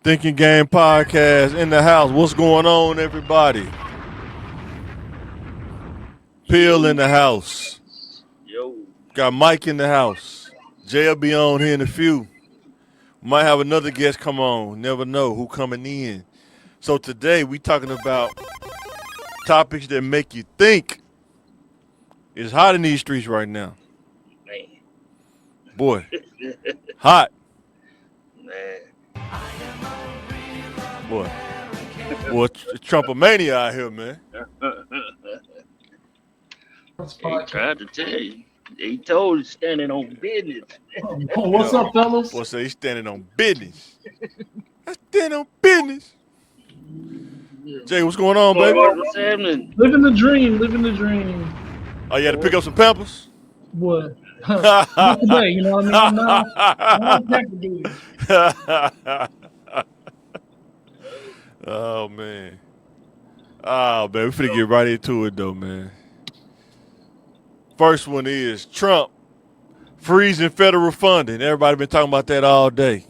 Thinking Game Podcast in the house. What's going on, everybody? Peel in the house. Yo. Got Mike in the house. Jay'll be on here in a few. Might have another guest come on. Never know who coming in. So today we talking about topics that make you think. It's hot in these streets right now. Man. Boy, hot. Man. Boy, Trumpamania out here, man. He tried to tell you. He told you standing on business. What's up, fellas? Boy, say he's standing on business. I stand on business. Jay, what's going on, baby? What's happening? Living the dream, living the dream. Oh, you had to pick up some Pampers? What? Not today, you know what I mean? Not Pamper duty. Oh, man. Oh, man, we finna get right into it, though, man. First one is Trump freezing federal funding. Everybody been talking about that all day.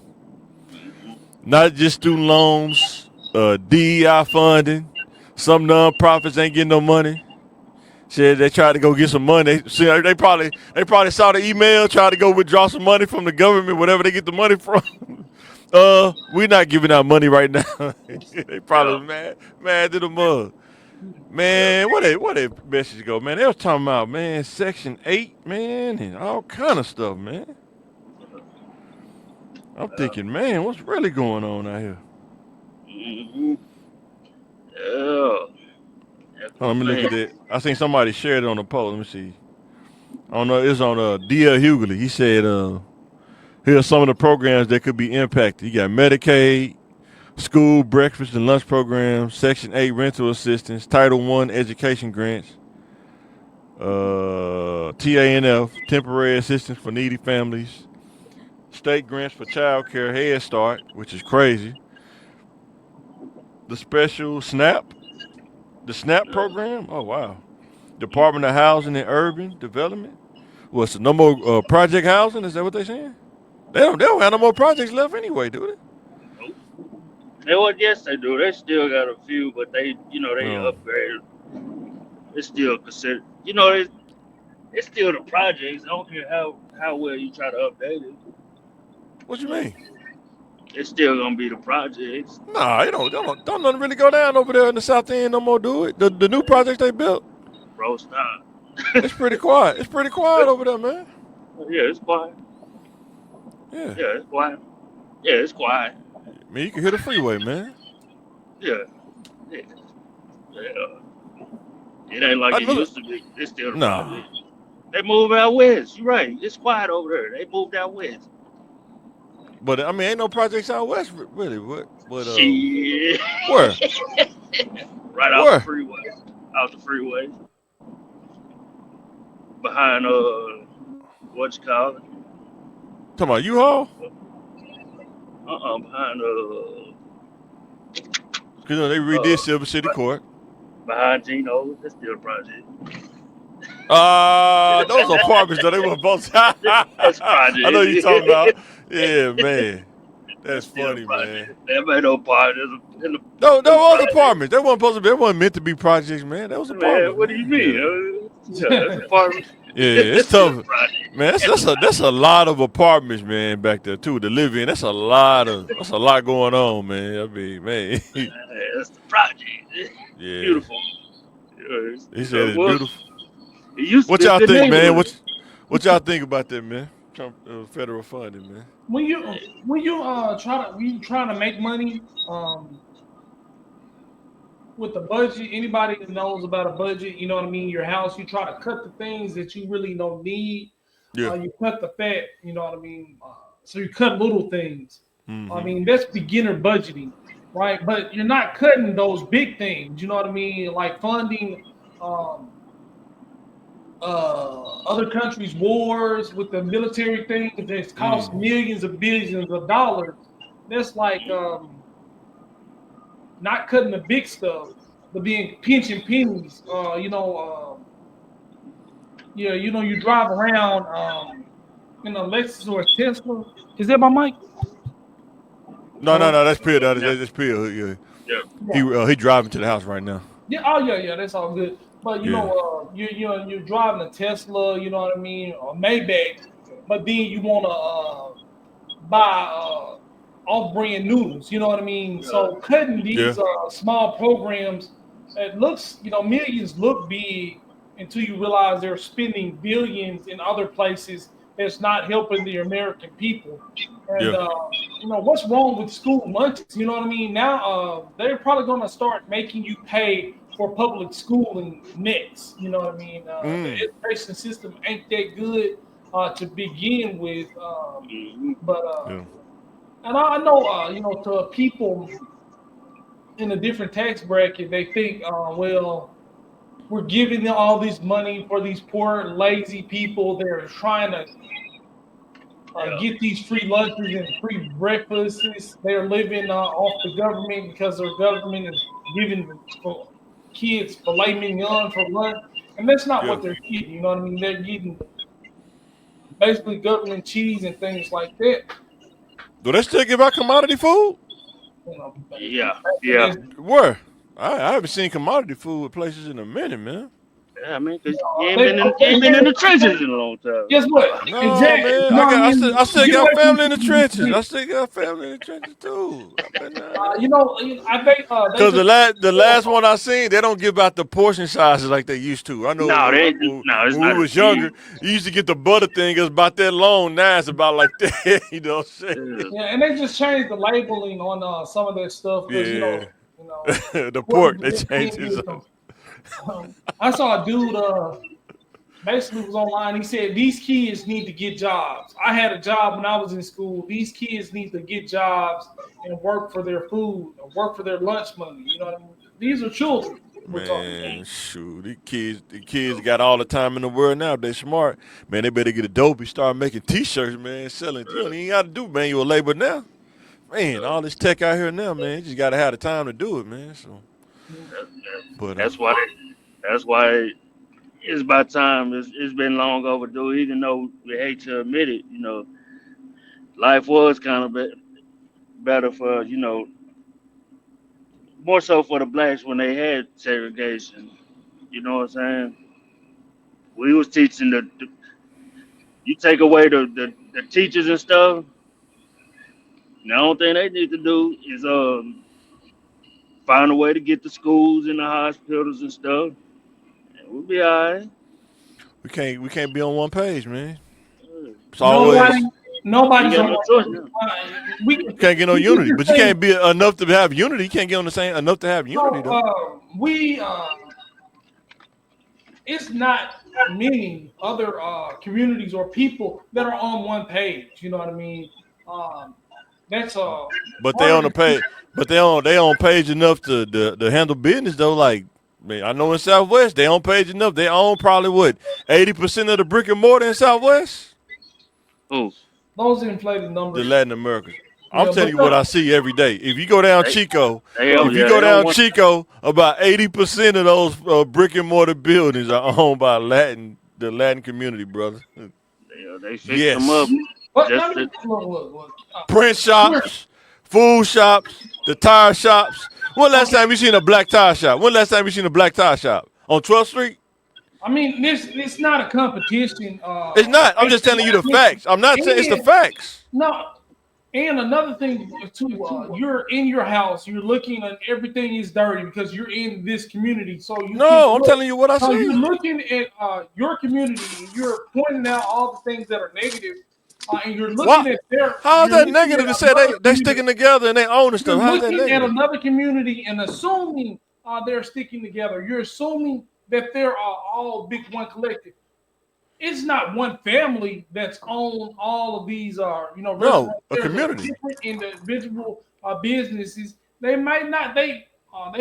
Not just student loans, DEI funding. Some nonprofits ain't getting no money. Said they tried to go get some money. They probably saw the email, tried to go withdraw some money from the government, whatever they get the money from. We're not giving out money right now. They probably mad to the mug. Man, where they message go, man? They was talking about, man, Section 8, man, and all kind of stuff, man. I'm thinking, man, what's really going on out here? Mm-hmm. Oh. Let me look at it. I seen somebody shared it on the post. Let me see. I don't know. It's on D.L. Hughley. He said, here's some of the programs that could be impacted. You got Medicaid, school breakfast and lunch programs, Section 8 rental assistance, Title I education grants, TANF, temporary assistance for needy families, state grants for child care, Head Start, which is crazy, the special SNAP, the SNAP program. Oh, wow. Department of Housing and Urban Development. What's no more project housing? Is that what they're saying? They don't have no more projects left anyway, do they? Well, yes, they do. They still got a few, but they upgraded. It's still considered, it's still the projects. I don't care how well you try to update it. What you mean? It's still gonna be the projects. Nah, don't nothing really go down over there in the South End no more, do it? The new projects they built. Bro, stop. It's pretty quiet. It's pretty quiet over there, man. Yeah, it's quiet. Yeah. Yeah, it's quiet. Yeah, it's quiet. I mean, you can hear the freeway, man. Yeah. It ain't like it used to be. It's still the projects. They moved out west. You're right. It's quiet over there. They moved out west. But I mean, ain't no projects out west, really. What? Shit. Where? Right off the freeway. Off the freeway. Behind what you call it? Talking about U-Haul? Behind Because they redid Silver City Court. Behind Gino's. That's still a project. Those apartments though, they weren't both. That's project. I know you talking about. Yeah, man. That's funny, man. That made no part. No, was apartments. They weren't supposed to be. They weren't meant to be projects, man. That was apartments. Man, what do you mean? Yeah, that's apartments. Yeah, it's tough, man. That's a lot of apartments, man, back there too to live in. That's a lot going on, man. I mean, man. That's the project. Yeah, beautiful. He said it's beautiful. It used to what y'all think, man? What y'all think about that, man? Trump federal funding, man. When you try to make money, with the budget, anybody that knows about a budget, you know what I mean, your house, you try to cut the things that you really don't need. Yeah. You cut the fat, you know what I mean? So you cut little things. Mm-hmm. I mean, that's beginner budgeting, right? But you're not cutting those big things, you know what I mean? Like funding other countries' wars with the military things that's cost millions of billions of dollars. That's like not cutting the big stuff, but being pinching pennies. You drive around in a Lexus or a Tesla. Is that my mic? No, that's Pill. Yeah. That's Pill. Yeah. Yeah. He driving to the house right now. Yeah, oh yeah, that's all good. But Yeah. You're driving a Tesla, you know what I mean, or Maybach, but then you want to buy off-brand noodles, you know what I mean. So cutting Yeah. these small programs, it looks, millions look big until you realize they're spending billions in other places that's not helping the American people. And Yeah. what's wrong with school lunches? You know what I mean? Now they're probably going to start making you pay for public schooling next. You know what I mean? The education system ain't that good to begin with. But Yeah. and I know to people in a different tax bracket, they think, well, we're giving them all this money for these poor, lazy people. They're trying to get these free lunches and free breakfasts. They're living off the government because their government is giving for kids filet mignon for lunch, and that's not Yeah. what they're getting. You know what I mean? They're getting basically government cheese and things like that. Do they still give out commodity food? Yeah. Where? I haven't seen commodity food at places in a minute, man. Yeah, I mean, cause you ain't been in the trenches in a long time. Guess what? No, Exactly. man. I still got family in the trenches. I still got family in the trenches too. I've been there. I think Because the last one I seen, they don't give out the portion sizes like they used to. I know It's when not we was as younger, big. you used to get the butter thing. It was about that long. Now it's about like that. You know what I'm saying? Yeah, and they just changed the labeling on some of that stuff because Yeah. you know, The pork, they changed it. I saw a dude basically was online. He said these kids need to get jobs. I had a job when I was in school. These kids need to get jobs and work for their food or work for their lunch money. You know what I mean? These are children. Man, shoot, the kids got all the time in the world now. They smart, man. They better get Adobe, start making T-shirts, man, selling. You don't even got to do manual labor now, man. All this tech out here now, man. You just got to have the time to do it, man. So, but That's why it's about time. It's been long overdue. Even though we hate to admit it, life was kind of better for more so for the blacks when they had segregation. You know what I'm saying? We was teaching you take away the teachers and stuff. The only thing they need to do is find a way to get the schools and the hospitals and stuff, and we'll be all right. we can't be on one page, man. It's Nobody, always Ain't nobody's got on. no choice now. We can't get no we unity, can but you say, can't be enough to have unity. You can't get on the same enough to have unity though. we it's not many other communities or people that are on one page. You know what I mean? That's But they on the page, but they on page enough to handle business though. Like, man, I know in Southwest they on page enough. They own probably what 80% of the brick and mortar in Southwest. Who? those inflated The numbers. Latin Americans. I'm Yeah, telling but you what I see every day. If you go down They, Chico, they if you yeah, go they don't down want. Chico, about 80% of those brick and mortar buildings are owned by the Latin community, brother. They fix them up Yes. but just let me to. look. Print We're- shops, food shops, the tire shops. When last time you seen a black tire shop? When last time you seen a black tire shop? On 12th Street? I mean, this it's not a competition. It's not. I'm just telling you the facts. I'm not saying it's the And facts. no, and another thing too, you're in your house, you're looking and everything is dirty because you're in this community. So you can No, I'm look. telling you what I So you're see. looking at your community, and you're pointing out all the things that are negative, and you're looking What? at their. How's You're that looking negative at to say another they community. sticking together and they own the You're stuff? How's that looking at negative? another community and assuming they're sticking together. You're assuming that they're all big one collective. It's not one family that's on all of these No, restaurants. a There's a community. different individual businesses. They might not they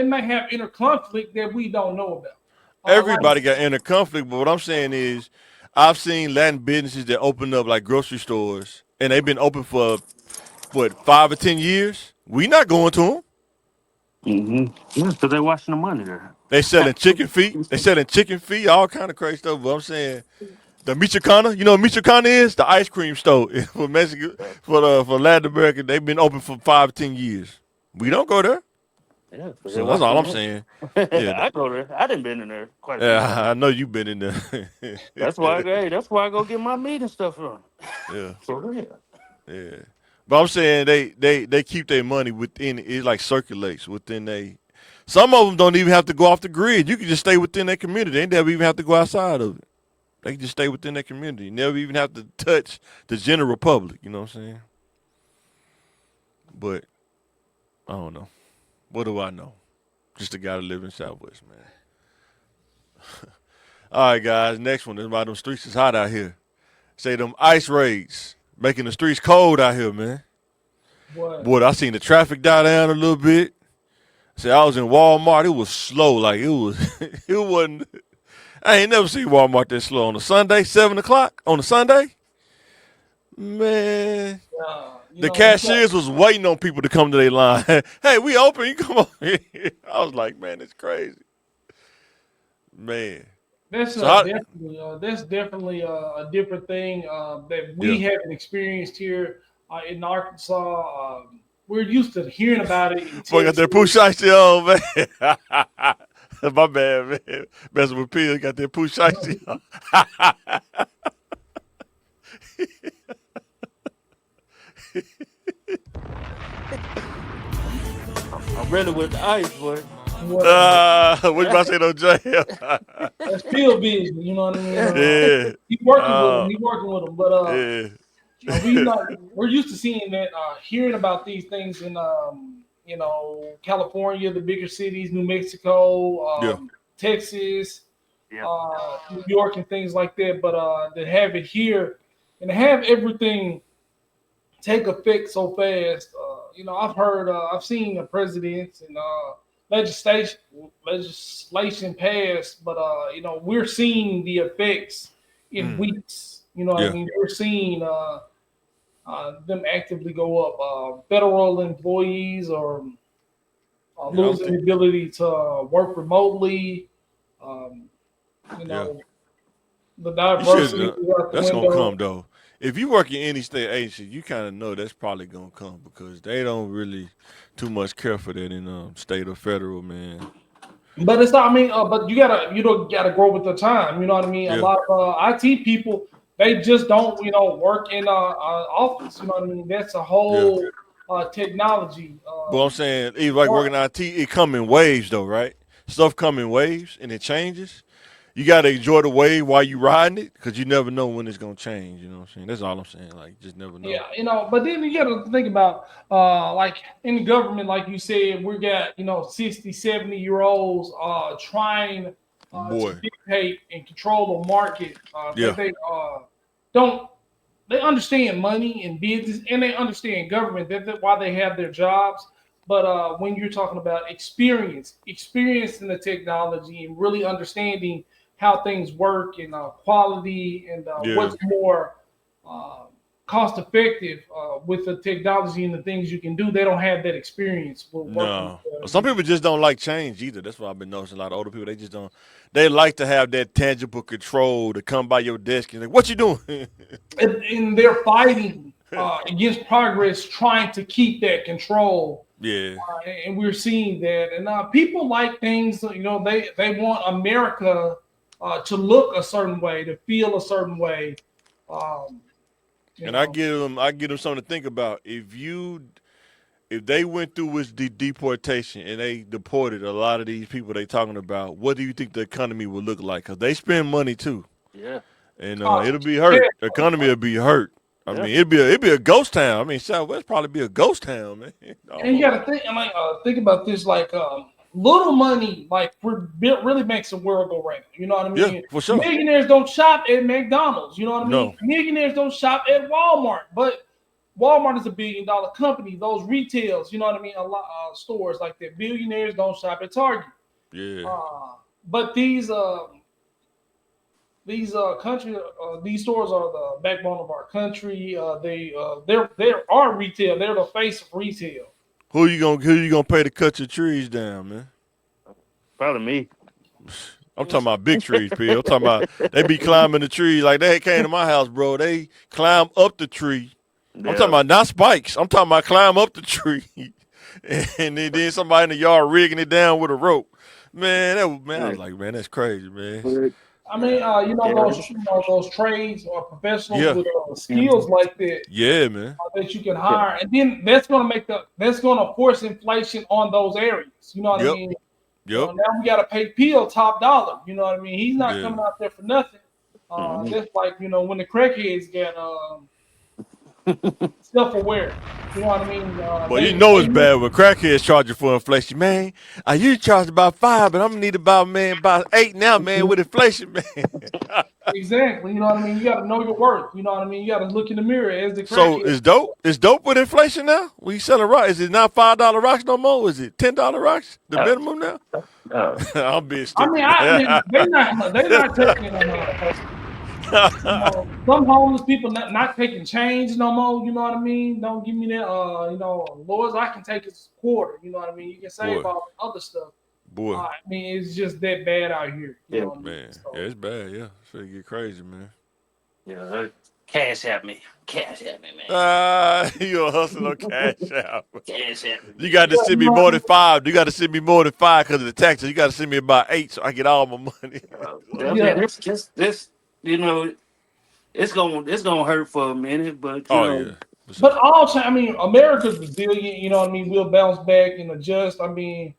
may have inner conflict that we don't know about. Everybody got inner conflict, but what I'm saying is, I've seen Latin businesses that open up like grocery stores, and they've been open for what 5 or 10 years. We not going to them. Yeah, because they're washing the money there. They selling chicken feet. They selling chicken feet, all kind of crazy stuff. But I'm saying The Michoacana, you know what Michoacana is? The ice cream store for Mexico, for Latin America. They've been open for 5-10 years. We don't go there. Yeah, because So that's all I'm saying. Yeah, I go there. I didn't been in there quite a few times. yeah, I know you've been in there. That's why I go get my meat and stuff from. Yeah, For real. yeah. But I'm saying they keep their money within. It like circulates within they. Some of them don't even have to go off the grid. You can just stay within their community. They never even have to go outside of it. They can just stay within their community. Never even have to touch the general public. You know what I'm saying? But I don't know. What do I know? Just a guy that live in Southwest, man. All right, guys. Next one is about them streets is hot out here. Say them ice raids making the streets cold out here, man. What? Boy, I seen the traffic die down a little bit. Say I was in Walmart. It was slow. Like it was. It wasn't. I ain't never seen Walmart that slow on a Sunday, 7 o'clock on a Sunday. Man, the cashiers was waiting on people to come to their line. Hey, we open. You come on here. I was like, man, it's crazy. Man, That's So definitely a different thing that we haven't experienced here in Arkansas. We're used to hearing about it. boy got that push icy on, man. My bad, man. Messing with Peter got that push icy on. I'm ready with the ice, boy. What you about to say, though, Jay? That's field vision, you know what I mean? Yeah. He's working with them. But Yeah. we're used to seeing that, hearing about these things in California, the bigger cities, New Mexico, Texas, New York, and things like that. But to have it here and to have everything take effect so fast, I've seen the presidents and legislation passed, but we're seeing the effects in weeks. You know what I mean? We're seeing them actively go up. Federal employees are losing the ability to work remotely. The diversity that's gonna come though. If you work in any state agency, you kind of know that's probably gonna come because they don't really too much care for that in state or federal, man. But it's not. I mean, but you gotta grow with the time. You know what I mean? Yeah. A lot of IT people, they just don't work in office. You know what I mean? That's a whole technology. Well, I'm saying even like working IT, it come in waves though, right? Stuff come in waves and it changes. You gotta enjoy the wave while you riding it, because you never know when it's gonna change. You know what I'm saying? That's all I'm saying. Like, just never know. Yeah, but then you gotta think about like in the government, like you said, we got 60, 70-year-olds trying to dictate and control the market. They understand money and business, and they understand government. That's why they have their jobs. But when you're talking about experience in the technology and really understanding how things work and quality and what's more cost effective with the technology and the things you can do, they don't have that experience. No, some people just don't like change either. That's what I've been noticing. A lot of older people, they just don't. They like to have that tangible control to come by your desk and like, what you doing? and they're fighting against progress, trying to keep that control. Yeah, and we're seeing that, and people like things. They want America to look a certain way, to feel a certain way. I give them something to think about. If they went through with the deportation and they deported a lot of these people they talking about, what do you think the economy would look like? Because they spend money too. Yeah. And it'll be hurt. The economy will be hurt. I mean, it'd be a ghost town. I mean, Southwest probably be a ghost town, man. And you got to think about this, like little money, like really makes the world go round. You know what I mean? Yeah, for sure. Millionaires don't shop at McDonald's. You know what I mean? Millionaires don't shop at Walmart, but Walmart is a $1 billion company. Those retails, you know what I mean? A lot of stores like that. Billionaires don't shop at Target. Yeah. But these country, these stores are the backbone of our country. They are retail. They're the face of retail. Who you gonna pay to cut your trees down, man? Probably me. I'm talking about big trees, P. I'm talking about they be climbing the tree like they came to my house, bro. They climb up the tree. I'm talking Yeah. about not spikes. I'm talking about climb up the tree, and then somebody in the yard rigging it down with a rope. Man, I was like, man, that's crazy, man. But, I mean, yeah. those trades or professionals Yeah, with skills like that yeah, man. that you can Yeah. hire, and then that's gonna force inflation on those areas. You know what I Yep, mean? yep, Now we got to pay Peel top dollar. You know what I mean? He's not yeah. coming out there for nothing. Mhm. That's like when the crackheads get self-aware. You know what I mean? But you know it's bad when crackheads charge you for inflation, man. I usually charge about 5, but I'm gonna need about 8 now, man, with inflation, man. exactly. You know what I mean? You got to know your worth. You know what I mean? You got to look in the mirror as the So crackhead. it's dope. It's dope with inflation now. We selling rocks. Is it not $5 rocks no more? Is it $10 rocks? The Oh, minimum now? oh, I'm being I mean, stupid, man. they not taking some homeless people not taking change no more. You know what I mean? Don't give me that. Lords, I can take his quarter. You know what I mean? You can save Boy, all the other stuff. boy, I mean, it's just that bad out here. You yeah. know what I mean? man. So, Yeah, it's bad. Yeah, it's gonna get crazy, man. Yeah. Cash at me. Cash at me, man. You a hustling on cash out. Cash at me, You got to yeah, send you me know what more I than mean? 5. You got to send me more than 5 because of the taxes. You got to send me about 8 so I get all my money. Definitely. Yeah. This, it's gonna hurt for a minute, but Oh yeah, for But sure. also, I mean, America's resilient. You know what I mean? We'll bounce back and adjust. I mean,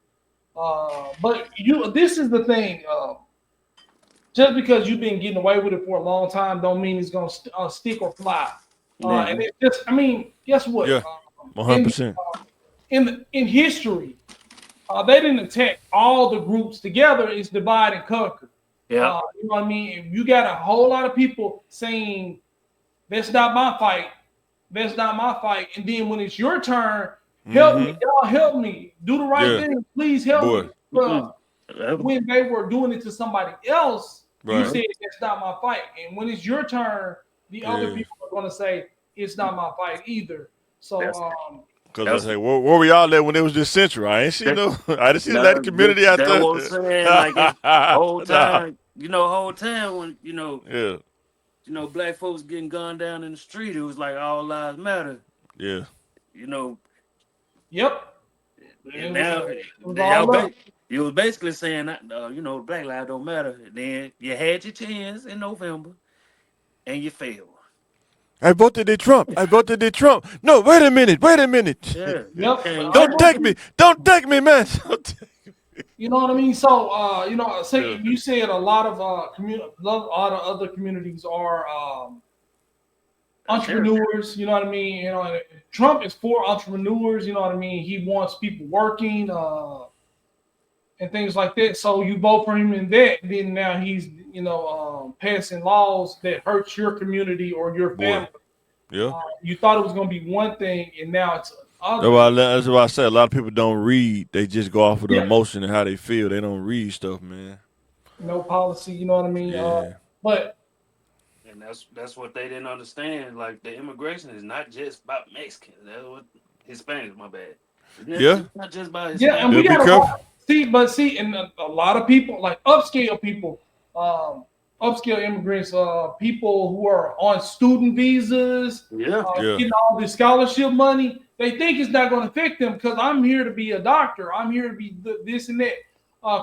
but this is the thing. Just because you've been getting away with it for a long time, don't mean it's gonna stick or fly. And man, it just, I mean, guess what? Yeah, 100%. In history, they didn't attack all the groups together. It's divide and conquer. yeah, You know what I mean? You got a whole lot of people saying, "That's not my fight. That's not my fight." And then when it's your turn, help me, Mm-hmm. y'all help me, do the right Yeah, thing, please help boy. me. mm-mm. Well, when they were doing it to somebody else, you Right. said that's not my fight. And when it's your turn, the other Yeah. people are going to say it's not my fight either. So, that's Cause I that's say, where were y'all at when it was this central? I ain't see that. no. I didn't see the Latin No, community out that there. was saying like it whole Nah. time. Whole time when Yeah. black folks getting gunned down in the street, it was like all lives matter. Yeah. You know, yep, and it now was y'all all up. you was basically saying that black lives don't matter. And then you had your chance in November and you failed. I voted the Trump. I voted the Trump. No, wait a minute. Wait a minute. Yeah, you Yep, came. I Don't take voted. me. Don't take me, man. You know what I mean? So, say Yeah. you said a lot of a lot of other communities are Sure. entrepreneurs. You know what I mean? Trump is for entrepreneurs. You know what I mean? He wants people working and things like that. So you vote for him in that. Then now he's passing laws that hurt your community or your Boy. family. Yeah. You thought it was going to be one thing, and now it's That's other. why, that's why I said a lot of people don't read. They just go off of the Yeah, emotion and how they feel. They don't read stuff, man. no policy. You know what I mean? Yeah. But And that's what they didn't understand. Like the immigration is not just about Mexicans. That's what Hispanics. My bad. Yeah. It's not just about yeah, and Hispanics. Yeah. we Be got to careful. and a lot of people, like um, upscale immigrants, people who are on student visas, Yeah. Yeah. getting all this scholarship money, they think it's not going to affect them because I'm here to be a doctor. I'm here to be this and that.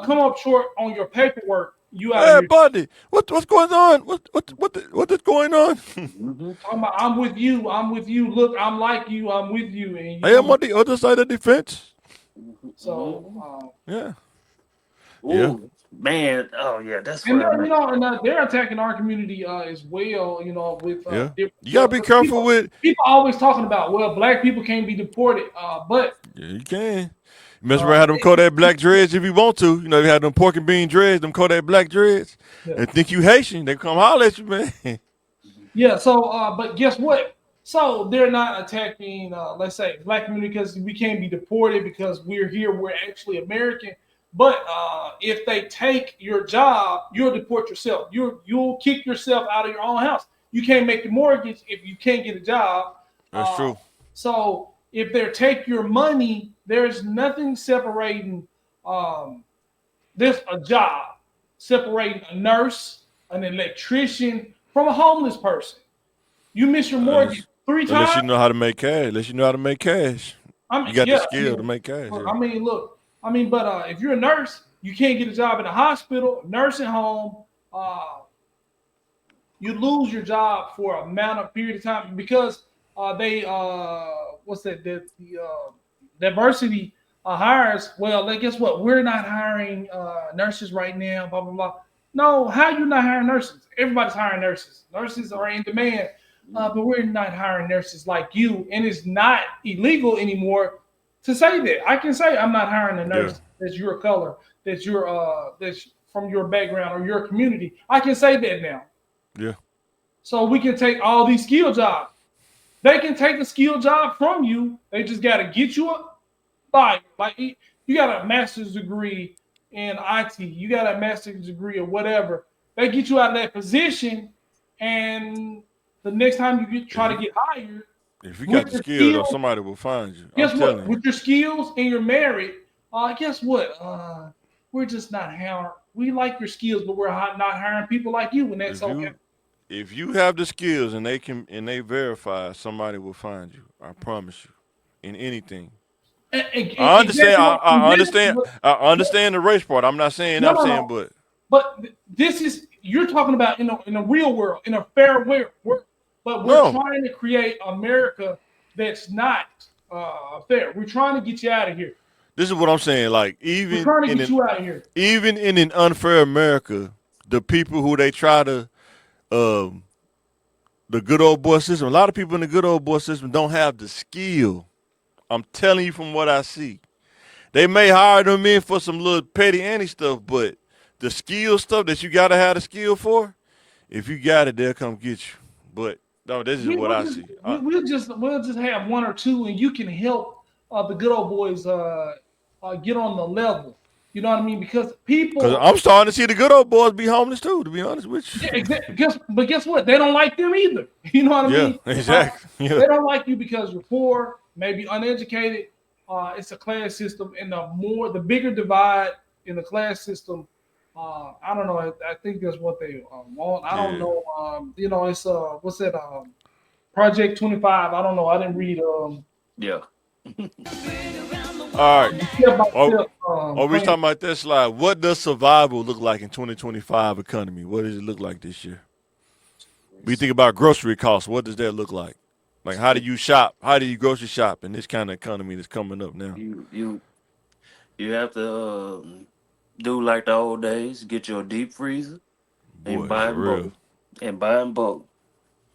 Come up short on your paperwork. You out of Hey, here. buddy. What's going on? What is going on? Mm-hmm. Talking about, I'm with you. I'm with you. Look, I'm like you. I'm with you. And I am on the other side of the fence. so, Mm-hmm. Yeah. Yeah. Ooh, man. Oh yeah, that's and what I mean. they're attacking our community as well. With Yeah. different You gotta stuff. be 'Cause careful people, with. people always talking about, well, black people can't be deported, but Yeah, you can. You mess uh, around, have them Kodak black dreads if you want to. You know, you have them pork and bean dreads, them Kodak black dreads. yeah. They think you Haitian. They come holler at you, man. Yeah. So, but guess what? So they're not attacking, let's say, black community because we can't be deported because we're here. We're actually American. But if they take your job, you'll deport yourself. You'll kick yourself out of your own house. You can't make the mortgage if you can't get a job. That's Uh, true. so if they take your money, there's nothing separating um, this a job. separating a nurse, an electrician from a homeless person. You miss your mortgage 3 Unless you times. know how to make cash. Unless you know how to make cash. I You mean, got the yeah. skill to make cash. Yeah. But if you're a nurse, you can't get a job in a hospital, nursing home. You lose your job for a amount of period of time because they what's that the diversity hires. Well, like, guess what? We're not hiring nurses right now. Blah blah blah. No, how you not hiring nurses? Everybody's hiring nurses. Nurses are in demand, but we're not hiring nurses like you. And it's not illegal anymore to say that. I can say I'm not hiring a nurse that's your color, that's from your background or your community. I can say that now. Yeah. So we can take all these skill jobs. They can take a skill job from you. They just got to get you a like you got a master's degree in IT. You got a master's degree or whatever. They get you out of that position, and the next time you try to get hired, if you got the skill, though, somebody will find you. Guess what? With your skills and you're married, guess what? We're just not hiring. We like your skills, but we're not hiring people like you, and that's okay. If you have the skills and they verify, somebody will find you. I promise you. In anything. I understand. I understand the race part. I'm not saying. But this is you're talking about in a real world, in a fair world. But we're trying to create America that's not fair. We're trying to get you out of here. This is what I'm saying. Like we're trying to get you out of here. Even in an unfair America, the people who they try to the good old boy system. A lot of people in the good old boy system don't have the skill. I'm telling you from what I see. They may hire them in for some little petty Annie stuff, but the skill stuff that you gotta have the skill for, if you got it, they'll come get you. But no, this is what I see. We'll just have one or two, and you can help the good old boys get on the level. You know what I mean? Because I'm starting to see the good old boys be homeless too, to be honest with you. Yeah, exactly. But guess what? They don't like them either. You know what I mean? Yeah, exactly. They don't like you because you're poor, maybe uneducated. It's a class system, and the bigger divide in the class system. I don't know. I think that's what they want. I don't know. It's what's that? Project 25. I don't know. I didn't read. Yeah. All right. We talking about that slide. What does survival look like in 2025 economy? What does it look like this year? We think about grocery costs. What does that look like? Like, how do you shop? How do you grocery shop in this kind of economy that's coming up now? You have to do like the old days. Get your deep freezer and buy in bulk.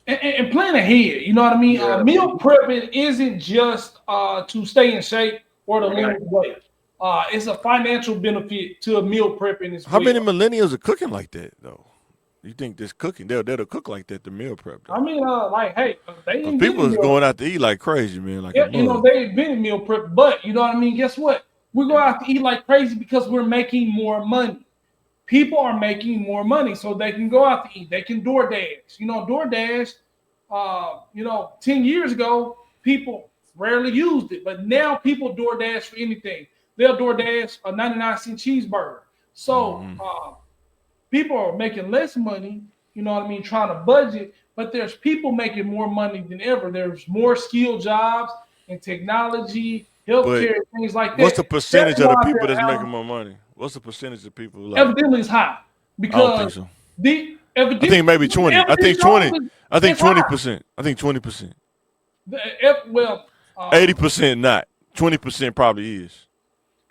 And plan ahead. You know what I mean? Yeah. Meal prepping isn't just to stay in shape or to lose weight. It's a financial benefit to a meal prepping as well. How many millennials are cooking like that, though? You think this cooking, they'll cook like that, the meal prep. Though. I mean, they people is going out to eat like crazy, man. Like they invented meal prep, but you know what I mean? Guess what? We go out to eat like crazy because we're making more money. People are making more money, so they can go out to eat. They can DoorDash. DoorDash, 10 years ago, people rarely used it, but now people DoorDash for anything. They'll DoorDash a 99-cent cheeseburger. So people are making less money, you know what I mean, trying to budget, but there's people making more money than ever. There's more skilled jobs in technology, healthcare, things like that. What's the percentage of the people that's making more money? What's the percentage of people? Like, evidently, it's high because I don't think so. I think maybe 20. I think 20%. I think 20%. Well, 80% not. 20% probably is.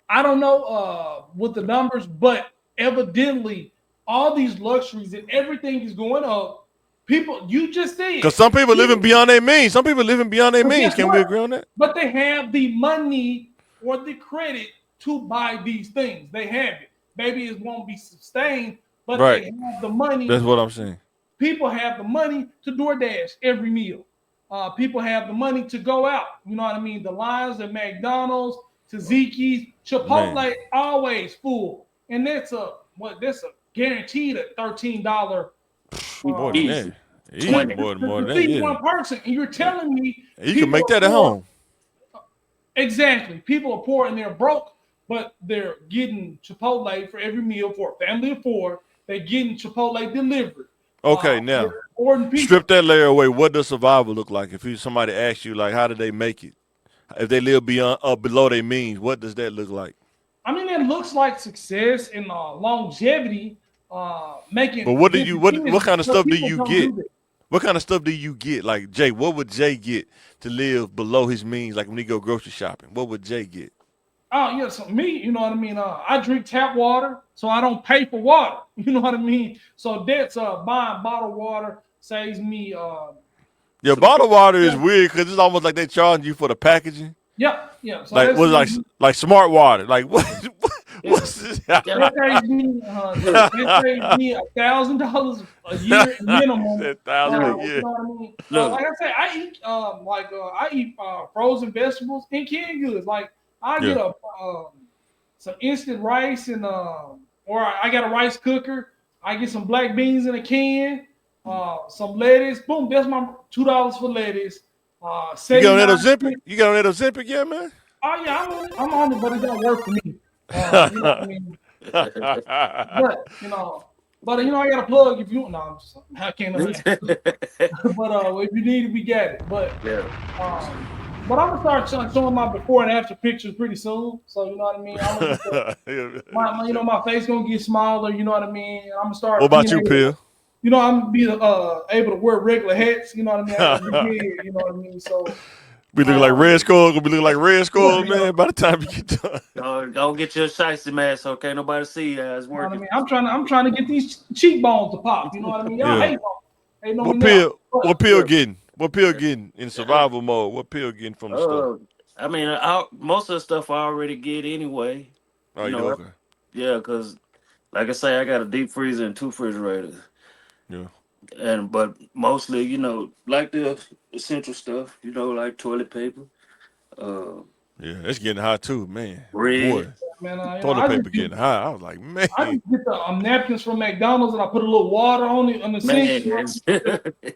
I don't know with the numbers, but evidently all these luxuries and everything is going up. People, you just said. Because some people living beyond their means. Some people living beyond their means. Can we agree on that? But they have the money or the credit to buy these things. They have it. Maybe it won't be sustained, but they have the money. That's what I'm saying. People have the money to DoorDash every meal. People have the money to go out. You know what I mean? The lines at McDonald's, Tzatziki's, Chipotle, always full. And that's a guaranteed at $13. More than that. Easy more than that. Yeah. One person, and you're telling me you can make that at home. Exactly. People are poor and they're broke but they're getting Chipotle for every meal for a family of 4. They're getting Chipotle delivered. Okay, They're now ordering pizza. strip that layer away. What does survival look like? If somebody asks you, like, how did they make it? If they live beyond below their means, what does that look like? I mean, it looks like success and longevity, But making what do good you what decisions, kind of but stuff do people you don't do get? that. What kind of stuff do you get? Like Jay, what would Jay get to live below his means? Like when he go grocery shopping, what would Jay get? Oh yeah, so me, you know what I mean. I drink tap water, so I don't pay for water. You know what I mean. So that's buying bottled water saves me. Yeah, bottled water is weird because it's almost like they charging you for the packaging. Yeah, yeah. So Like that's was like smart water. Like what's this? that saves me. Look, that saves me $1,000 a year He minimum. said thousand a You year. know what I mean? Look, Like I say, I eat I eat frozen vegetables and canned goods. Like I Yeah. get some instant rice and or I got a rice cooker. I get some black beans in a can, some lettuce. Boom, that's my $2 for lettuce. You got on that 79 Ozempic? cents. You got on that Ozempic yet, man? Oh yeah, I'm on it, but it don't work for me. You know what I mean? But I got a plug if you. No, I can't. But if you need it, we got it. yeah. But I'm gonna start showing my before and after pictures pretty soon. So you know what I mean. I'm gonna my face gonna get smaller. You know what I mean. And I'm gonna start. What about you, Pill? I'm gonna be able to wear regular hats. You know what I mean. I gotta be big, you know what I mean. So We looking like Red Skull. Gonna be looking like Red Skull, yeah, man. By the time you get done. Go get your shiesty mask, okay? Nobody see you. It's you know what I working. mean. I'm trying to get these cheekbones to pop. You know what I mean. Y'all Yeah. hate on me What now. pill? But What pill getting? What pill getting in survival mode? What pill getting from the store? I mean, most of the stuff I already get anyway. Oh, You you know, do? Okay. yeah, because like I say, I got a deep freezer and 2 refrigerators, Yeah. but mostly, like the essential stuff, like toilet paper, uh, Yeah, it's getting hot too, man. bread. Boy, man, toilet paper getting hot. I was like, man. I just get the napkins from McDonald's and I put a little water on it on the sink. Man,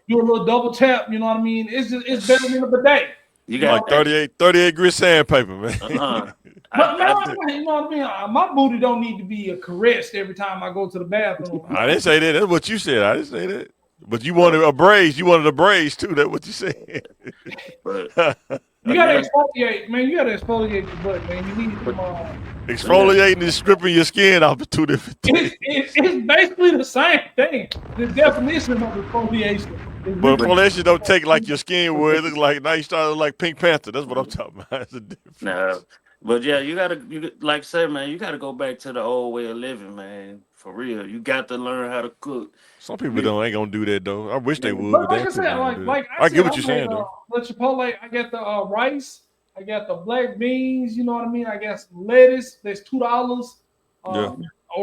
Do a little double tap. You know what I mean? It's better than a bidet. you You know got Like 38 grit sandpaper, man. But man, you know what I mean? My booty don't need to be caressed every time I go to the bathroom. I didn't say that. That's what you said. I didn't say that. But you wanted a braise. You wanted a braise too. That's what you said. but You gotta exfoliate, man. You gotta exfoliate your butt, man. You need some. Exfoliating and stripping your skin off are two different things. It's basically the same thing. The definition of exfoliation. But exfoliation don't take like your skin where it looks like now you start to look like Pink Panther. That's what I'm talking about. It's a difference. no, but yeah, you like I said, man, you gotta go back to the old way of living, man. For real, you got to learn how to cook. Some people ain't gonna do that though. I wish they would. But But like I said, I get what you're saying though. The Chipotle, I got the rice, I got the black beans. You know what I mean? I got some lettuce. That's $2, or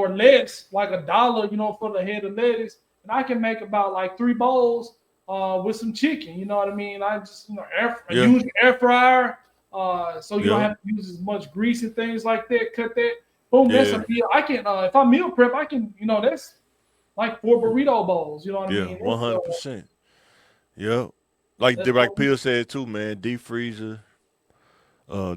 less, like $1. You know, for the head of lettuce, and I can make about like 3 bowls with some chicken. You know what I mean? I just use air fryer, so you don't have to use as much grease and things like that. Cut that. Boom, that's a meal. I can if I meal prep, I can, that's like 4 burrito bowls. You know what I mean? 100%. Yep. Like Peter said too, man. Deep freezer,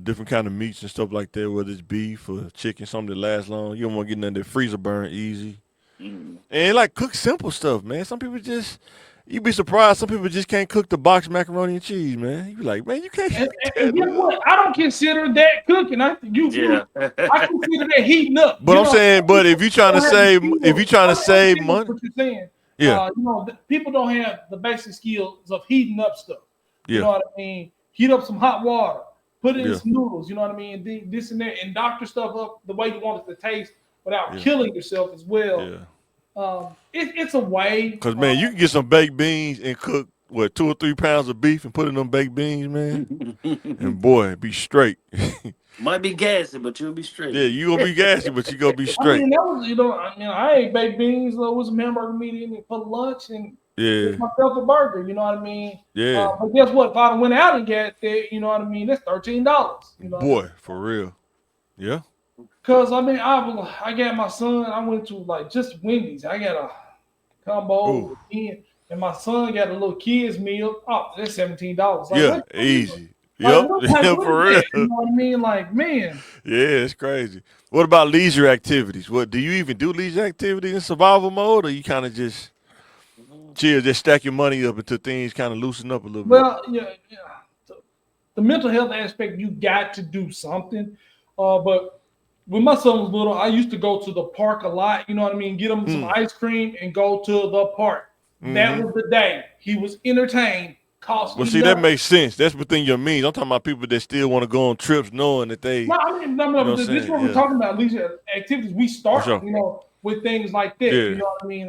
different kind of meats and stuff like that. Whether it's beef or chicken, something that lasts long. You don't want to get none of that freezer burn easy. And like cook simple stuff, man. Some people you'd be surprised. Some people just can't cook the boxed macaroni and cheese, man. You be like, man, you can't. And you know what? I don't consider that cooking. I consider that heating up. But I'm saying, but if you're trying to save, money, what you're saying, people don't have the basic skills of heating up stuff. You know what I mean? Heat up some hot water, put it in some noodles. You know what I mean? This and that, and doctor stuff up the way you want it to taste without killing yourself as well. Yeah. It's a way. Because, man, you can get some baked beans and cook, 2 or 3 pounds of beef and put in them baked beans, man. And, boy, be straight. Might be gassy, but you'll be straight. Yeah, you going to be gassy, but you going to be straight. I mean, that was, I ate baked beans with some hamburger meat in it for lunch and get myself a burger. You know what I mean? Yeah. But guess what? If I went out and got that, you know what I mean? That's $13. You know boy, for real. Yeah. Because, I got my son, I went to, just Wendy's. I got a combo and my son got a little kids meal. Oh, that's $17. Easy. Like, Yep. what type Yeah, of for that? You real. know what I mean? Like, man. Yeah, it's crazy. What about leisure activities? What do you even do leisure activities in survival mode, or you kind of just chill, just stack your money up until things kind of loosen up a little bit? Well, yeah. The mental health aspect, you got to do something. But when my son was little, I used to go to the park a lot. You know what I mean? Get him some Mm. ice cream and go to the park. That Mm-hmm. was the day he was entertained. Cost Well, me see, that nothing. makes sense. That's within your means. I'm talking about people that still want to go on trips knowing that they, No, I mean, you know what I'm this is saying? what we're Yeah, talking about. Leisure activities. We for start, sure. with things like that. You Yeah. know what I mean?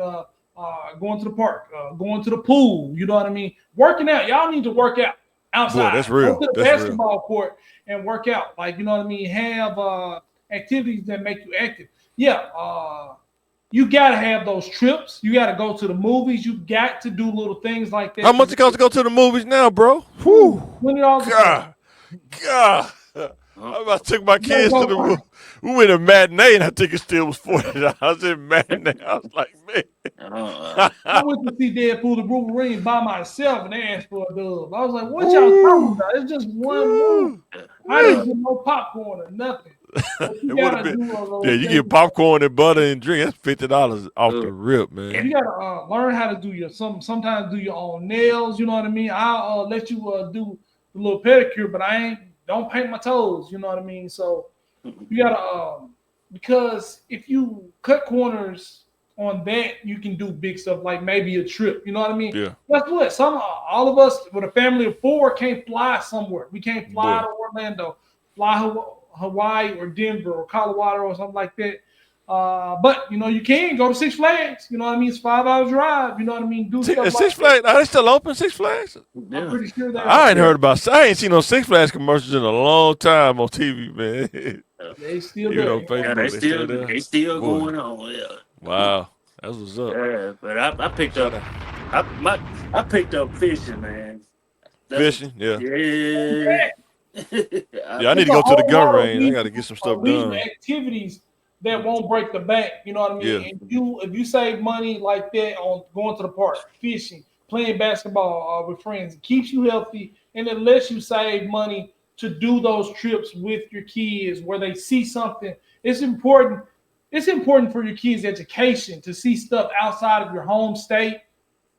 Going to the park, going to the pool. You know what I mean? Working out. Y'all need to work out Boy, outside. that's Go real. to the That's real. basketball court and work out. Like, you know what I mean? Have activities that make you active. Yeah. You gotta have those trips. You gotta go to the movies. You got to do little things like How that. much it costs to go to the movies now, bro? Whew. $20 a person. God. God. I about took my You gotta kids to the go. movie. We went to matinee, and I think it still was $40 in matinee. I was like, man. I went to see Deadpool the Wolverine by myself and they asked for a dub. I was like, what y'all talking Woo. about? It's just one movie. Woo. I Woo. didn't get no popcorn or nothing. But you It would have gotta been. do Yeah, those you get things. popcorn and butter and drink. That's $50 off the rip, man. You gotta learn how to do sometimes do your own nails. You know what I mean? I'll let you do the little pedicure, but I ain't don't paint my toes. You know what I mean? So you gotta because if you cut corners on that, you can do big stuff like maybe a trip. You know what I mean? Yeah, Guess what? All of us with a family of four can't fly somewhere. We can't fly boy. to Orlando, fly Hawaii or Denver or Colorado or something like that. But you can go to Six Flags. You know what I mean? It's 5 hours drive. You know what I mean? Do stuff like Six that. Flags, are they still open? Six Flags? I'm pretty sure they I are. ain't heard about. I ain't seen no Six Flags commercials in a long time on TV, man. They still Even there. on Facebook, they still there. they still Boy, going on. Yeah. wow, that's what's up. Yeah, but I picked Shout up out I picked up fishing, man. fishing. Yeah, Yeah. yeah. I need It's to a go to the whole gun lot of range. I got to get some stuff leisure done. activities that won't break the bank. You know what I Yeah, mean? And if you save money like that on going to the park, fishing, playing basketball with friends, it keeps you healthy and it lets you save money to do those trips with your kids where they see something. It's important. It's important for your kids' education to see stuff outside of your home state,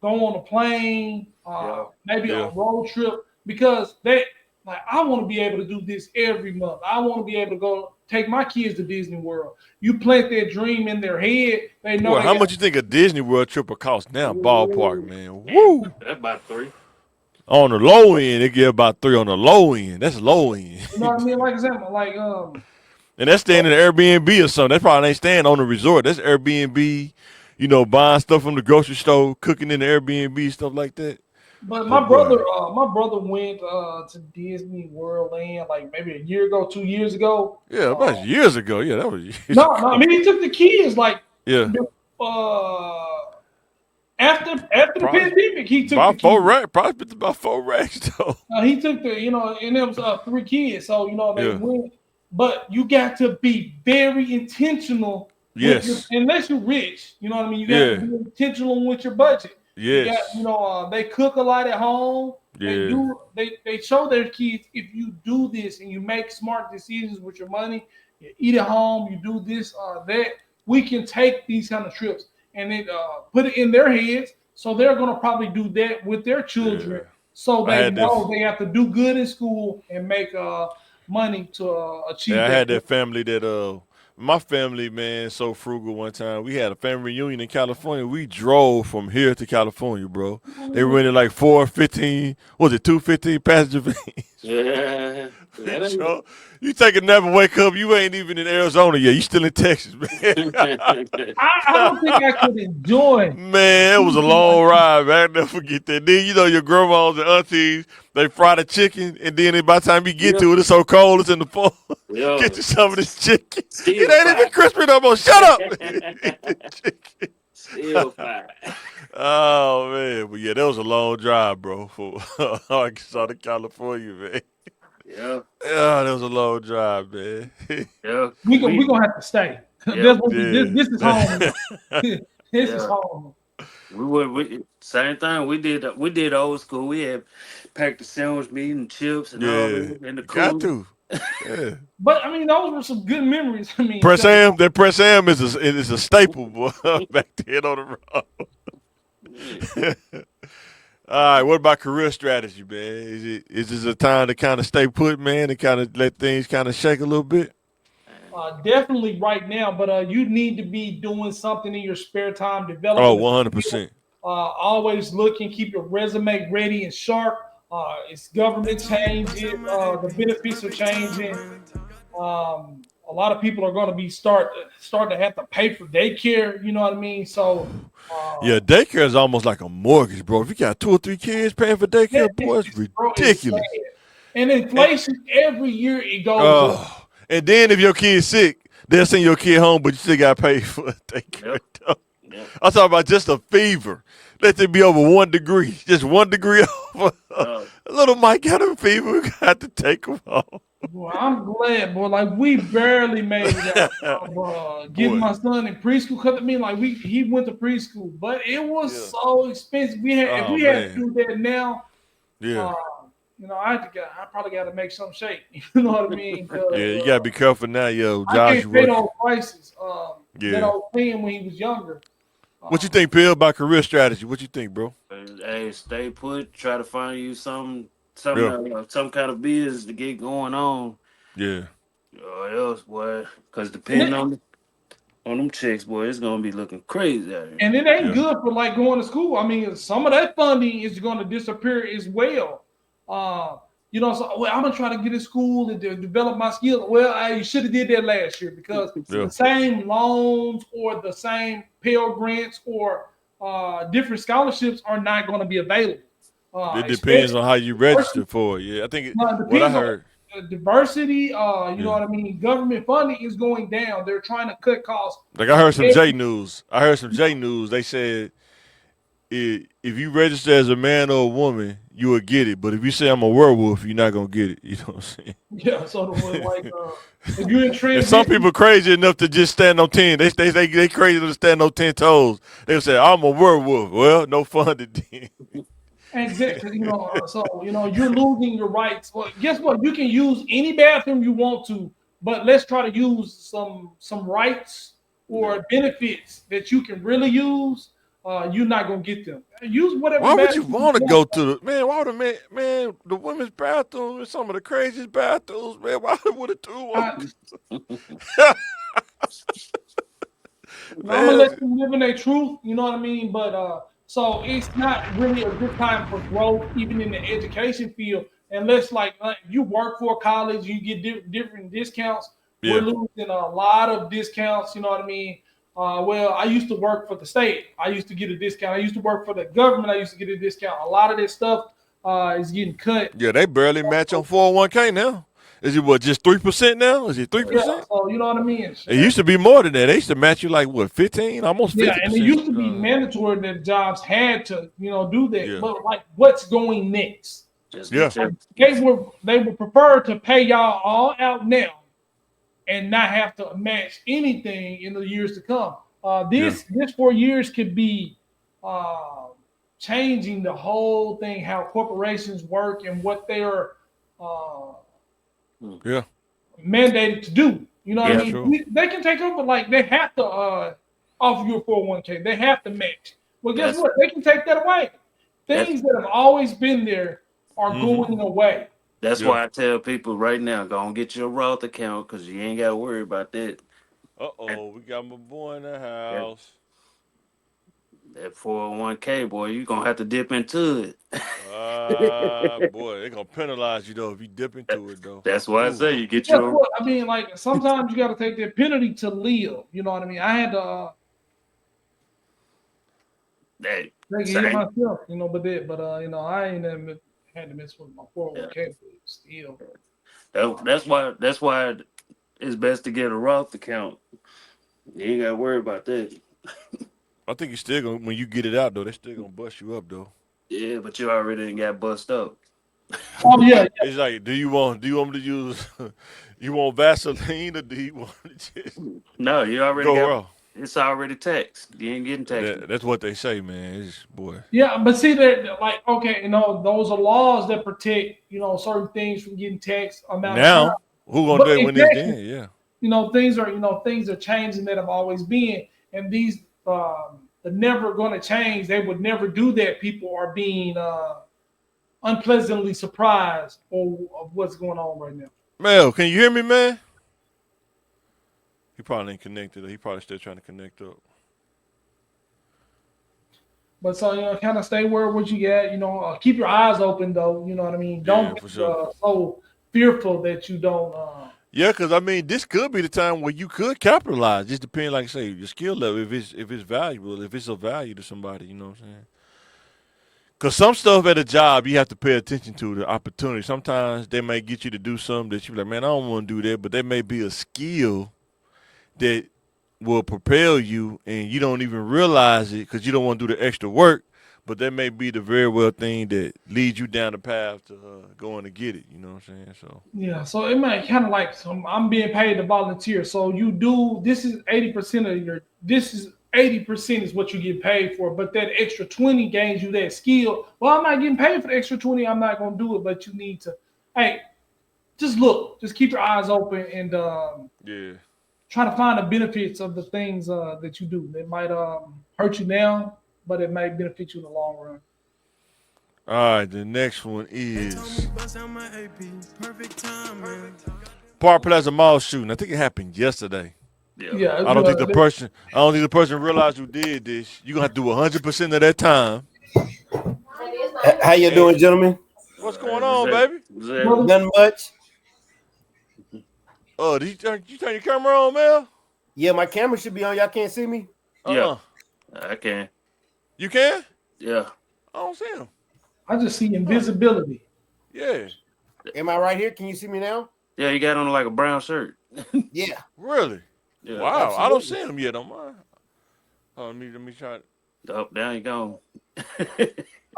go on a plane, Yeah. maybe a yeah. road trip, because I want to be able to do this every month. I want to be able to go take my kids to Disney World. You plant that dream in their head, they know Boy, they how got. much you think a Disney World trip will cost now? Ballpark, Ooh, man. Damn, Woo! that's about 3. On the low end, they get about 3 on the low end. That's low end. you know what I mean? Like example, And that's staying in an Airbnb or something. That probably ain't staying on the resort. That's Airbnb, buying stuff from the grocery store, cooking in the Airbnb, stuff like that. but But boy, my brother went to Disney World Land like maybe a year ago, 2 years ago. yeah, Uh, about years ago. Yeah, that was years no, I ago. mean he took the kids Yeah, uh, after the probably pandemic, he took the about 4 kids. racks. Probably spent about 4 racks though. He took and it was 3 kids, so they Yeah. went. But you got to be very intentional with your, Yes. unless you're rich. You know what I mean. You got to Yeah. be intentional with your budget. You got, Yes. they cook a lot at home. Yeah. They show their kids if you do this and you make smart decisions with your money, you eat at home, you do this or that. We can take these kind of trips and it put it in their heads, so they're gonna probably do that with their Yeah. children. So I they had know that. they have to do good in school and make money to Yeah, achieve I that. had that family that my family, man, so frugal one time. We had a family reunion in California. We drove from here to California, bro. They rented like 415, was it 215 passenger vans? Yeah. We drove. You take a nap and wake up, you ain't even in Arizona yet. You still in Texas, man. I don't think I could enjoy. Man, it was a long ride, man. I'll never forget that. Then, your grandmas and aunties, they fry the chicken, and then by the time you get to it, it's so cold, it's in the fall. Yo, Get you some of this chicken. still It ain't even fire. crispy no more. Shut up. Eat the chicken. Still fire. Oh, man. But, yeah, that was a long drive, bro, from Arkansas to California, man. Yeah. Yeah, that was a long drive, man. Yeah. We gonna have to stay. Yeah. This is home. Yeah. This is Yeah. home. Same thing. We did old school. We had packed the sandwich meat and chips and all Yeah, that in the you got cooler. to. Yeah. But I mean, those were some good memories. I mean, Press 'cause, Am, that Press Am is a staple, boy, back then on the Yeah. road. All right, what about career strategy, man? Is this a time to kind of stay put, man, and kind of let things kind of shake a little bit? definitely right now, but you need to be doing something in your spare time, Oh, developing a skill. 100%. Always looking, keep your resume ready and sharp. It's government changes, the benefits are changing. A lot of people are going to be starting to have to pay for daycare. You know what I mean? So, Yeah, uh, daycare is almost like a mortgage, bro. If you got 2 or 3 kids paying for yeah, daycare, boy, it's bro, it's sad. ridiculous. And And inflation every year it goes up. and then if your kid's sick, they'll send your kid home, but you still got to pay for daycare. Yep. Though. Yep. I'm talking about just a fever. Let it be over 1 degree, just 1 degree over. Uh, Little Mike got a fever. We got to take him home. Boy, I'm glad, boy. Like we barely made it out of getting Boy, my son in preschool. Cause I mean, like he went to preschool, but it was yeah. so expensive. We had if Oh we had to man, do that now, yeah, uh, I probably got to make some shake. You know what I mean? yeah. Because You gotta be careful now, yo. I Josh, can't you pay working? those prices that I Yeah. was paying when he was younger. What you Um, think, Bill, about career strategy? What you think, bro? hey, stay put. Try to find you Yeah, some kind of business to get going on. yeah, Or else, boy, because and depending it, on them checks, boy, it's gonna be looking crazy out here. and it ain't yeah. good for like going to school. I mean, some of that funding is going to disappear as well. Uh, so well, I'm gonna try to get in school and develop my skills. Well, you should have did that last year because Yeah. the same loans or the same Pell grants or different scholarships are not going to be available. It depends Especially on how you register for it. Yeah, I think now, it what I depends on heard. diversity. You know Yeah, what I mean. Government funding is going down. They're trying to cut costs. like I heard some J News. I heard some J News. They said if you register as a man or a woman, you will get it. But if you say I'm a werewolf, you're not gonna get it. You know what I'm Yeah, so like saying? if you're in And some transition, people crazy enough to just stand on 10. They crazy to stand on 10 toes. They'll say, I'm a werewolf. Well, no fun then. exactly, so you're losing your rights. Well, guess what? You can use any bathroom you want to, but let's try to use some rights Yeah. or benefits that you can really use. You're not gonna get them. Use whatever Why would you bathroom you want to want. go to the man? Why would a man the women's bathroom is some of the craziest bathrooms, man? Why would a dude I, want I'm gonna let man? them live in their truth. You know what I mean? But so it's not really a good time for growth, even in the education field, unless like you work for a college, you get different discounts. We're Yeah, losing a lot of discounts. You know what I mean? Well, I used to work for the state. I used to get a discount. I used to work for the government. I used to get a discount. A lot of this stuff is getting cut. yeah, they barely match on 401k now. Is it what, just 3% now? Is it three Yeah, percent? so you know what I mean? It used to be more than that. They used to match you like what, 15, almost Yeah, and it 50%. used to be mandatory that jobs had to, do that. Yeah, But like, what's going next? Just yeah, get your They would prefer to pay y'all all out now and not have to match anything in the years to come. yeah, This 4 years could be uh, changing the whole thing, how corporations work and what they're uh, yeah. mandated to do. You know what I That's yeah. mean? true. They can take over, like they have to offer you a 401k. They have to match. Well, guess That's what? They can take that away. that's Things that have always been there are Mm-hmm. going away. that's Yeah. why I tell people right now, go and get your Roth account because you ain't got to worry about that. That, Uh-oh, we got my boy in the that, house. that 401k, boy, you going to have to dip into it. Boy, they gonna penalize you though if you dip into it though. That's why I Ooh. say you get Guess your. what? I mean, like sometimes you got to take that penalty to live. You know what I mean? I had to That, take it say, myself. I ain't never had to mess with my yeah. 401k, but still. That's why it's best to get a Roth account. You ain't got to worry about that. I think you still gonna when you get it out though, they still gonna bust you up though. Yeah, but you already done got bust up. Oh yeah, It's like, do you want me to use you want Vaseline or do you want to just No, you already go got raw? It's already taxed. You ain't getting taxed. That's what they say, man. It's, boy. Yeah, but see that like okay, those are laws that protect certain things from getting taxed amount of time. Now, who gonna But do it when it's exactly, then? Yeah. things are changing that have always been, and these they're never going to change. They would never do that. People are being unpleasantly surprised of what's going on right now. Mel, can you hear me, man? He probably ain't connected. He probably still trying to connect up. But so kind of stay where what you got. Keep your eyes open though. You know what I mean. Yeah, Don't for be sure. so fearful that you don't. Yeah, because I mean, this could be the time where you could capitalize. Just depending, like I say, your skill level. If it's valuable, if it's of value to somebody, you know what I'm saying? Because some stuff at a job you have to pay attention to the opportunity. Sometimes they may get you to do something that you be like, man, I don't want to do that, but there may be a skill that will propel you, and you don't even realize it because you don't want to do the extra work. But that may be the very well thing that leads you down the path to going to get it. You know what I'm saying? So Yeah, so it might kind of like I'm being paid to volunteer. So you do this is 80% of your this is 80% is what you get paid for, but that extra 20 gains you that skill. Well, I'm not getting paid for the extra 20. I'm not gonna do it, but you need to. Hey, just look, just keep your eyes open and yeah, try to find the benefits of the things that you do. It might hurt you now, but it might benefit you in the long run. all right, the next one is Park Plaza Mall shooting. I think it happened yesterday. Yeah. Yeah, I don't think the person realized who did this. You're gonna have to do 100% of that time. How you And doing, gentlemen? what's going on, baby? Exactly. Nothing much. Oh, did you turn your camera on, Mel? Yeah, my camera should be on. Y'all can't see me. Yeah, Uh-uh. I can. You can? Yeah. I don't see him. I just see Huh. invisibility. Yeah. Am I right here? Can you see me now? Yeah, you got on like a brown shirt. Yeah. Really? Yeah. Wow. I don't Absolutely. see him yet on mine. Oh, let me try it. Up, down you gone.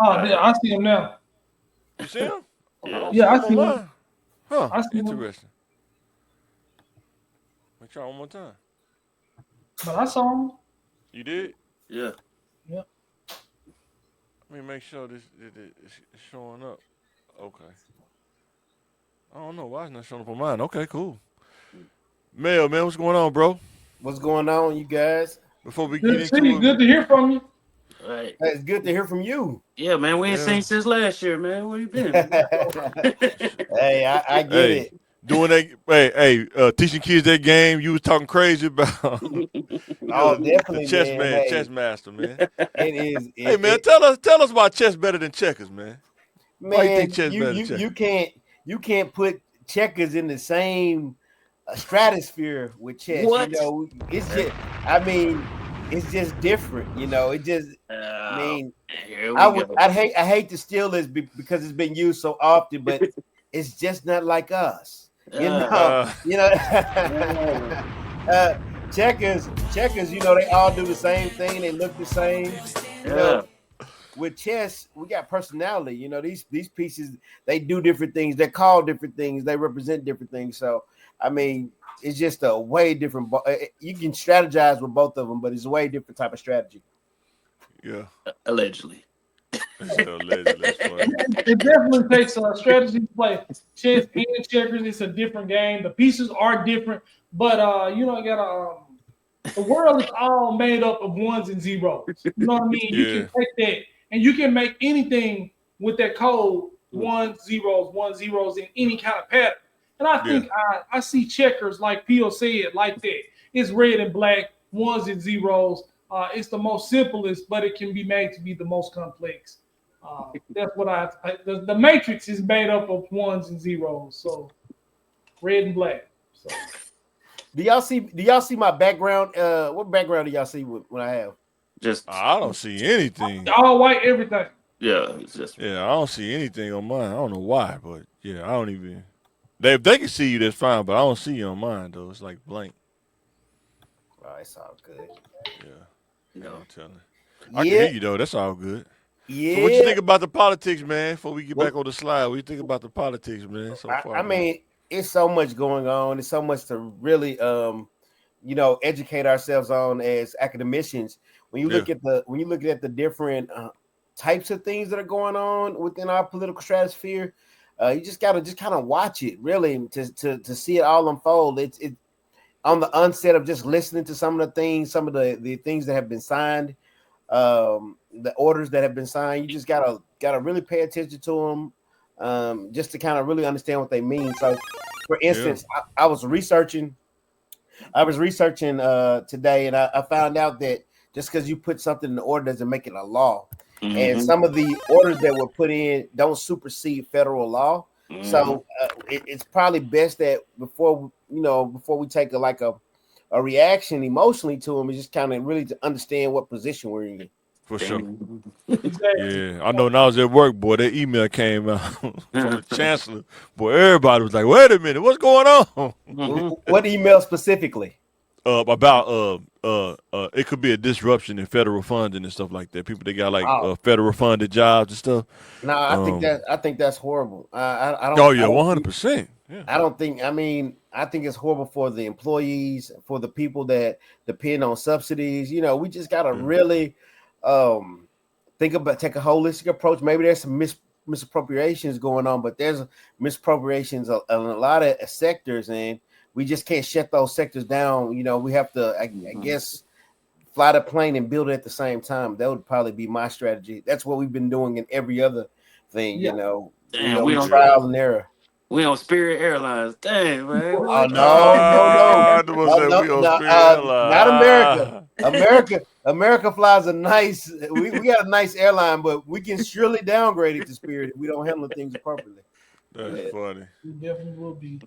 Oh, yeah, I see him now. You see him? I Yeah. don't see Yeah, I him on see him. mine. Huh. I see him, Interesting. Let me try one more time. but I saw him. You did? Yeah. Yeah. Let me make sure this it's showing up. Okay. I don't know why it's not showing up on mine. Okay, cool. Mel, man, what's going on, bro? What's going on, you guys? Before we Good get to see you. into Good to hear from you. All right. Hey, it's good to hear from you. Yeah, man. We ain't Yeah. seen since last year, man. Where you been? Hey, I get hey, it. doing that, teaching kids that game you was talking crazy about. Oh, The definitely, chess man. man, chess Hey, master, man. it is Hey, it, man, it tell us why chess better than checkers, man. Why you think man, chess you better than you checkers? you can't put checkers in the same stratosphere with chess. You What? know, it's just I mean, it's just different, It just I Oh, mean, here we go. I hate to steal this because it's been used so often, but it's just not like us. You know, Uh, you know. Oh. uh, checkers, they all do the same thing. They look the same. You Yeah. know, with chess, we got personality. These pieces, they do different things. They call different things. They represent different things. So, I mean, it's just a way different. You can strategize with both of them, but it's a way different type of strategy. yeah, Allegedly. allegedly, that's funny. It definitely takes a strategy to play chess and checkers. It's a different game. The pieces are different, but you got the world is all made up of ones and zeros. You know what I mean? You can Yeah, take that and you can make anything with that code one zeros in any kind of pattern. And I yeah, think I see checkers like Pio said like that. It's red and black, ones and zeros. It's the most simplest, but it can be made to be the most complex. That's what the matrix is made up of ones and zeros. So red and black. So Do y'all see my background? What background do y'all see when I have? Just I don't see anything. all white everything. yeah, it's just Yeah, I don't see anything on mine. I don't know why, but yeah, I don't even. If they can see you, that's fine, but I don't see you on mine though. It's like blank. Oh, it's all good. Yeah, you ain't know. no telling. I can Yeah, hear you though. That's all good. So what you yeah. think about the politics, man? Before we get Well, back on the slide, what you think about the politics, man? So far, I man. mean, it's so much going on. It's so much to really educate ourselves on as academicians. When you look at the different types of things that are going on within our political stratosphere, you just gotta just kind of watch it really to see it all unfold. It's on the onset of just listening to some of the things that have been signed, the orders that have been signed. You just gotta really pay attention to them, just to kind of really understand what they mean. So, for instance, I was researching today, and I found out that just because you put something in the order doesn't make it a law. And some of the orders that were put in don't supersede federal law. So it's probably best that before we take a reaction emotionally to them, is just kind of really to understand what position we're in. For sure. Exactly. Yeah, I know when I was at work, boy, that email came out from the chancellor. Boy, everybody was like, wait a minute, what's going on? What email specifically? About it could be a disruption in federal funding and stuff like that. People that got like federal funded jobs and stuff. No, I think that's horrible. I don't. Oh yeah, 100%. Yeah. I don't think. I mean, I think it's horrible for the employees, for the people that depend on subsidies. We just gotta really take a holistic approach. Maybe there's some misappropriations going on, but there's misappropriations in a lot of sectors, and we just can't shut those sectors down. We have to, I guess, fly the plane and build it at the same time. That would probably be my strategy. That's what we've been doing in every other thing. Damn, we don't trial and error. We on Spirit Airlines. Dang, man. Oh no. Not America. America flies a nice. We got a nice airline, but we can surely downgrade it to Spirit if we don't handle things appropriately. That's funny. We definitely will be.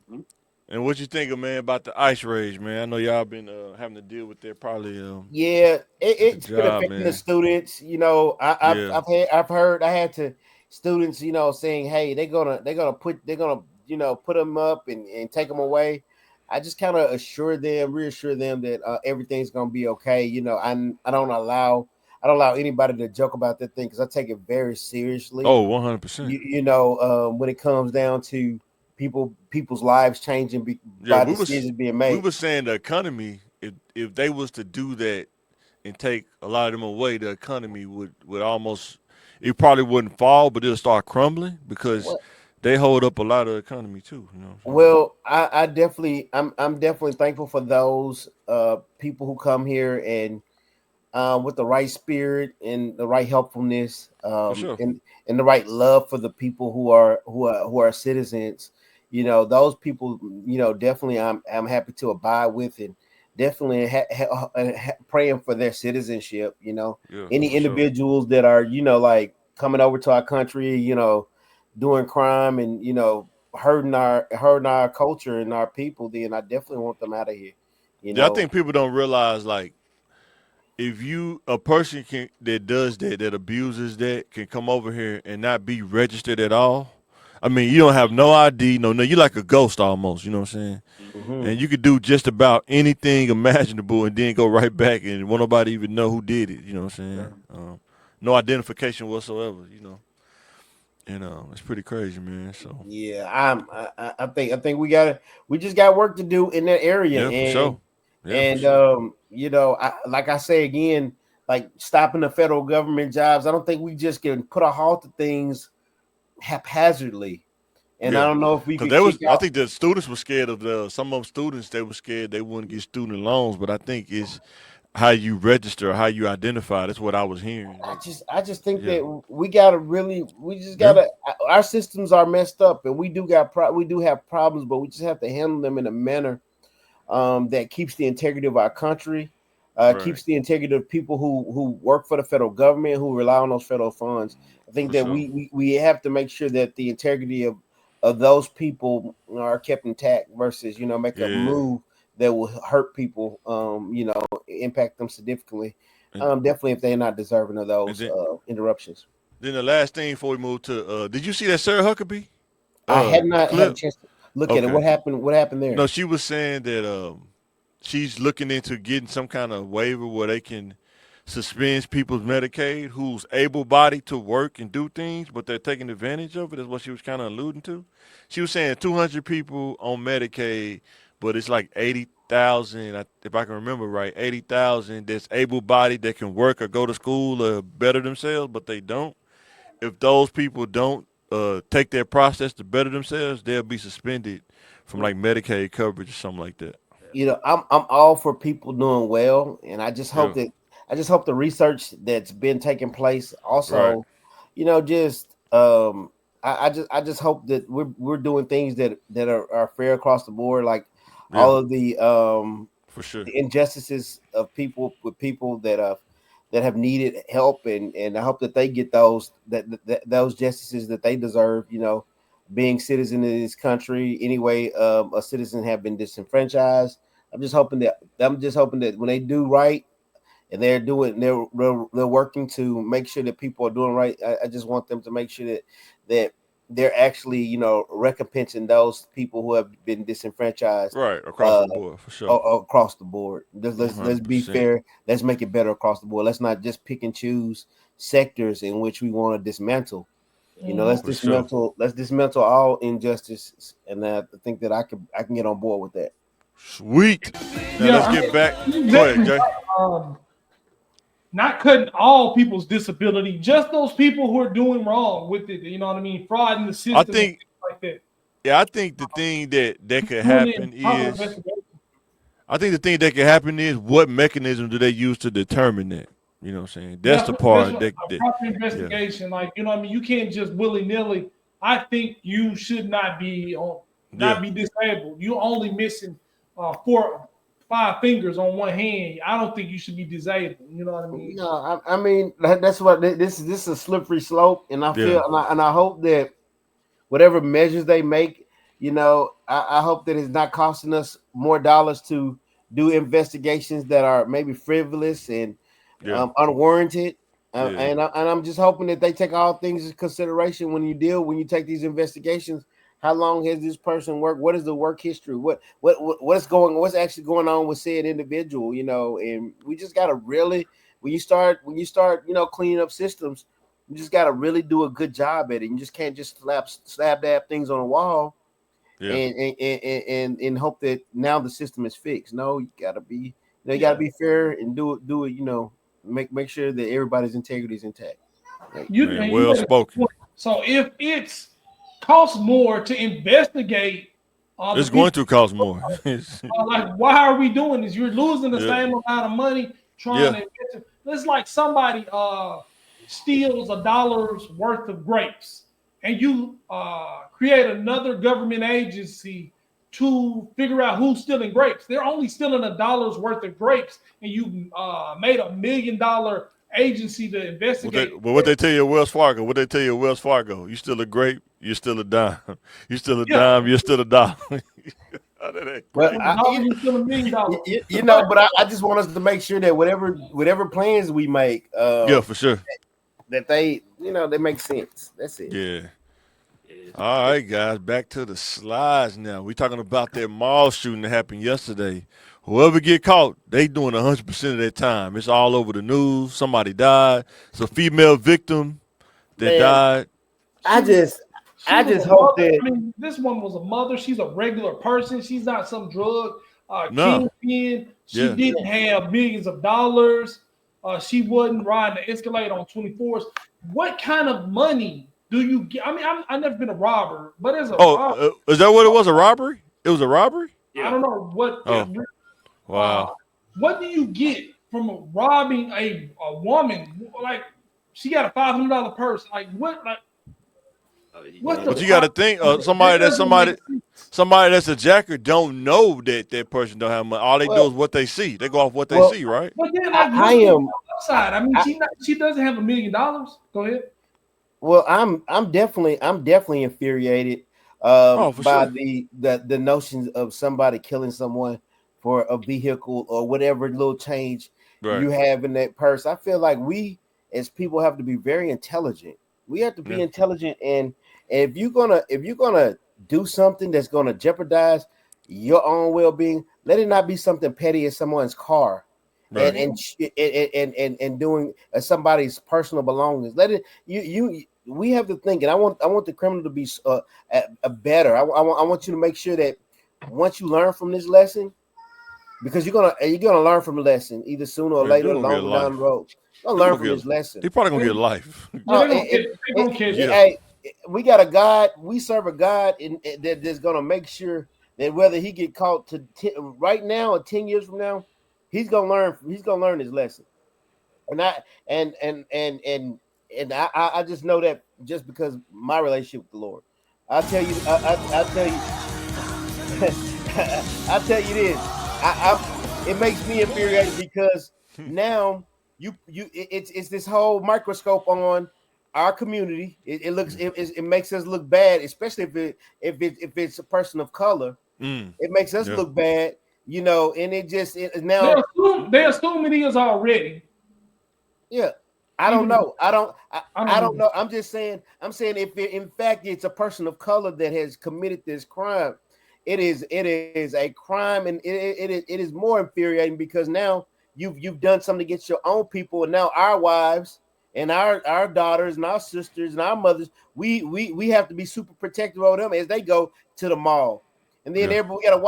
And what you think, man, about the ICE rage, man? I know y'all been having to deal with that probably. It's been affecting the students. I've heard I had to students, saying, hey, they're gonna put them up and take them away. I just kind of reassure them that everything's gonna be okay. I don't allow anybody to joke about that thing because I take it very seriously. Oh, 100%. When it comes down to people's lives changing by decisions being made. We were saying the economy, if they was to do that and take a lot of them away, the economy would almost, it probably wouldn't fall, but it'll start crumbling because they hold up a lot of the economy too. Well, I'm definitely thankful for those people who come here and with the right spirit and the right helpfulness, and the right love for the people who are citizens. Those people, definitely I'm happy to abide with, and definitely praying for their citizenship. Any individuals that are, like coming over to our country, doing crime and, hurting our culture and our people, then I definitely want them out of here. I think people don't realize, like, if a person that does that abuses that, can come over here and not be registered at all. I mean, you don't have no ID, you're like a ghost almost, you know what I'm saying? Mm-hmm. And you could do just about anything imaginable and then go right back and won't nobody even know who did it, you know what I'm saying? Yeah. No identification whatsoever, it's pretty crazy, man. So yeah, I think we just got work to do in that area. Yeah, for sure. Yeah, for sure. Like I say again, like stopping the federal government jobs, I don't think we just can put a halt to things haphazardly. And I don't know if we could. I think the students were scared of some of them students. They were scared they wouldn't get student loans, but I think it's how you register, how you identify. That's what I was hearing. I just think that we just gotta. Our systems are messed up, and we do have problems, but we just have to handle them in a manner that keeps the integrity of our country, keeps the integrity of people who work for the federal government, who rely on those federal funds. I think that we have to make sure that the integrity of those people are kept intact versus, make a move that will hurt people, impact them significantly. Definitely if they're not deserving of those interruptions. Then the last thing before we move to, did you see that Sarah Huckabee? I had not had a chance to look at it. What happened there? No, she was saying that she's looking into getting some kind of waiver where they can suspend people's Medicaid who's able-bodied to work and do things, but they're taking advantage of it. That's what she was kind of alluding to. She was saying 200 people on Medicaid, but it's like 80,000, if I can remember right, 80,000 that's able-bodied that can work or go to school or better themselves, but they don't. If those people don't take their process to better themselves, they'll be suspended from like Medicaid coverage or something like that. I'm all for people doing well, and Yeah, I just hope the research that's been taking place right. also, just I just hope that we're doing things that are fair across the board, like Yeah, all of for sure. the injustices of people with people that have needed help, and I hope that they get that those justices that they deserve. Being citizen in this country, anyway, a citizen have been disenfranchised. I'm just hoping that when they do right and they're working to make sure that people are doing right. I just want them to make sure that they're actually recompensing those people who have been disenfranchised Right, across uh, the board, for sure. across the board. Let's be 100%. fair. Let's make it better across the board. Let's not just pick and choose sectors in which we want to dismantle. For sure. Let's dismantle all injustices, and I think that I can get on board with that. Sweet. Now Yeah, let's I get back. mean, you're Go ahead, exactly Jay. right. Not cutting all people's disability, just those people who are doing wrong with it. You know what I mean? Fraud in the I system and think, things like that. yeah, I think the thing that could Doing it in happen proper is, investigation. I think the thing that could happen is what mechanism do they use to determine that? You know what I'm saying? That's That's the that's part what a proper yeah, investigation. Like, you know what I mean? You can't just willy-nilly. I think you should yeah, not be disabled. You're only missing 5 fingers on one hand. I don't think you should be disabled. You know what I mean? No, I mean that's what this is a slippery slope, and I yeah, feel and I hope that whatever measures they make, I hope that it's not costing us more dollars to do investigations that are maybe frivolous and yeah, unwarranted. yeah, And I'm just hoping that they take all things into consideration when you take these investigations. How long has this person worked? What is the work history? What's actually going on with said individual? And we just gotta really when you start cleaning up systems, you just gotta really do a good job at it. You just can't just slap dab things on a wall yeah, and hope that now the system is fixed. No, you gotta Yeah. be fair and do it. Make sure that everybody's integrity is intact. Right. You man. and you Well made a good spoken. point. So if it's costs more to investigate the It's going people, to cost more. like, why are we doing this? You're losing the Yeah, same amount of money trying yeah, to get to. It's like somebody steals $1 worth of grapes, and you create another government agency to figure out who's stealing grapes. They're only stealing $1 worth of grapes, and you made $1 million agency to investigate. What they tell you at Wells Fargo? What they tell you at Wells Fargo? You still a grape? You're still a dime. You still a Yeah, dime? You're still a dollar. Oh, that ain't Well, for crazy. the dollar, you steal $1 million. but I just want us to make sure that whatever plans we make, Yeah, for sure. that they make sense. That's it. Yeah. Yeah. All right, guys, back to the slides now. We talking about that mall shooting that happened yesterday. Whoever get caught, they doing 100% of their time. It's all over the news. Somebody died. It's a female victim that Man, died. I She was just She I was just a hope mother. that I mean, this one was a mother. She's a regular person. She's not some drug Nah. kingpin. She Yeah. didn't have millions of dollars. She wasn't riding the Escalade on 24s. What kind of money do you get? I mean, I've never been a robber, but as a Oh, robber, is that what it was? A robbery? It was a robbery? I Yeah. don't know what. Oh, Uh, wow. what do you get from robbing a woman? Like, she got a $500 purse. Like, what? Like, what's Yeah. the But you got to problem think, with it? That somebody that's doesn't make sense. somebody that's a jacker don't know that that person don't have money. All they do well is what they see. They go off what they well see, right? But then, I, like, I what's the am upside? I mean, I, she doesn't have $1 million. Go ahead. well I'm definitely infuriated Oh, for by sure. the notions of somebody killing someone for a vehicle or whatever little change Right. you have in that purse. I feel like we as people have to be very intelligent. We have to be Yeah. intelligent, and if you're gonna do something that's gonna jeopardize your own well-being, let it not be something petty in someone's car Right. and doing somebody's personal belongings. Let it we have to think, and I want the criminal to be a better. I want you to make sure that once you learn from this lesson, because you're gonna learn from a lesson either sooner or Man, later, you're gonna get longer down the life. road. You're gonna You're learn gonna from this get. lesson. He probably gonna get life. Yeah, Oh, they gonna catch you. Yeah. hey, we got a God. We serve a God that's gonna make sure that whether he get caught right now or 10 years from now, he's gonna learn. He's gonna learn his lesson. And I and I just know that just because my relationship with the Lord. I'll tell you. I tell you. I'll tell you this. It makes me infuriated because now it's this whole microscope on our community. It makes us look bad, especially if it's a person of color. It makes us Yeah. look bad, and now They assume it is already. yeah. I don't Even know. I don't know. know. I'm saying if in fact it's a person of color that has committed this crime, it is a crime, and it is more infuriating because now you've done something against your own people, and now our wives and our daughters and our sisters and our mothers, we have to be super protective of them as they go to the mall. And then Yeah. we gotta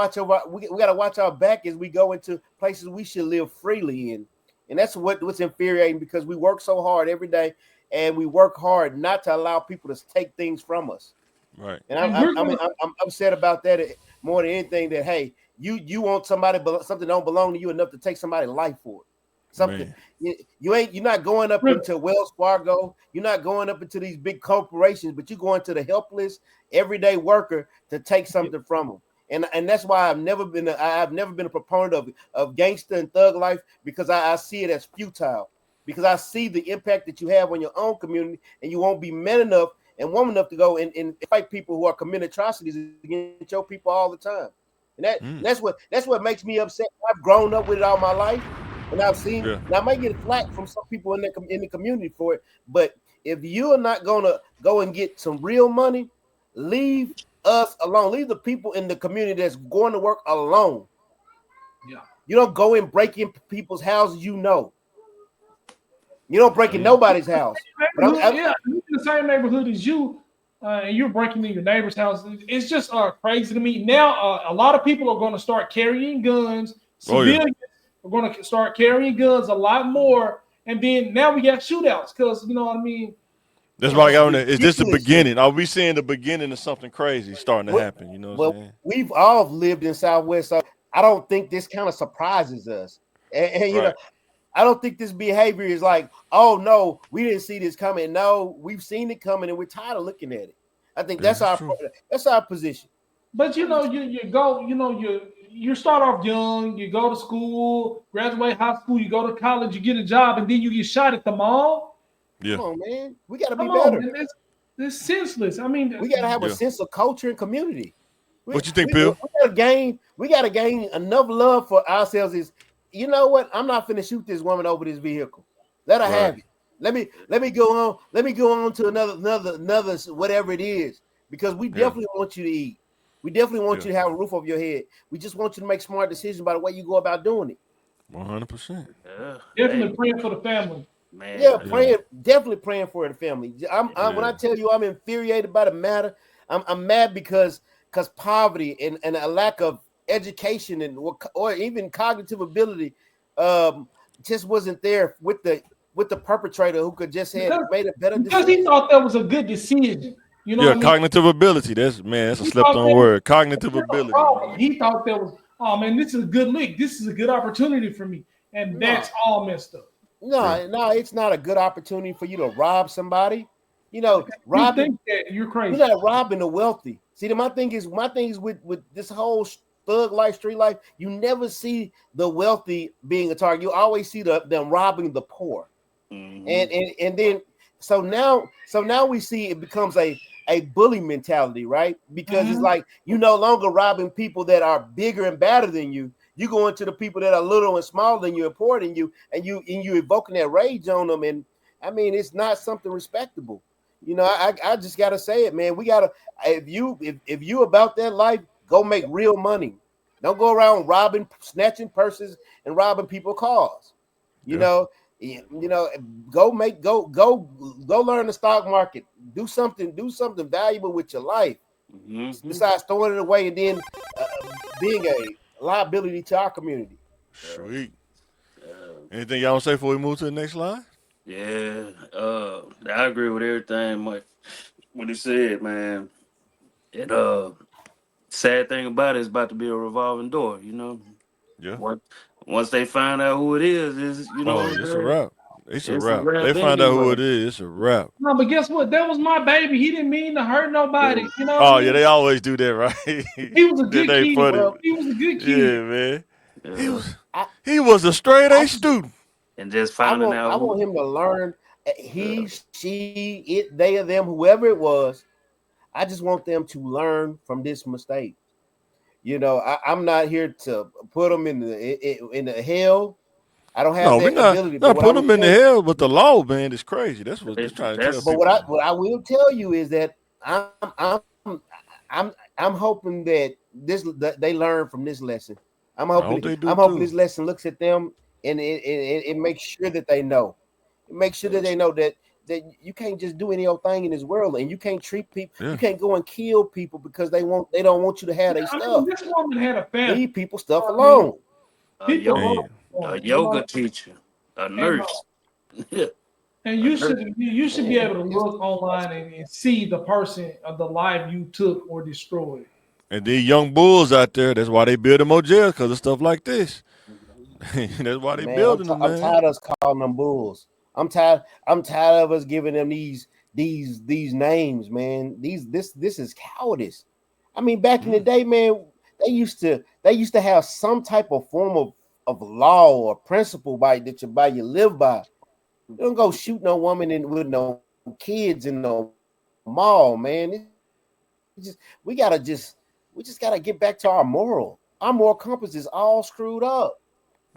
watch our back as we go into places we should live freely in. And that's what's infuriating because we work so hard every day, and we work hard not to allow people to take things from us. Right. And And I'm upset about that more than anything. That hey, you want something don't belong to you enough to take somebody's life for it. Something Man. you're not going up into Wells Fargo. You're not going up into these big corporations, but you're going to the helpless everyday worker to take something from them. And that's why I've never been a proponent of gangster and thug life, because I see it as futile, because I see the impact that you have on your own community, and you won't be man enough and woman enough to go and fight people who are committing atrocities against your people all the time. And that's what makes me upset. I've grown up with it all my life, and I've seen. Yeah. And I might get flack from some people in the community for it, but if you are not gonna go and get some real money, leave us alone. Leave the people in the community that's going to work alone. Yeah. You don't go and break in people's houses. You don't break in nobody's house. But yeah, in the same neighborhood as you, and you're breaking in your neighbor's house. It's just crazy to me. Now, a lot of people are going to start carrying guns. Civilians are going to start carrying guns a lot more. And then now we got shootouts because, you know what I mean? That's why I got on there. Is this the beginning? Are we seeing the beginning of something crazy starting to happen? You know what I'm saying? We've all lived in Southwest, so I don't think this kind of surprises us. And you know, I don't think this behavior is like, oh no, we didn't see this coming. No, we've seen it coming, and we're tired of looking at it. I think that's our position. But you go, you start off young, you go to school, graduate high school, you go to college, you get a job, and then you get shot at the mall. Yeah. Come on, man. We got to be Come better. on, man. It's senseless. I mean, we got to have a sense of culture and community. What you think, Bill? We got to gain enough love for ourselves. Is, you know what? I'm not finna shoot this woman over this vehicle. Let her have it. Let me go on. Let me go on to another whatever it is, because we definitely want you to eat. We definitely want you to have a roof over your head. We just want you to make smart decisions about the way you go about doing it. 100%. Definitely praying for the family. Man, definitely praying for the family. When I tell you I'm infuriated by the matter, I'm mad because poverty and a lack of education or even cognitive ability just wasn't there with the perpetrator, who could just have made a better decision. Because he thought that was a good decision. You know what I mean? Cognitive ability. That's a slept on word. Cognitive ability. He thought that was, oh man, this is a good lick. This is a good opportunity for me. And that's all messed up. No, it's not a good opportunity for you to rob somebody. Robbing. You're crazy. You're not robbing the wealthy. See, my thing is with this whole thug life, street life. You never see the wealthy being a target. You always see them robbing the poor. Mm-hmm. And then so now we see it becomes a bully mentality, right? Because it's like you no longer robbing people that are bigger and badder than you. You go into the people that are little and smaller than you and poorer than you, and you evoking that rage on them. And I mean, it's not something respectable. I just gotta say it, man. We gotta if you about that life, go make real money. Don't go around robbing, snatching purses, and robbing people's cars. Go learn the stock market. Do something valuable with your life. Besides throwing it away and then being a liability to our community. Sweet. Uh, Anything y'all want to say before we move to the next slide? yeah, I agree with everything Mike what he said, man. And sad thing about it is about to be a revolving door, you know. Yeah. Once once they find out who it is you know Oh, what yeah, I'm it's a saying? wrap. It's a It's a wrap. They wrap find out who anyway. it is. It's a wrap. No, but guess what? That was my baby. He didn't mean to hurt nobody. Yeah. You know what I Oh yeah, mean? they always do that, right? He was a That good ain't kid. funny. Well, He was a good kid. Yeah, man. He Yeah. was I, he was a straight I A just student. And just I finding want out I want who him to learn. yeah. He, she, it, they, or them, whoever it was. I just want them to learn from this mistake. I'm not here to put them in the hell. I don't have No, we're that not ability. But not what I putting will them in the tell you, hell, but the law, man, is crazy. That's what they're trying to tell That's but people. what I will tell you is that I'm hoping that that they learn from this lesson. I'm I hoping hope they do I'm hoping too. this lesson looks at them and it makes sure that they know. It makes sure that they know that you can't just do any old thing in this world, and you can't treat people. You Yeah. can't go and kill people because they don't want you to have Yeah, their I mean, stuff. this woman had a family. Leave people stuff I mean, alone. a people yoga love And this a woman. You know, yoga teacher, a and nurse. Yeah, and a you nurse. should be able to look online and see the person of the life you took or destroyed. and these young bulls out there, that's why they build them more jails because of stuff like this. That's why they Man, building them, I'm man. tired of us calling them bulls. I'm tired of us giving them these names, man. This is cowardice. I mean, back in the Mm. day, man, they used to have some type of form of law or principle by you live by. You don't go shoot no woman with no kids in no mall, man. We just gotta get back to our moral. Our moral compass is all screwed up.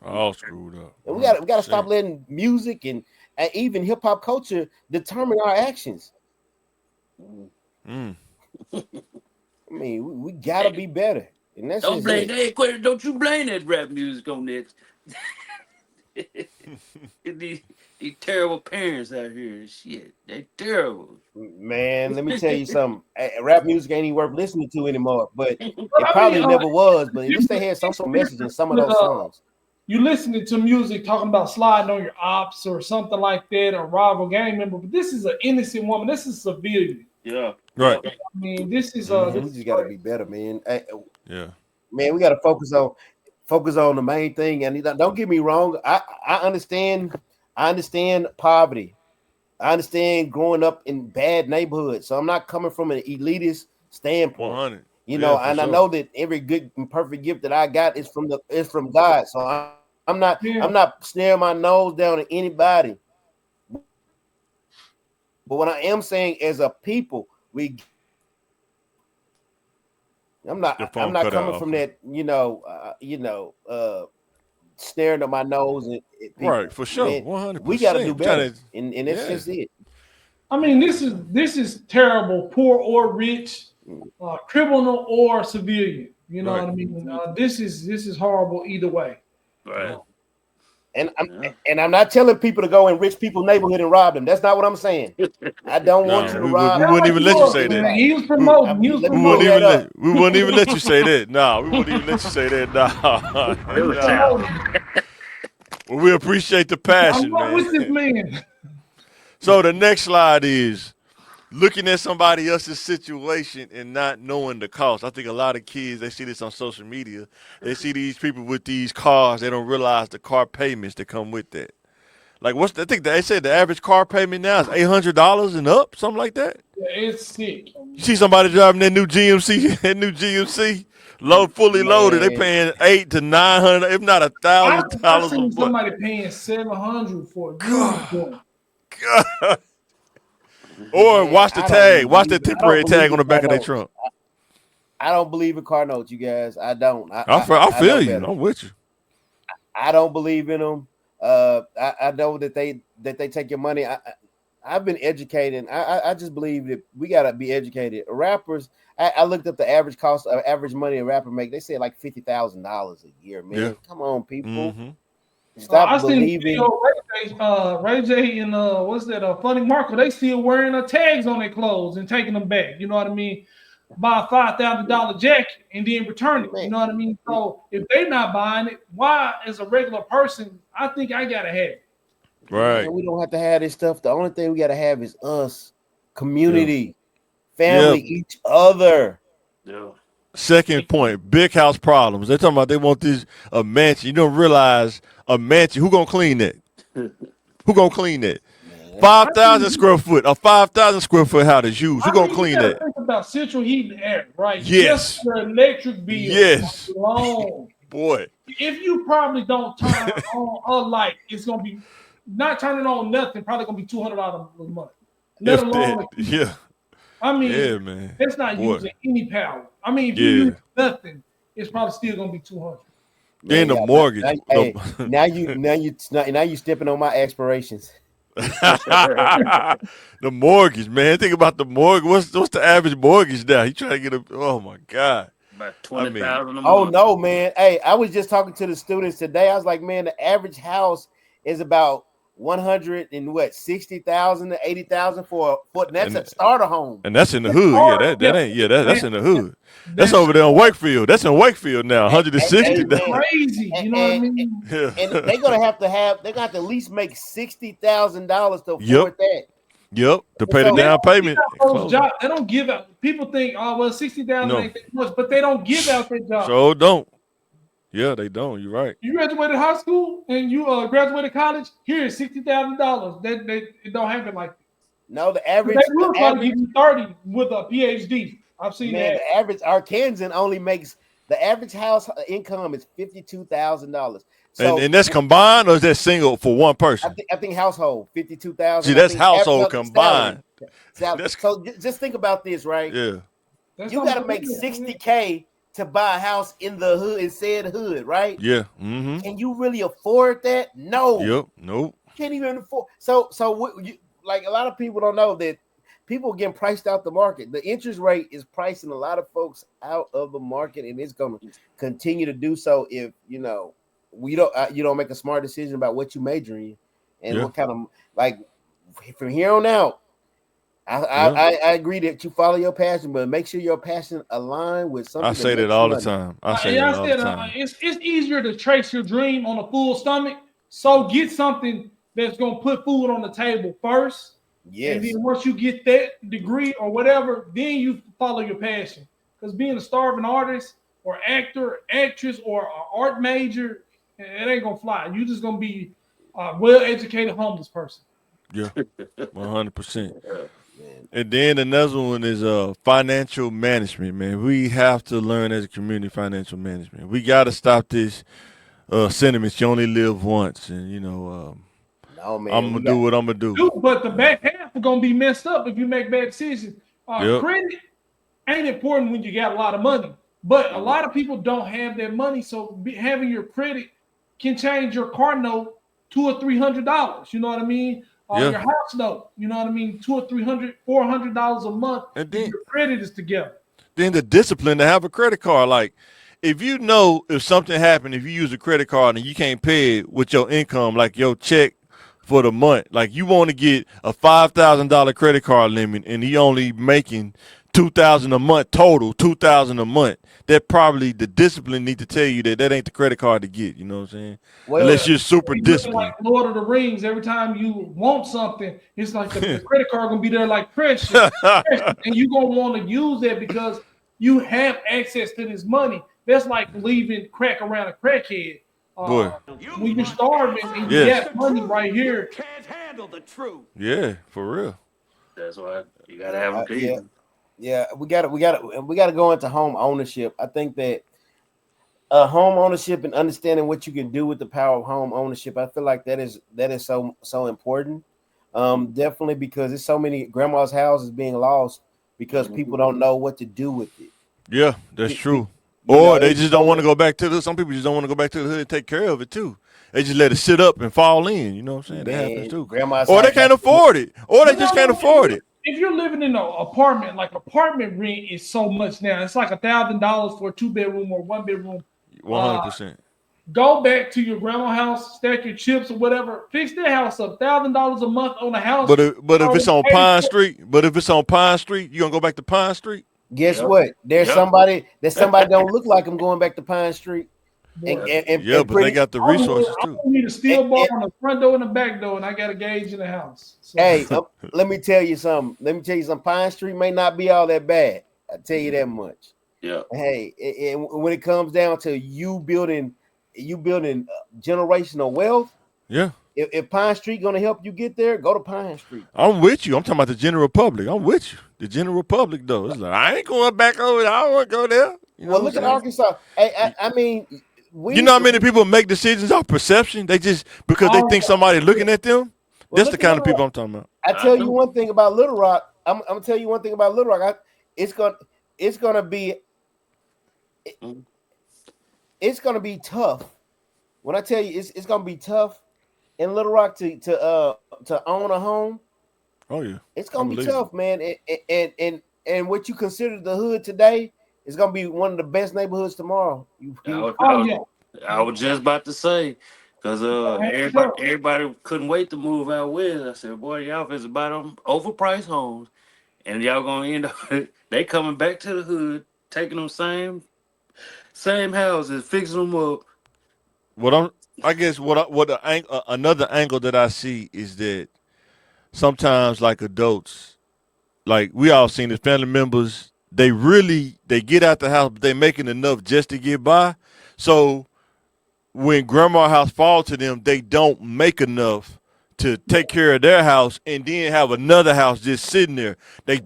All screwed up, And we gotta stop 100%. letting music and even hip hop culture determine our actions. Mm. I mean, we gotta be better, and that's Don't just blame it. hey Quentin, don't you blame that rap music on this. these terrible parents out here. Shit, they terrible. Man, let me tell you something. Rap music ain't even worth listening to anymore, but But it I mean, probably never was. But at least they had some sort of you message in some of with, those songs. you listening to music talking about sliding on your ops or something like that, or rival gang member, but this is an innocent woman. This is civilian. Yeah, yeah. Right. I mean, this is Man, Mm-hmm. we this is just gotta crazy. be better, man. Yeah. Man, we gotta focus on the main thing. And don't get me wrong, I understand. I understand poverty. I understand growing up in bad neighborhoods. So I'm not coming from an elitist standpoint. 100. Yeah, for And I sure. know that every good and perfect gift that I got is from God. So I'm Yeah. not snaring my nose down at anybody. But what I am saying as a people, Your I'm phone not cut coming out, from okay. that, staring at my nose at Right, people. for sure. Man, we got to do 100%. We better, trying to, and that's yeah. just it. I mean, this is terrible, poor or rich, criminal or civilian. You know Right. what I mean? This is horrible either way. Right. And I'm Yeah. and I'm not telling people to go in rich people's neighborhood and rob them. That's not what I'm saying. I don't want No, you to we rob Sound wouldn't like even he let you was, say that. man. anybody. He was We, promoting. He was Let we me wouldn't clear promoting. that even up. let we wouldn't even let you say that. No, we wouldn't even let you say that. No, He It was was no. terrible. promoting. Well, we appreciate the I'm passion, not man. with this man. So the next slide is looking at somebody else's situation and not knowing the cost. I think a lot of kids, they see this on social media. They see these people with these cars. They don't realize the car payments that come with that. Like I think they said the average car payment now is $800 and up, something like that. Yeah, it's sick. You see somebody driving that new GMC, fully loaded. They Man, paying 800 to 900, if not I I $1,000 a seen month. somebody paying 700 for a used God, one. God. Or man, watch the tag, watch that I don't temporary believe tag on in the back car of their notes. trunk. I don't believe in car notes, you guys. I don't. I I know feel you. better. I'm with you. I don't believe in them. I know that they take your money. I've been educated. I just believe that we gotta be educated. Rappers. I looked up the average cost of average money a rapper make. They said like $50,000 a year. Yeah. Man, come on, people. Mm-hmm. I Stop seen the believing. video Ray J and what's that? Funny Marco. They still wearing tags on their clothes and taking them back. You know what I mean? buy a $5,000 jacket and then return it. You know what I mean? So if they're not buying it, why, as a regular person, I think I gotta have it. Right. Man, we don't have to have this stuff. The only thing we gotta have is us, community, family, each other. Yeah. Second point, big house problems. They're talking about they want this a mansion. You don't realize a mansion. Who gonna clean that? Who gonna clean that? 5,000 square foot. A 5,000 square foot house is used. Who gonna clean that? Think about central heat and air, right? Yes. Just your electric bill. Yes. Alone. Boy. If you probably don't turn on a light, it's gonna be not turning on nothing. Probably gonna be $200 a month. Let alone, yeah. I mean, yeah, man. That's not using any power. I mean, if you use nothing, it's probably still gonna be 200. Then the mortgage. Now you stepping on my aspirations. The mortgage, man. Think about the mortgage. What's the average mortgage now? You trying to get a? Oh my God. About 20,000 a month. Oh no, man. Hey, I was just talking to the students today. I was like, man, the average house is about 160,000 to 80,000 for that's a starter home, and that's in the hood. That's in the hood. That's over there in Wakefield. That's in Wakefield now. 160. Crazy, you know what I mean? And they're gonna have to at least make $60,000 to afford that. Yep, to pay the down payment. They don't give out. People think, oh well, 60,000 ain't that much, but they don't give out that job. So don't. Yeah, they don't. You're right. You graduated high school and you graduated college. Here's $60,000. It don't happen like that. No, the average. They will probably give you 30 with a PhD. I've seen that. The average Arkansan only makes the average house income is $52,000. So, and that's combined, or is that single for one person? I think household 52,000. See, that's household combined. So just think about this, right? Yeah. You got to make $60K to buy a house in the hood, in said hood, right? Yeah. Mm-hmm. Can you really afford that? No. Yep. Nope. Can't even afford. So like a lot of people don't know that people are getting priced out the market. The interest rate is pricing a lot of folks out of the market, and it's going to continue to do so if you don't make a smart decision about what you major in and what kind of from here on out. I agree that you follow your passion, but make sure your passion align with something. I say that all the time. It's easier to trace your dream on a full stomach. So get something that's gonna put food on the table first. Yes. And then once you get that degree or whatever, then you follow your passion. Because being a starving artist or actor, actress, or an art major, it ain't gonna fly. You just gonna be a well-educated homeless person. Yeah, 100%. And then another one is financial management, man. We have to learn as a community financial management. We got to stop this sentiment. You only live once, and no, man, I'm gonna do what I'm gonna do. But the back half is gonna be messed up if you make bad decisions. Credit ain't important when you got a lot of money, but a lot of people don't have that money. So having your credit can change your car note $200 or $300. You know what I mean? Your house note, you know what I mean? $200 or $300, $400 a month. And then your credit is together. Then the discipline to have a credit card. Like, if you know if something happened, if you use a credit card and you can't pay it with your income, like your check for the month, like you want to get a $5,000 credit card limit, and he only making $2,000 a month total, $2,000 a month. That probably the discipline need to tell you that ain't the credit card to get. You know what I'm saying? Well, unless you're super disciplined. Like Lord of the Rings, every time you want something, it's like the credit card gonna be there like precious, and you gonna want to use that because you have access to this money. That's like leaving crack around a crackhead. Boy, when you're starving and you got money right here, can't handle the truth. Yeah, for real. That's why you gotta have a kid. Yeah, we gotta go into home ownership. I think that home ownership and understanding what you can do with the power of home ownership, I feel like that is so important. Definitely because there's so many grandma's houses being lost because people don't know what to do with it. Yeah, that's true. Or they just don't want to go back to the. Some people just don't want to go back to the hood and take care of it too. They just let it sit up and fall in. You know what I'm saying? That happens too. Or they can't afford it. Or they just can't afford it. If you're living in an apartment, like apartment rent is so much now. It's like $1,000 for a 2-bedroom or 1-bedroom. 100%. Go back to your grandma's house, stack your chips or whatever. Fix that house up. $1,000 a month on a house. But if it's on Pine Street, you gonna go back to Pine Street? Guess Yep. what? There's Yep. somebody don't look like him going back to Pine Street, and Boy, Yeah, but they pretty. got the I resources too. need a steel bar And, on the front door and the back door, and I got a gauge in the house. So hey, let me tell you something. Pine Street may not be all that bad. I tell you that much. Yeah. Hey, and when it comes down to you building generational wealth, Yeah. if Pine Street gonna help you get there, go to Pine Street. I'm with you. I'm talking about the general public. I'm with you. The general public, though. It's like, I ain't going back over there. I don't want to go there. You know Well, what look I'm at saying? Arkansas. Hey, I mean, we You know how many people make decisions off perception? They just, because they think somebody looking at them? Well, That's the look at kind of Little people Rock. I'm talking about. I tell you one thing about Little Rock. I'm gonna tell you one thing about Little Rock. It's gonna be tough. When I tell you it's gonna be tough in Little Rock to own a home. Oh yeah, it's gonna be tough, man. And what you consider the hood today is gonna be one of the best neighborhoods tomorrow. I was just about to say, because everybody couldn't wait to move out west. I said, boy, y'all is about them overpriced homes, and y'all gonna end up they coming back to the hood, taking them same houses, fixing them up. Another angle that I see is that sometimes, like adults, like we all seen as family members, they get out the house, but they making enough just to get by. So when grandma's house falls to them, they don't make enough to take care of their house and then have another house just sitting there. They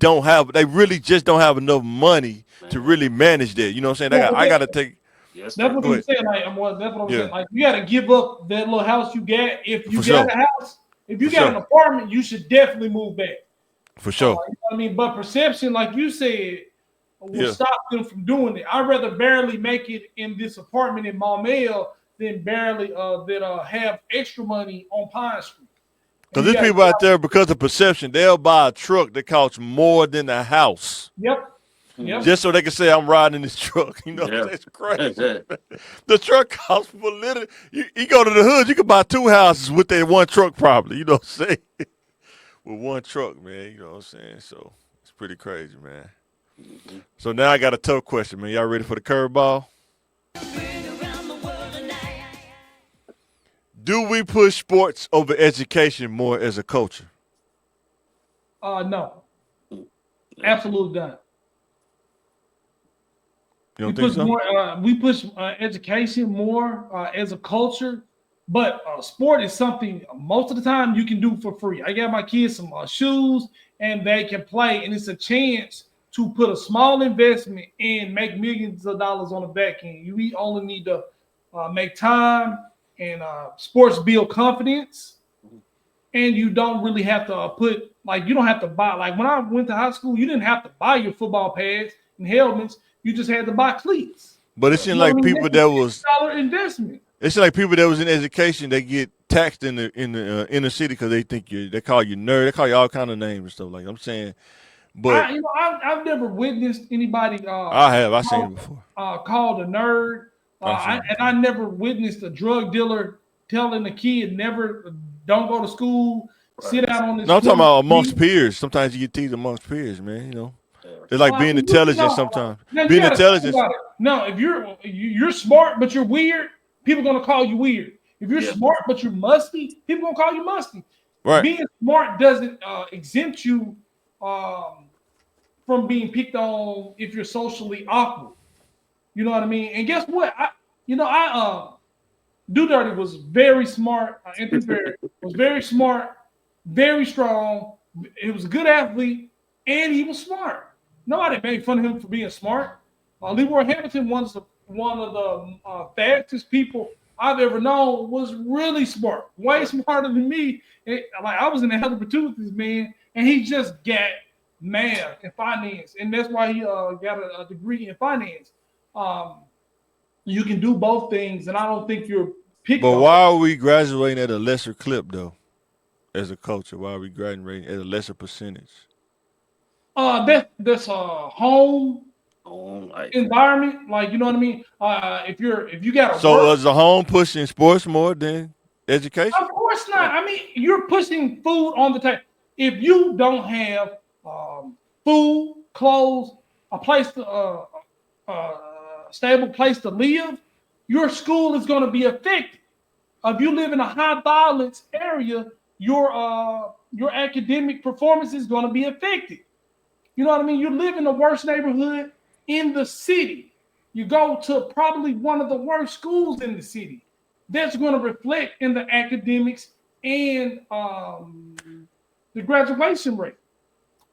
really just don't have enough money to really manage that. You know what I'm saying? I got to take. That's what I'm saying. That's what I'm saying. Like, you got to give up that little house you got. If you got a house, if you got an apartment, you should definitely move back. For sure. You know what I mean? But perception, like you said, will stop them from doing it. I'd rather barely make it in this apartment in Maumelle than barely have extra money on Pine Street. Because there's people out there, because of perception, they'll buy a truck that costs more than a house. Yep. Just so they can say, I'm riding in this truck. You know, that's crazy. The truck costs for literally, you go to the hood, you can buy 2 houses with that one truck probably. You know what I'm saying? With one truck, man. You know what I'm saying? So it's pretty crazy, man. Mm-hmm. So now I got a tough question, man. Y'all ready for the curveball? Do we push sports over education more as a culture? No. Absolutely not. You don't think so? We push education more as a culture, but sport is something most of the time you can do for free. I got my kids some shoes and they can play, and it's a chance to put a small investment and make millions of dollars on the back end. You only need to make time, and sports build confidence, and you don't really have to you don't have to buy. Like when I went to high school, you didn't have to buy your football pads and helmets. You just had to buy cleats. But it seemed like people that was investment. It seemed like people that was in education, they get taxed in the inner city because they think they call you nerd, they call you all kind of names and stuff. Like I'm saying, but I've never witnessed anybody. I've seen it before. Called a nerd, I never witnessed a drug dealer telling a kid don't go to school, sit out on this. No, I'm talking about amongst peers. Sometimes you get teased amongst peers, man. You know. It's like being intelligent sometimes. Being intelligent. No, if you're smart but you're weird, people are gonna call you weird. If you're smart but you're musty, people are gonna call you musty. Right. Being smart doesn't exempt you from being picked on if you're socially awkward. You know what I mean? And guess what? Do Dirty was very smart. Anthony Perry was very smart, very strong. He was a good athlete, and he was smart. Nobody made fun of him for being smart. Leroy Hamilton was one of the fastest people I've ever known. Was really smart, way smarter than me. I was in the hell of a two with this man, and he just got math and finance, and that's why he got a degree in finance. You can do both things, and I don't think you're picked. But why are we graduating at a lesser clip, though, as a culture? Why are we graduating at a lesser percentage? That's a home environment, like, you know what I mean. If you got is the home pushing sports more than education? Of course not. I mean, you're pushing food on the table. If you don't have food, clothes, a place to stable place to live, your school is going to be affected. If you live in a high violence area, your academic performance is going to be affected. You know what I mean? You live in the worst neighborhood in the city. You go to probably one of the worst schools in the city. That's going to reflect in the academics and the graduation rate.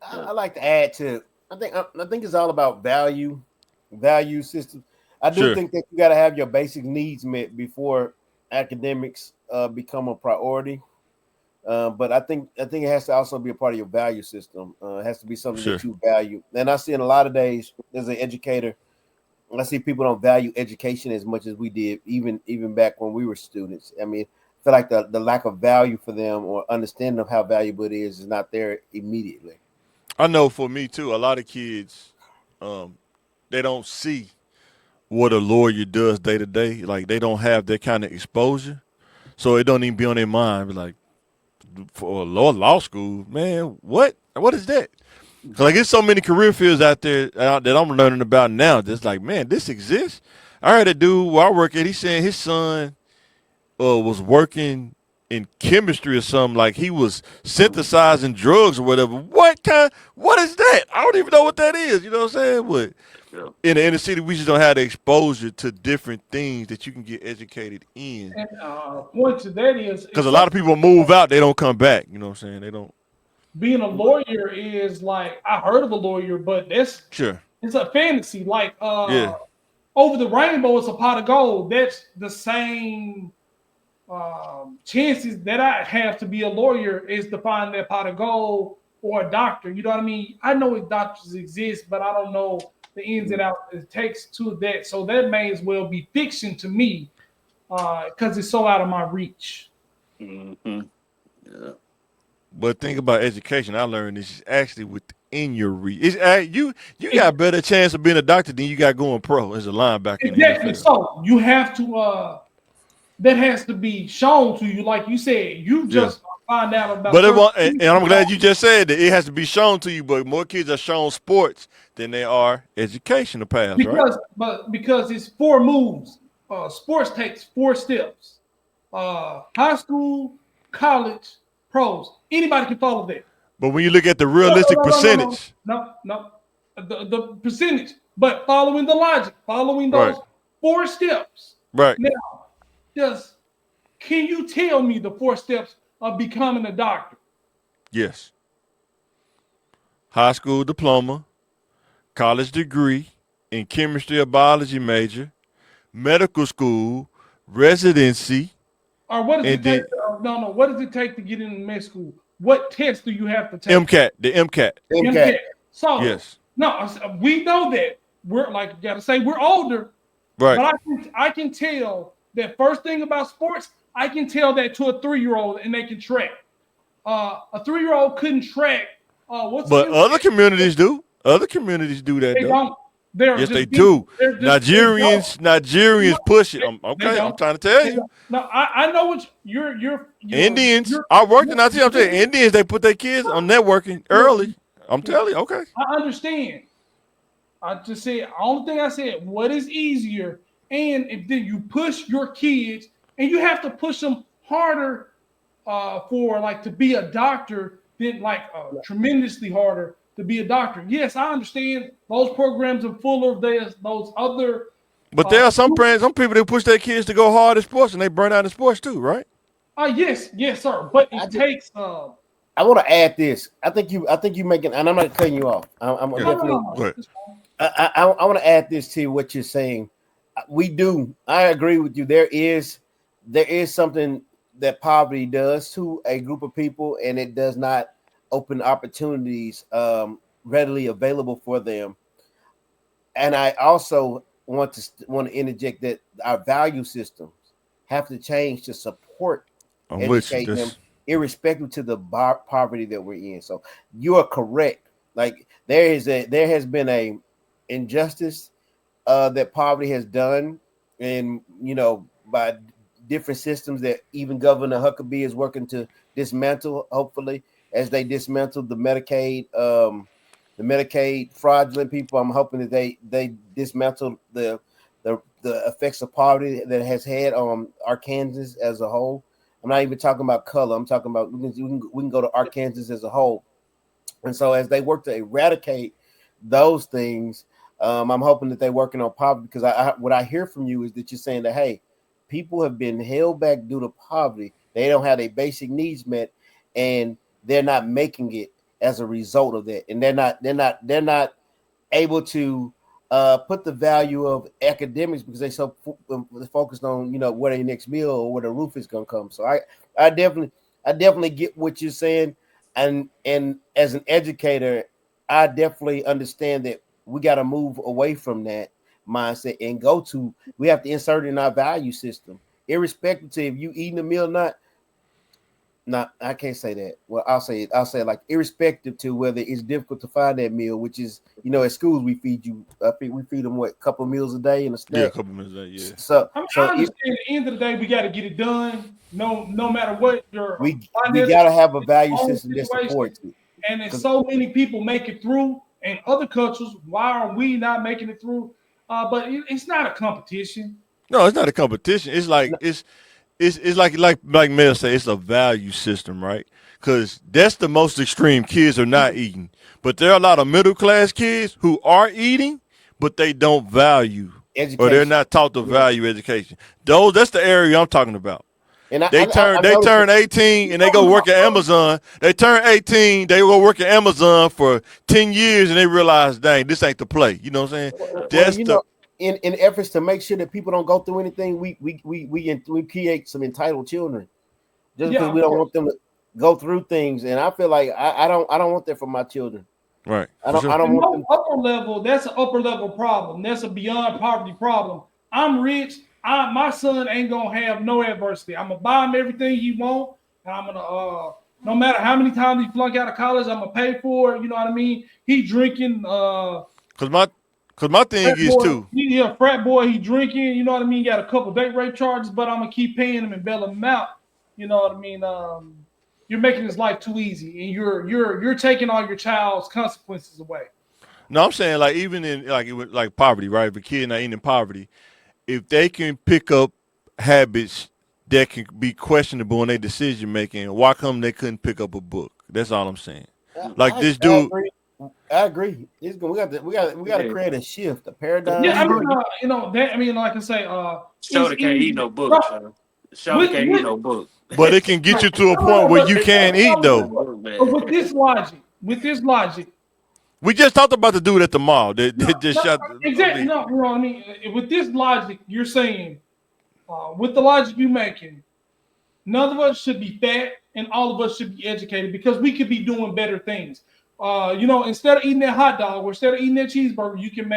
I like to add to. I think it's all about value system. I do Sure. think that you got to have your basic needs met before academics become a priority. But I think it has to also be a part of your value system. It has to be something Sure. that you value. And I see in a lot of days as an educator, I see people don't value education as much as we did, even back when we were students. I mean, I feel like the lack of value for them or understanding of how valuable it is not there immediately. I know for me too, a lot of kids, they don't see what a lawyer does day to day. Like they don't have that kind of exposure, so it don't even be on their mind. Be like, for a law school, man, what is that? 'Cause like there's so many career fields out there that I'm learning about now. That's like, man, this exists. I heard a dude where I work at. He's saying his son was working in chemistry or something. Like he was synthesizing drugs or whatever. What is that? I don't even know what that is. You know what I'm saying? But Yeah. in the inner city, we just don't have the exposure to different things that you can get educated in. And point to that is Because a lot of people move out, they don't come back. You know what I'm saying? They don't. being a lawyer is like I heard of a lawyer, but it's Sure. a fantasy. Like Yeah. over the rainbow is a pot of gold. That's the same chances that I have to be a lawyer is to find that pot of gold or a doctor. You know what I mean? I know doctors exist, but I don't know the ins and outs it takes to that. So that may as well be fiction to me because it's so out of my reach. Mm-hmm. Yeah. But think about education. I learned this is actually within your reach. It's you got a better chance of being a doctor than you got going pro as a linebacker in the Exactly. NFL. So you have to that has to be shown to you. Like you said, you Yeah. just find out about But it won't, and certain I'm glad you just said that it has to be shown to you. But more kids are shown sports than they are educational paths, right? because it's 4 moves. Sports takes 4 steps. High school, college, pros. Anybody can follow that. But when you look at the No, realistic no, no, no, percentage, no. The percentage, but following the logic, following those right, 4 steps. right, Now, can you tell me the 4 steps of becoming a doctor? yes, high school diploma, college degree in chemistry or biology major, medical school, residency, Or what does and it take? then No. What does it take to get into med school? What test do you have to take? MCAT, the MCAT. MCAT. So Yes, no, we know that we're like gotta say we're older, right. but I can tell that first thing about sports. I can tell that to a 3-year-old and they can track. A 3-year-old couldn't track. What's But the other communities do. Other communities do that They though. don't. They're Yes, just they being- do. they're just- they Nigerians push it. don't. They Okay, I'm don't. trying to tell They you. don't. No, I know what you're Indians. I worked in Nigeria. I'm telling you, Indians, they put their kids on networking early. I'm telling you, okay. I understand. I just said only thing I said. What is easier? And if then you push your kids, and you have to push them harder for like to be a doctor than like tremendously harder to be a doctor. Yes, I understand those programs are full of those other. But there are some people that push their kids to go hard at sports and they burn out in sports too, right? Yes, sir. But it takes. I want to add this. I think you making, and I'm not cutting you off. I'm Yeah. definitely. Go ahead. I want to add this to what you're saying. I agree with you. There is something that poverty does to a group of people, and it does not open opportunities readily available for them. And I also want to interject that our value systems have to change to support educating them, irrespective to the poverty that we're in. So you are correct. Like there has been a injustice that poverty has done, and by different systems that even Governor Huckabee is working to dismantle. Hopefully, as they dismantle the Medicaid the Medicaid fraudulent people. I'm hoping that they dismantle the effects of poverty that it has had on Arkansas as a whole. I'm not even talking about color. I'm talking about we can go to Arkansas as a whole. And so as they work to eradicate those things, I'm hoping that they're working on poverty, because what I hear from you is that you're saying that, hey, people have been held back due to poverty. They don't have their basic needs met, and they're not making it as a result of that. And they're not able to put the value of academics because they so focused on where their next meal or where the roof is going to come. So I definitely get what you're saying, and as an educator, I definitely understand that we got to move away from that mindset and we have to insert it in our value system, irrespective to if you eating a meal or not. Not, I can't say that. Well, I'll say like irrespective to whether it's difficult to find that meal, which is, at schools we feed you. We feed them a couple of meals a day and a snack. Yeah, a couple of meals a day. Yeah. I understand. At the end of the day, we got to get it done. No matter what your we got to have a value system that supports it. And there's so many people make it through, and other countries, why are we not making it through? But it's not a competition. No, it's not a competition. It's like it's like Mel said, it's a value system, right? Because that's the most extreme. Kids are not eating, but there are a lot of middle class kids who are eating, but they don't value education, or they're not taught to value education. That's the area I'm talking about. And they turn 18 and they go work at Amazon. They turn 18, they go work at Amazon for 10 years and they realize, dang, this ain't the play. You know what I'm saying? That's in efforts to make sure that people don't go through anything, we create some entitled children just because we don't want them to go through things. And I feel like I don't want that for my children. Right. I don't want them. Upper level. That's an upper level problem. That's a beyond poverty problem. I'm rich. My son ain't gonna have no adversity. I'm gonna buy him everything he want, and I'm gonna no matter how many times he flunk out of college, I'm gonna pay for it. You know what I mean? He drinking. Cause my thing is too. Yeah, frat boy. He drinking. You know what I mean? Got a couple date rape charges, but I'm gonna keep paying him and bailing him out. You know what I mean? You're making his life too easy, and you're taking all your child's consequences away. No, I'm saying like even in like poverty, right? If a kid not eating in poverty, if they can pick up habits that can be questionable in their decision making, why come they couldn't pick up a book? That's all I'm saying. Like this dude. I agree. We got to create a shift, a paradigm. Yeah, I mean, like I say, Shorty can't eat no book. Shorty can't eat no book. But it can get you to a point where you can't eat though. But with this logic, we just talked about the dude at the mall that just shot. Exactly. No, you know what I mean. With this logic, you're saying, with the logic you're making, none of us should be fat and all of us should be educated because we could be doing better things. Instead of eating that hot dog or instead of eating that cheeseburger, you can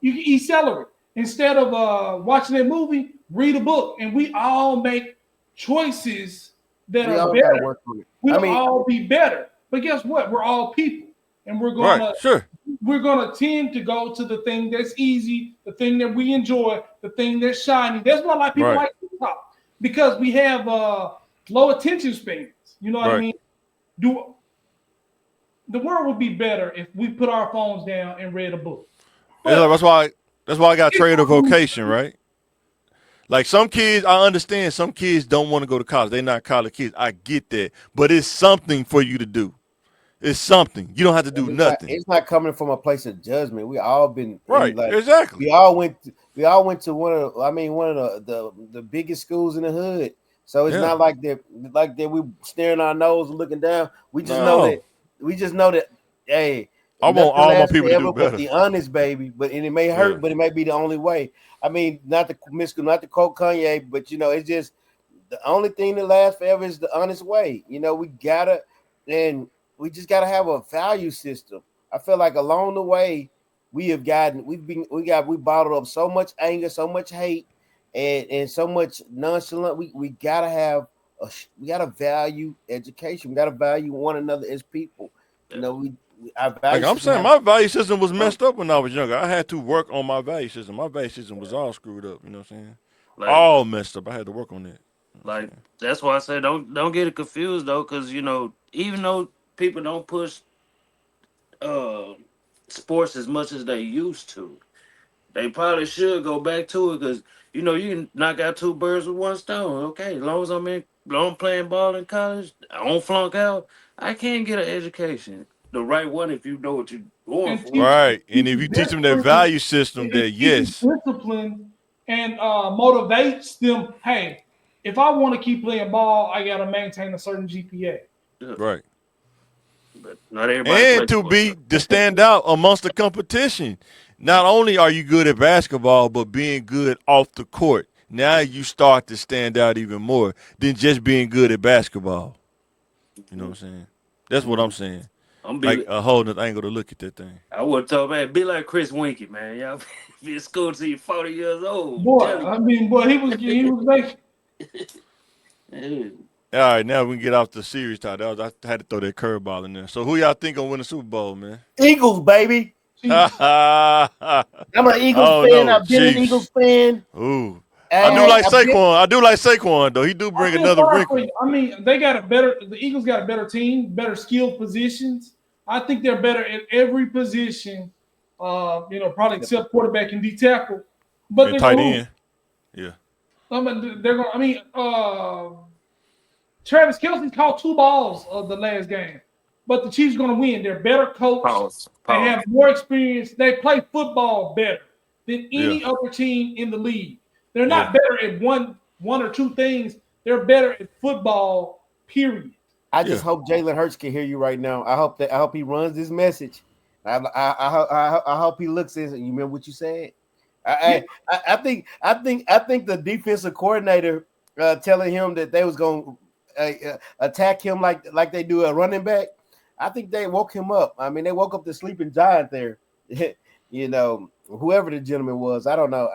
eat celery. Instead of watching that movie, read a book, and we all make choices that are better. We'll all be better. But guess what? We're all people. And we're gonna tend to go to the thing that's easy, the thing that we enjoy, the thing that's shiny. That's why a lot of people like TikTok, because we have low attention spans. You know what I mean? The world would be better if we put our phones down and read a book. That's why I got trained a vocation, right? Like some kids, I understand some kids don't want to go to college. They're not college kids. I get that. But it's something for you to do. It's something. You don't have to do nothing. It's not coming from a place of judgment. We all been exactly. We all went to one of the biggest schools in the hood. So it's not like that we staring our nose and looking down. We just know that hey, I want all my people to do better. But the honest baby, and it may hurt, but it may be the only way. I mean, not to quote Kanye, but it's just the only thing that lasts forever is the honest way. We just gotta have a value system. I feel like along the way we bottled up so much anger, so much hate, and so much nonchalant. We gotta value education. We gotta value one another as people. I'm saying my value system was messed up when I was younger. I had to work on my value system. My value system was all screwed up. You know what I'm saying? All messed up. I had to work on that. Like that's why I say don't get it confused though, because even though people don't push sports as much as they used to. They probably should go back to it because you know you can knock out two birds with one stone. Okay, as long as I'm playing ball in college, I don't flunk out. I can get an education, the right one if you know what you're going and for. Right. And if teaches you teach them that discipline. value system, It that teaches yes, discipline and motivates them. Hey, if I want to keep playing ball, I got to maintain a certain GPA. Yeah, right. but not everybody And plays to sports. be to stand out amongst the competition. Not only are you good at basketball, but being good off the court. Now you start to stand out even more than just being good at basketball. You know what I'm saying? That's what I'm saying. I'm Like be. a whole nother angle to look at that thing. I would tell man, be like Chris Winky, man. Y'all be in school till you 40 years old. I'm Boy, telling I mean, boy, he was making. you. All right, now we can get off the serious talk. I had to throw that curveball in there. So who y'all think gonna win the Super Bowl, man? Eagles, baby. Chiefs. Oh I'm an Eagles fan. no, I've been an Chiefs. Eagles fan. Ooh. I do I, like I've been, Saquon. I do like Saquon though. He do I bring feel another sorry for wrinkle. you. I mean, they got a better. The Eagles got a better team, better skilled positions. I think they're better at every position. Probably except quarterback and D tackle, but And they're tight gonna lose. end. Yeah. I mean, they're gonna. I mean, Travis Kelce caught two balls of the last game, but the Chiefs are gonna win. They're better coached. Pause. They Pause. have more experience. They play football better than Yeah. any other team in the league. They're Yeah. not better at one or two things. They're better at football. Period. I Yeah. just hope Jalen Hurts can hear you right now. I hope he runs this message. I hope he looks at it. You remember what you said? I think the defensive coordinator telling him that they was going to attack him like they do a running back. I think they woke him up. I mean, they woke up the sleeping giant there. Whoever the gentleman was, I don't know.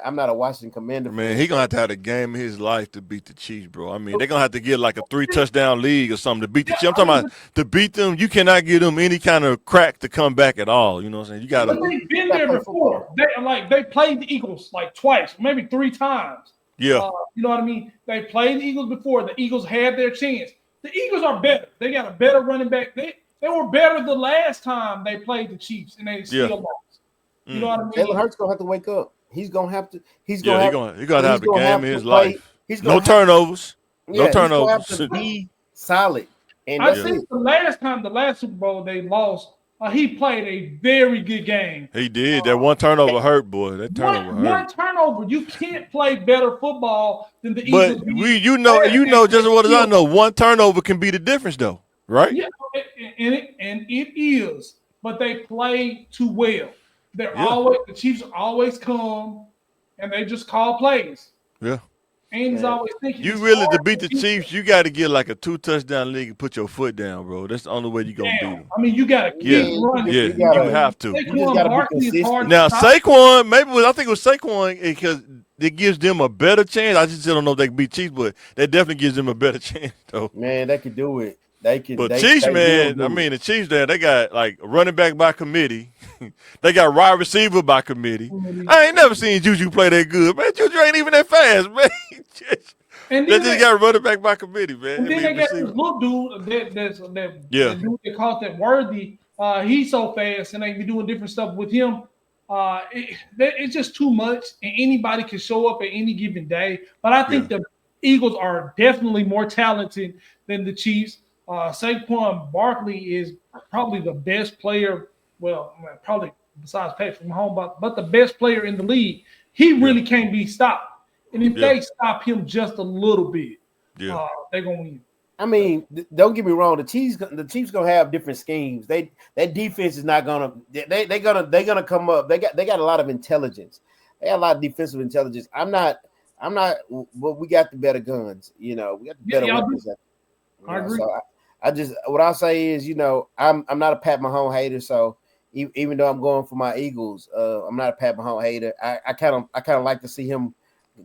I'm not a Washington Commander Man, fan. he gonna have to have a game of his life to beat the Chiefs, bro. I mean, they're gonna have to get like a 3-touchdown league or something to beat the Yeah, Chiefs. I'm I talking mean, about to beat them. You cannot give them any kind of crack to come back at all. You know what I'm saying? You gotta. but they've been Gotta there play before. They played the Eagles like twice, maybe three times. Yeah. You know what I mean? They played the Eagles before. The Eagles had their chance. The Eagles are better. They got a better running back. They were better the last time they played the Chiefs, and they still Yeah. lost. You know what I Jalen mean? Hurts gonna have to wake up. He's gonna have to. He's Yeah. gonna He gonna have the game of his play. life. He's No gonna have, turnovers. No yeah, he's gonna have turnovers. to be solid. And I that's think it. the last Super Bowl they lost, he played a very good game. He did. That one turnover hurt, boy. That turnover One hurt. turnover. You can't play better football than the But Eagles. you know just as well as I know, one turnover can be the difference, though, right? Yeah, and it is, but they play too well. Yeah. The Chiefs are always calm, and they just call plays. Yeah. And he's always thinking. You it's really hard to beat the beat Chiefs, you got to get like a 2-touchdown league and put your foot down, bro. That's the only way you gonna beat down. them. I mean, you got to Yeah. keep running. Yeah. You have to. You just gotta be Barkley is consistent. hard Now to stop. Saquon, I think it was Saquon because it gives them a better chance. I just don't know if they can beat Chiefs, but that definitely gives them a better chance, though. Man, they could do it. They can. But they, Chiefs, they will man, do I it. mean, the Chiefs there, they got like a running back by committee. They got wide receiver by committee. I ain't never seen Juju play that good, man. Juju ain't even that fast, man. And They then just got running back by committee, man. And then I they mean, got receiver. this little dude that Yeah. dude they called that Worthy. He's so fast, and they be doing different stuff with him. It's just too much, and anybody can show up at any given day. But I think the Eagles are definitely more talented than the Chiefs. Saquon Barkley is probably the best player. Well, probably besides Patrick Mahomes, but the best player in the league. He really can't be stopped. And if they stop him just a little bit, they're gonna win. I mean, don't get me wrong. The Chiefs gonna have different schemes. Their defense is not gonna. They're gonna come up. They got a lot of intelligence. They got a lot of defensive intelligence. I'm not. But we got the better guns. We got the better weapons. I agree. So I just what I'll say is, I'm not a Pat Mahomes hater. So even though I'm going for my Eagles, I'm not a Pat Mahomes hater. I kind of like to see him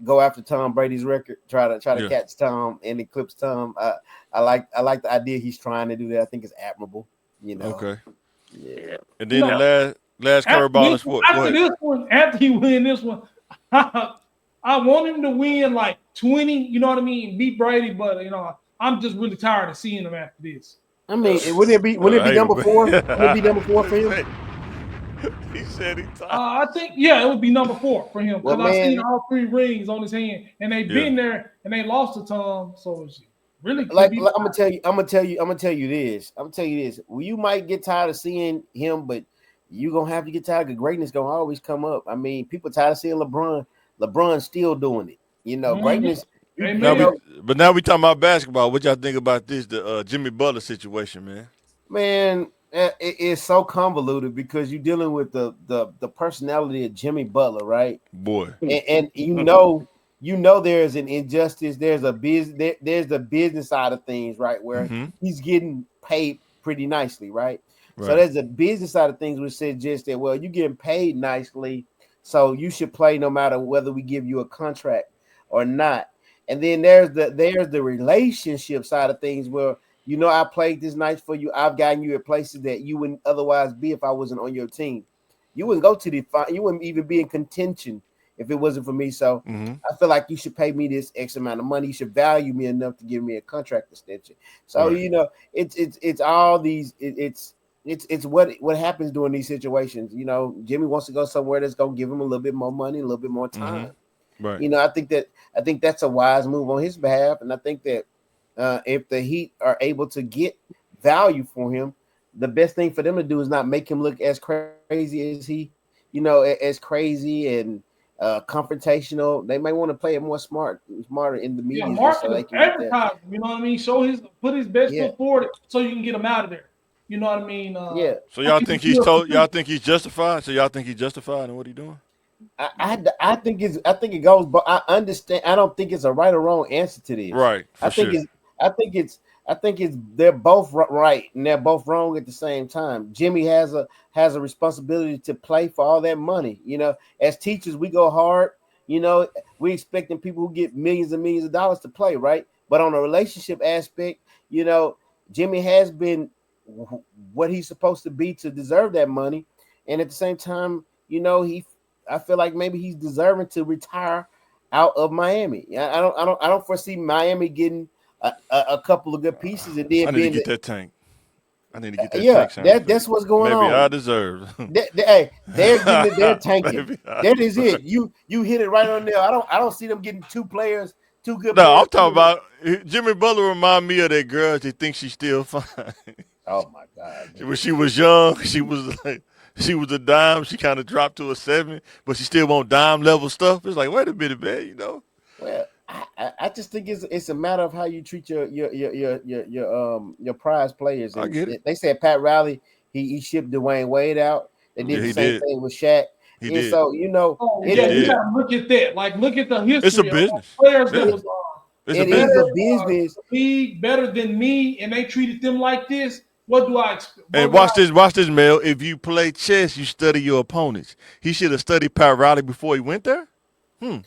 go after Tom Brady's record, try to catch Tom and eclipse Tom. I like the idea he's trying to do that. I think it's admirable. Okay. Yeah. And then the last curveball in sport. After he win this one, I want him to win like 20. You know what I mean? Beat Brady, but I'm just really tired of seeing him after this. I mean, wouldn't it be number 4? Would it be number 4 for him? He said he tired. I think it would be number 4 for him Well, because I man, seen all 3 rings on his hand, and they've been there and they lost to Tom. So it's really like I'm gonna tell you this. Well, you might get tired of seeing him, but you gonna have to get tired because greatness gonna always come up. I mean, people tired of seeing LeBron. LeBron's still doing it. You know, greatness. But now we talking about basketball. What y'all think about this? The Jimmy Butler situation, man. Man, it's so convoluted because you're dealing with the personality of Jimmy Butler, right? Boy, and you know there's an injustice. There's the business side of things, right? Where he's getting paid pretty nicely, right? So there's a business side of things which suggests that, well, you're getting paid nicely, so you should play no matter whether we give you a contract or not. And then there's the relationship side of things where, you know, I played this nice for you. I've gotten you at places that you wouldn't otherwise be if I wasn't on your team. You wouldn't go to you wouldn't even be in contention if it wasn't for me. So I feel like you should pay me this X amount of money. You should value me enough to give me a contract extension. So you know, it's all these it's what happens during these situations. You know, Jimmy wants to go somewhere that's gonna give him a little bit more money, a little bit more time. Right. You know, I think that's a wise move on his behalf, and I think that if the Heat are able to get value for him, the best thing for them to do is not make him look as crazy as as crazy and confrontational. They may want to play it more smarter in the media. So they can advertise. You know what I mean? Put his best foot forward so you can get him out of there. You know what I mean? So y'all think he's justified? So y'all think he's justified in what he's doing? I think it goes, but I understand. I don't think it's a right or wrong answer to this. Right. I think it's they're both right and they're both wrong at the same time. Jimmy has a responsibility to play for all that money. You know, as teachers, we go hard. You know, we expecting people who get millions and millions of dollars to play, right? But on a relationship aspect, you know, Jimmy has been what he's supposed to be to deserve that money, and at the same time, you know, I feel like maybe he's deserving to retire out of Miami. I don't foresee Miami getting a couple of good pieces and then I need to get that tank. I need to get that tank. That's what's going on. Maybe I deserve. Hey, they're getting it. They're tanking. That is it. You hit it right on there. I don't see them getting two good players. No, I'm talking about Jimmy Butler. Remind me of that girl. She thinks she's still fine. Oh my God! When she was young, she was a dime. She kind of dropped to a 7, but she still want dime level stuff. It's like, wait a minute, man. You know. Well, I just think it's a matter of how you treat your prize players. And I get it. They said Pat Riley he shipped Dwayne Wade out. They did the same thing with Shaq. He did. So you know, you gotta look at that. Like, look at the history. It's a business. Of players that was it is a business. League better than me, and they treated them like this. What do I expect? And watch this, Mel. If you play chess, you study your opponents. He should have studied Pat Riley before he went there. Well,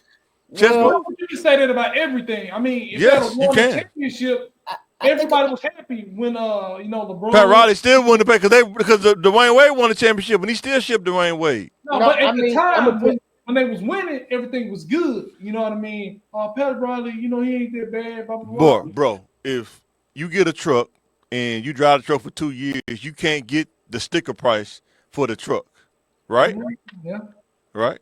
you can say that about everything. I mean, if they had won the championship, everybody was happy when LeBron. Pat Riley still won the pay because Dwayne Wade won the championship, and he still shipped Dwayne Wade. But at the time when they was winning, everything was good. You know what I mean? Pat Riley, you know, he ain't that bad. Blah, blah, blah. Bro, if you get a truck and you drive the truck for 2 years, you can't get the sticker price for the truck, right? Yeah. Right.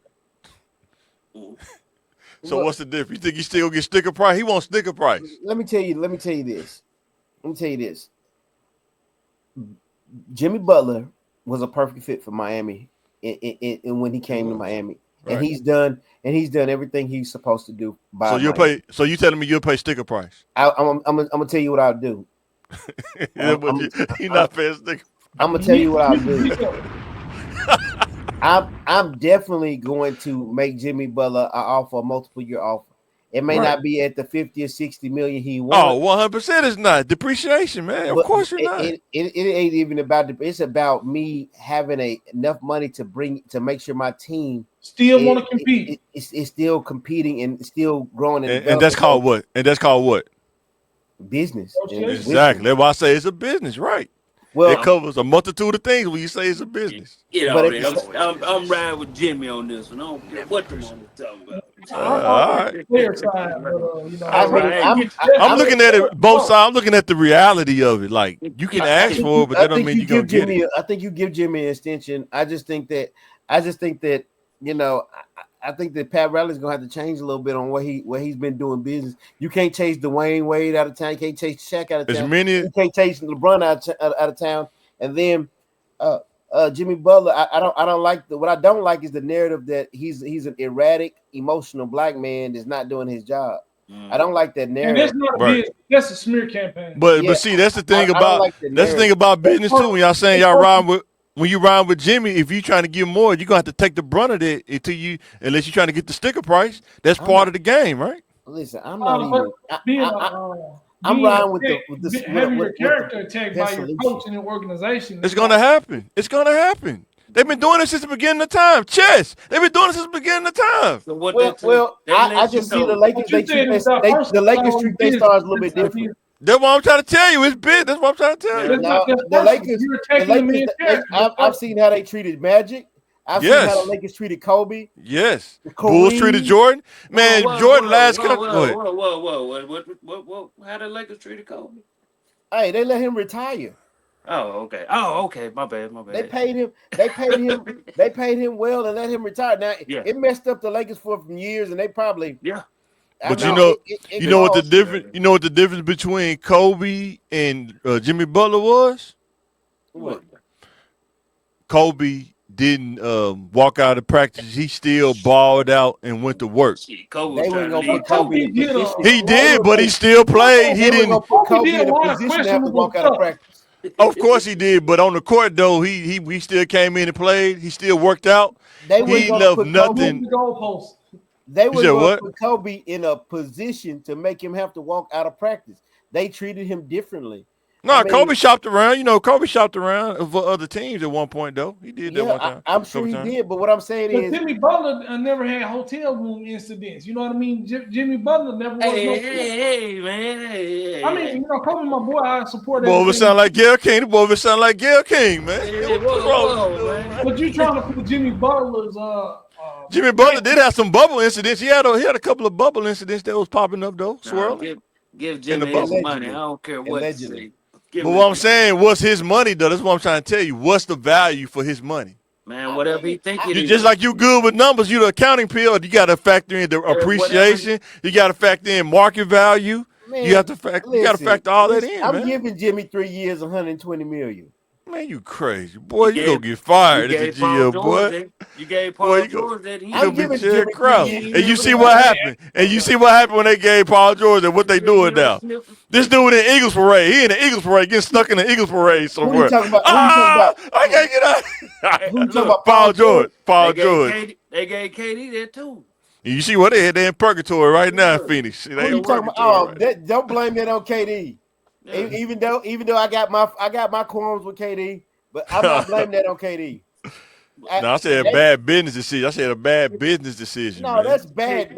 So what's the difference? You think he still get sticker price? He wants sticker price. Let me tell you this. Jimmy Butler was a perfect fit for Miami and when he came to Miami. Right. And he's done everything he's supposed to do. So you telling me you'll pay sticker price? I'm gonna tell you what I'll do. He's not paying sticker. I'm gonna tell you what I'll do. I'm definitely going to make Jimmy Butler an offer, a multiple year offer. It may not be at the 50 or 60 million he wants. 100% is not depreciation, man. Of course you're not. It ain't even about it's about me having enough money to make sure my team still want to compete. It's still competing and still growing. And that's called what? Business. Exactly. That's why I say it's a business, right? Well, It covers a multitude of things when you say it's a business. Get but on at it. the same, I'm riding with Jimmy on this one. I don't care what the mother's talking about. I'm All on right. the player side, but I All mean, right, hey, get I'm that's looking at it both sides. I'm looking at the reality of it. Like you can I ask think for you, it, but I that don't think mean you you're gonna give get it. Jimmy. I think you give Jimmy an extension. I just think that. You know. I think that Pat Riley's gonna have to change a little bit on where he's been doing business. You can't chase Dwayne Wade out of town. You can't chase Shaq out of As town. many You can't chase LeBron out of town. And then Jimmy Butler. I don't like what I don't like is the narrative that he's an erratic, emotional black man that's not doing his job. I don't like that and narrative. that's not a right. business. That's a smear campaign. Yeah, But see, that's the thing I don't about like the narrative. business too. When y'all saying y'all rhyme with when you rhyme with Jimmy, if you trying to give more, you're gonna have to take the brunt of it until you unless you're trying to get the sticker price. That's I'm part not of the game, right? listen. I'm not But even. being I'm being riding with attacked, having your with character attacked that by your solution. coach and your organization It's is gonna not. happen. It's gonna happen. They've been doing this since the beginning of time. Chess. They've been doing this since the beginning of time. so what that I lets you just see the know. Lakers. But you said it's not The personal. Lakers So treat their business. stars a little bit different. That's what I'm trying to tell you. It's big. That's what I'm trying to tell Yeah. you. That's not Now that's the personal. Lakers, You're attacking the man's character. That's I've personal. seen how they treated Magic. I've seen how the Yes. Lakers treated Kobe, Yes. Bulls treated Kareem. Jordan. Whoa, Man, whoa, Jordan whoa, last whoa, country. Go whoa, ahead. whoa, whoa, whoa. What? How the Lakers treated Kobe? Hey, they let him retire. Oh, okay. Oh, okay. My bad. They paid him. They paid him. They paid him well and let him retire. Now Yeah. it messed up the Lakers for years, and they probably. Yeah. I But you mean, No. know, it you know what the cost. difference. You know what the difference between Kobe and Jimmy Butler was. What? Kobe didn't walk out of practice. He still balled out and went to work. Shit, Kobe was They trying weren't to gonna leave put Kobe in Kobe a did position. He did, lot but he of still played. He They were didn't. gonna put Kobe Kobe did in a a lot of position to have to questionable walk out of stuff. practice. Of course he did, but on the court though, he still came in and played. He still worked out. They weren't He gonna left put Kobe. Move nothing. the goalpost. They You were said going to what? put Kobe in a position to make him have to walk out of practice. They treated him differently. I No, mean, Kobe shopped around. You know, Kobe shopped around for other teams at one point though. He did that yeah, one time, I'm sure couple he times. did. But what I'm saying But is, Jimmy Butler never had hotel room incidents. You know what I mean? Jimmy Butler never was Hey, no. hey, man. I mean, you know, Kobe, my boy, I support Boy, it everything. sound like Gail King. The boy, it sound like Gail King, man. Hey, What's whoa, wrong with you, whoa, dude, man. man? But you trying to put Jimmy Butler's Jimmy Butler did have some bubble incidents. He had a couple of bubble incidents that was popping up though, Nah, swirling give in the Jimmy his bubble. money. I allegedly, don't care what to allegedly, say. Give But him what I'm his saying, what's his money though? That's what I'm trying to tell you. What's the value for his money? man, whatever he think it You is. just like you good with numbers, you the accounting pill. You got to factor in the Whatever. appreciation. You got to factor in market value. You man. have to factor. You got to factor all that in, I'm man. giving Jimmy 3 years, 120 million. Man, you crazy, boy. You You gonna gave get you fired at the gave Paul GM, George boy. that. You gave Boy, Paul George that. you I'm gonna be giving Jerry Jimmy 3 Krause. years. And you never see done what that. happened. And you see what happened when they gave Paul George and what they You doing never now. sniffed. This dude in the Eagles parade. He in the Eagles parade, getting stuck in the Eagles parade Who you somewhere. talking about? Who you talking Ah, about? I can't get Who you out. talking Look, about? Paul George. Paul they gave George. KD. They gave KD that too. You see what they had? They in purgatory right now in Yeah. Phoenix. They Who in you talking about? purgatory Oh, right now. don't blame that on KD. Yeah. Even though I got my qualms with KD, but I'm not blaming that on KD. No, I said a bad business decision. I said a bad business decision, No, man. that's bad.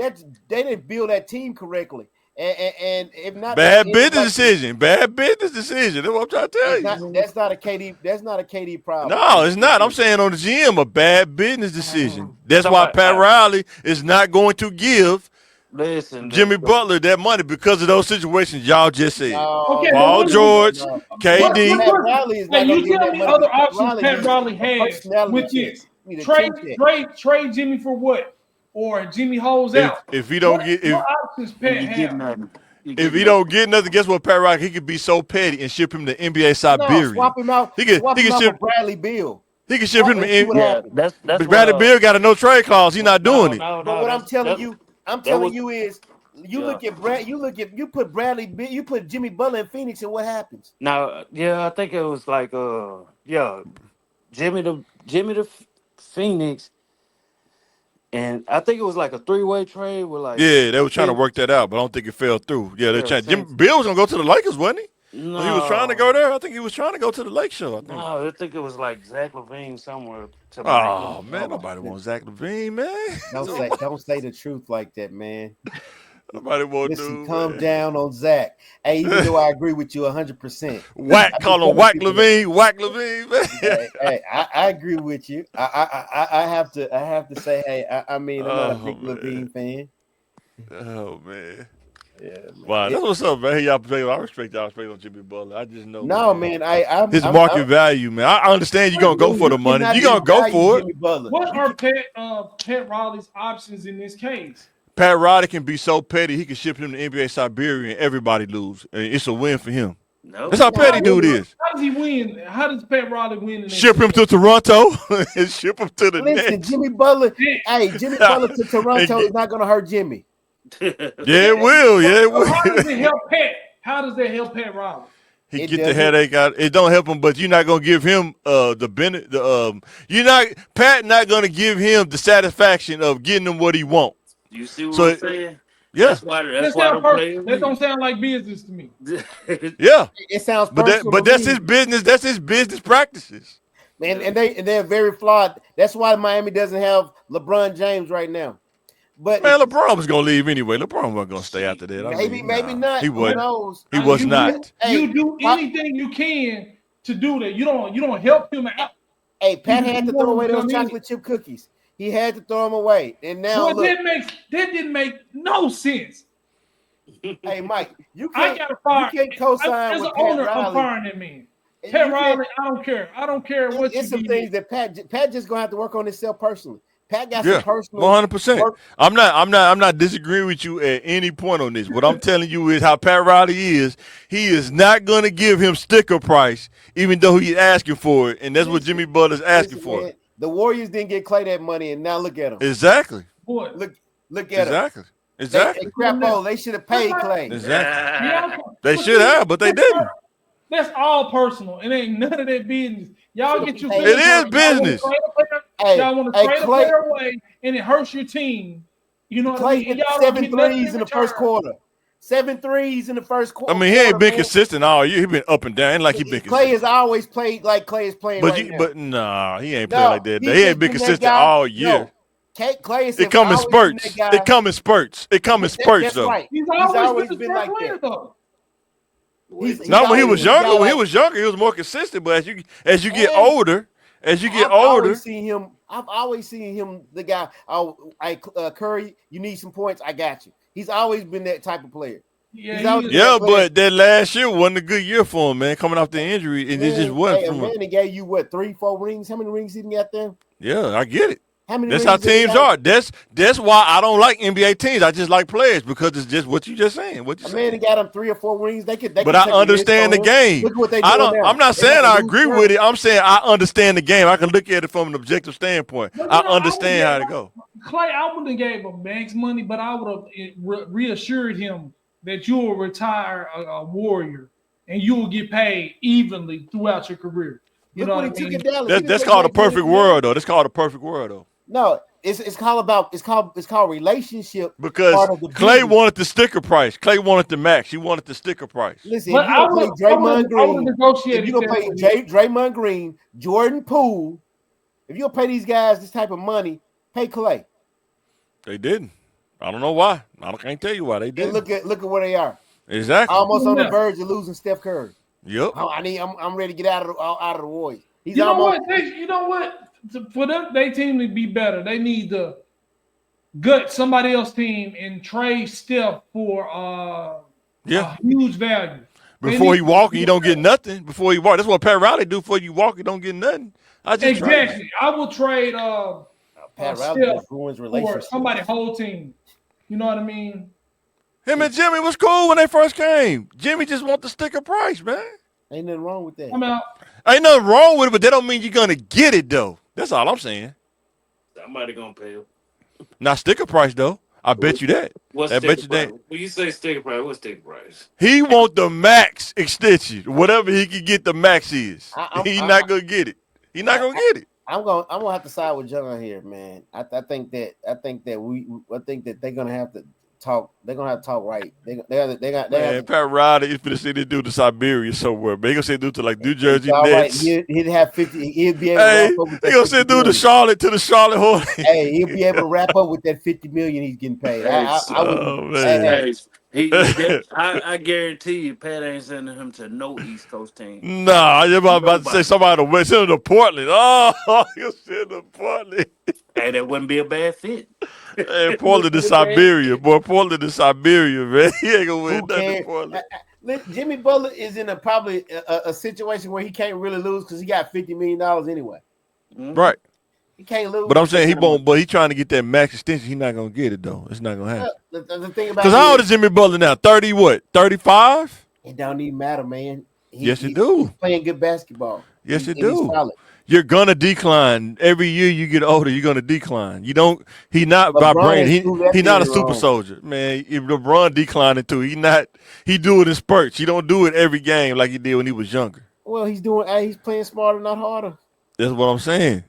They didn't build that team correctly, and if not, Bad business decision. Bad business decision. That's what I'm trying to tell it's you. not. That's not a KD. That's not a KD problem. No, it's not. I'm saying on the GM, a bad business decision. That's why Somebody, Pat Riley is not going to give listen. Jimmy Butler that money because of those situations y'all just said. No, Okay, but Paul what George, no. KD. Pat Riley is Hey, not going you to give tell that me money. other Pat options Riley Pat needs Riley a has personality with check. this. Need a chin check. Trade Jimmy for what? Or Jimmy holds out. If he don't get What options Pat You get have? nothing. if he don't get nothing, guess what? Pat Riley he could be so petty and ship him to NBA No, Siberia. swap him out. He could Swap him out for ship Bradley Beal. he could ship him And see to what Yeah, happens. that's but what. Bradley Beal got a no trade clause. He's not doing it. No. But what I'm telling That was you is, you yeah. look at you put Bradley Beal, you put Jimmy Butler in Phoenix, and what happens? Now, yeah, I think it was like yeah, Jimmy the Phoenix, and I think it was like a 3-way trade with like Yeah, they were trying to San- work that out, but I don't think it fell through. Yeah, they're yeah, trying. Jim San- Bill was gonna go to the Lakers, wasn't he? When he was trying to go no, there, I think he was trying to go to the Lake Show. I think. no, I think it was like Zach LaVine somewhere to Oh Miami. man, nobody wants Zach LaVine, man. Don't say the truth like that, man. Nobody want Listen, to, calm man. down on Zach. Hey, even though I agree with you 100%. Whack, I've been call him telling Whack people Levine, man. I agree with you. I have to say, hey, I mean, I'm not a Oh big Levine man. fan. Oh man. Yeah, man. Wow, that's what's up, man. Hey, y'all play. I respect y'all play on Jimmy Butler. I just know, No, man. man. I'm His market value, man. I understand you're gonna go for you the money. cannot You're gonna go devalue for it. Jimmy Butler. What are Pat Riley's options in this case? Pat Riley can be so petty he can ship him to NBA Siberia and everybody lose. And it's a win for him. No, That's how petty dude is. How does he win? How does Pat Riley win? In Ship him to Toronto and ship him to the Listen, Nets. Jimmy Butler. Hey, Jimmy Butler to Toronto And is not going to hurt Jimmy. yeah, it will. Yeah, it will. How does it help Pat? How does that help Pat Riley? He It get the doesn't. headache out. It don't help him, but you're not gonna give him the benefit. You're not Pat not gonna give him the satisfaction of getting him what he wants. you see what So I'm saying? yeah, That's why them players That don't leave. sound like business to me. yeah. It sounds But personal. that's to his me. business. That's his business practices. And they're very flawed. That's why Miami doesn't have LeBron James right now. But Man, LeBron was gonna leave anyway. LeBron wasn't gonna stay after that. maybe not. He Who wasn't. knows? He was not. You do anything you can to do that. You don't help him out. Hey, Pat You had to want throw away him to those come in. chocolate chip cookies. He had to throw them away. And now Well, look, that didn't make no sense. hey Mike, you I can't gotta fire. you can't co-sign As with an Pat owner, I'm Riley. firing that man. And Pat you Riley, I don't care. I don't care what you It's some do. things that Pat just gonna have to work on himself personally. Pat got Yeah, some personal 100%. work. I'm not disagreeing with you at any point on this. What I'm telling you is how Pat Riley is. He is not going to give him sticker price, even though he's asking for it, and that's what Jimmy Butler's asking for. Man, the Warriors didn't get Clay that money, and now look at them. Exactly. Boy, Look at them. Exactly. They should have paid Clay. Exactly. They should have, but they didn't. That's all personal. It ain't none of that business. Y'all get your It feelings is hurt. business. Y'all want to trade a player away, and it hurts your team. You know what I Clay mean? hit And y'all 7 don't get nothing threes in the return. first quarter. 7 threes in the first quarter. I mean, he ain't been man. consistent all year. He been up and down. Ain't like he been consistent. Clay has always played like Clay is playing But right now. but nah, he ain't playing like that. he's He ain't been been that consistent guy. all year. No, Clay is It come in spurts. It come in spurts. It come in spurts That's though. right. He's always been like that. though. Not when he was younger. When he like, was younger, he was more consistent. But as you get Hey, older, I've always seen him. The guy. Curry, you need some points. I got you. He's always been that type of player. Yeah, but that last year wasn't a good year for him, man. Coming off the injury, and it just wasn't from him. Man, he gave you what 3-4 rings? How many rings he didn't get there? Yeah, I get it. How many? That's how teams are. That's why I don't like NBA teams. I just like players because it's just what you just saying. What you saying? Man, he got him 3 or 4 rings. They could. But I understand the game. Look what they doing now. I'm not saying I agree with it. I'm saying I understand the game. I can look at it from an objective standpoint. I understand how to go. Clay, I wouldn't have gave him max money, but I would have reassured him that you will retire a Warrior and you will get paid evenly throughout your career. You know what I mean? That's called a perfect world, though. That's called a perfect world, though. No, it's called relationship. Because Clay wanted the sticker price. Clay wanted the max. He wanted the sticker price. Listen, if you play Draymond Green, if you play Draymond Green, Jordan Poole, if you'll pay these guys this type of money, pay Clay. They didn't. I don't know why. I can't tell you why they didn't. And look at where they are. Exactly. Almost on the verge of losing Steph Curry. Yep. I'm ready to get out of the Warriors. You know what? For them, they team to be better, they need to gut somebody else's team and trade Steph for a huge value. Before he walk, you don't get nothing. Before he walk, that's what Pat Riley do. Before you walk, you don't get nothing. Exactly. I will trade Pat Riley Steph ruins for relationships. somebody whole team. You know what I mean? Him and Jimmy was cool when they first came. Jimmy just want the sticker price, man. Ain't nothing wrong with that. I'm out. Ain't nothing wrong with it, but that don't mean you're gonna get it though. That's all I'm saying. Somebody gonna pay him. Not sticker price though. I bet you that. What's I bet you price? that. When you say sticker price, what's sticker price? He want the max extension. Whatever he can get, the max is. He's not gonna get it. He's not gonna get it. I'm gonna have to side with John here, man. I think that they're gonna have to talk. They're gonna have to talk right. They have Man, to. Pat Riley is finna send this dude to Siberia somewhere. Man, he gonna send dude to like New It's Jersey all right. Nets. He'd have 50. He'd be able to wrap Hey, up with he that gonna 50 send dude million. to the Charlotte Hornets. Hey, he'll be able to wrap up with that 50 million he's getting paid. Hey, I wouldn't. Oh Hey, man. hey, I guarantee you, Pat ain't sending him to no East Coast team. Nah, I'm about to say Nobody. somebody to West. Send him to Portland. Oh, you send him to Portland. Hey, that wouldn't be a bad fit. Hey, It Portland wouldn't to be a bad Siberia, fit. boy. Portland to Siberia, man. He ain't gonna win who nothing in cares? Portland. Jimmy Butler is in probably a situation where he can't really lose because he got $50 million anyway. Mhm. Right. He can't lose. But I'm with that saying he kind of money. won't. But he trying to get that max extension. He not gonna get it though. It's not gonna happen. The thing about Cause it how old is Jimmy Butler now? 30 what? 35? it don't even matter, man. Yes, it do. He's playing good basketball. Yes, it And he's do. solid. You're gonna decline every year. You get older, you're gonna decline. You don't. He not by LeBron brain. ain't proved that He not a theory super wrong. soldier, man. If LeBron declining too, he not. He do it in spurts. He don't do it every game like he did when he was younger. Well, he's playing smarter, not harder. That's what I'm saying.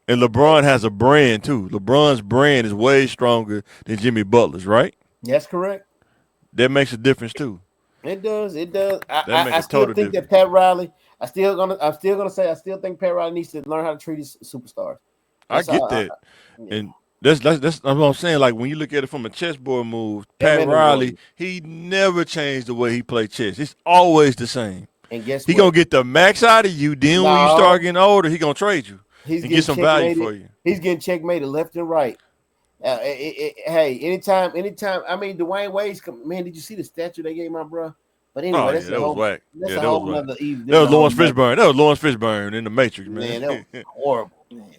And LeBron has a brand too. LeBron's brand is way stronger than Jimmy Butler's, right? That's correct. That makes a difference too. It does. It does. That makes I a still total think difference. that Pat Riley. I'm still gonna say I still think Pat Riley needs to learn how to treat his superstars. I That's get all. that. Yeah. And that's what I'm saying. Like when you look at it from a chessboard move, That Pat man is Riley, warrior. he never changed the way he played chess. It's always the same. And guess He what? gonna get the max out of you. Then when you start No, getting older, he gonna trade you he's and get getting some value checkmated. for you. He's getting checkmated left and right. Hey, anytime. I mean, Dwayne Wade's man. Did you see the statue they gave my bro? But Oh anyway, yeah, that was whack. that's Yeah, a that was whole whack. nother even. That That's was a whole Lawrence nother Fishburne. That was Lawrence Fishburne in the Matrix, man. man. That was horrible, man.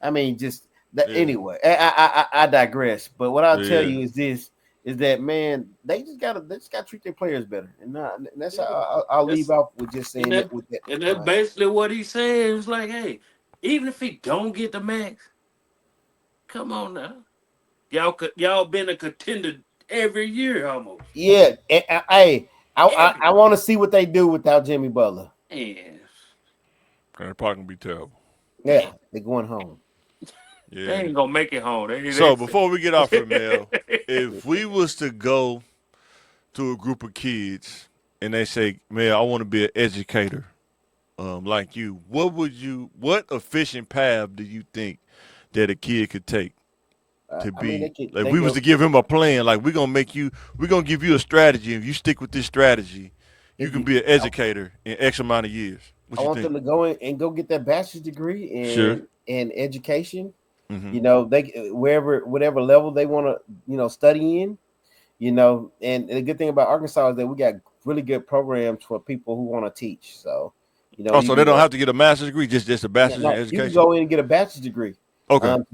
I mean, just that. Yeah. Anyway, I digress. But what I'll tell Yeah. you is this: is that man, they just gotta treat their players better, and that's how I'll leave out with just saying And that that with that. and that's basically what he said. It was like, hey, even if he don't get the max, come on now. Y'all been a contender every year almost. Yeah, I Every want to see what they do without Jimmy Butler. year. That probably gonna be terrible. Yeah, they're going home. They Yeah. ain't gonna make it home. So before we get off here, Mel, Yeah. if we was to go to a group of kids and they say, Mel, I want to be an educator, like you, what efficient path do you think that a kid could take to I mean, be like they we was go to give him a plan, like we're gonna give you a strategy. If you stick with this strategy, you if can you, be an educator in X amount of years. What I you want think? them to go in and go get that bachelor's degree Sure. in education. Mm-hmm. You know, they whatever level they want to study in. You know, and the good thing about Arkansas is that we got really good programs for people who want to teach. So, Oh, you so can they don't go. have to get a master's degree, just a bachelor's in No, you can education. go in and get a bachelor's degree. Okay. To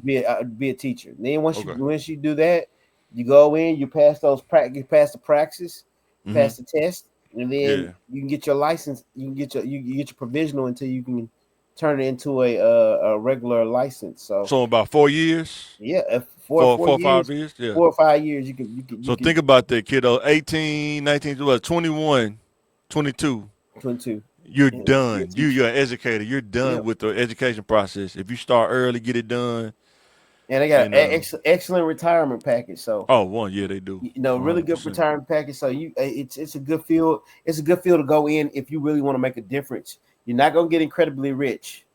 be a teacher. Then Okay. once you do that, you go in, you pass you pass the praxis, Mm-hmm. pass the test, and then Yeah. you can get your license. You can get you get your provisional until you can turn it into a regular license. So about 4 years, Yeah, four, four four, years, 5 years. Yeah. 4 or 5 years, So think about that, kiddo. 18, 19, 21, 22. 22. You're Yeah, be a done. teacher. You're an educator. You're done Yeah. with the education process. If you start early, get it done. And they got And an excellent retirement package. So yeah, they do. really good 100%. retirement package. So it's a good field. It's a good field to go in if you really want to make a difference. You're not gonna get incredibly rich,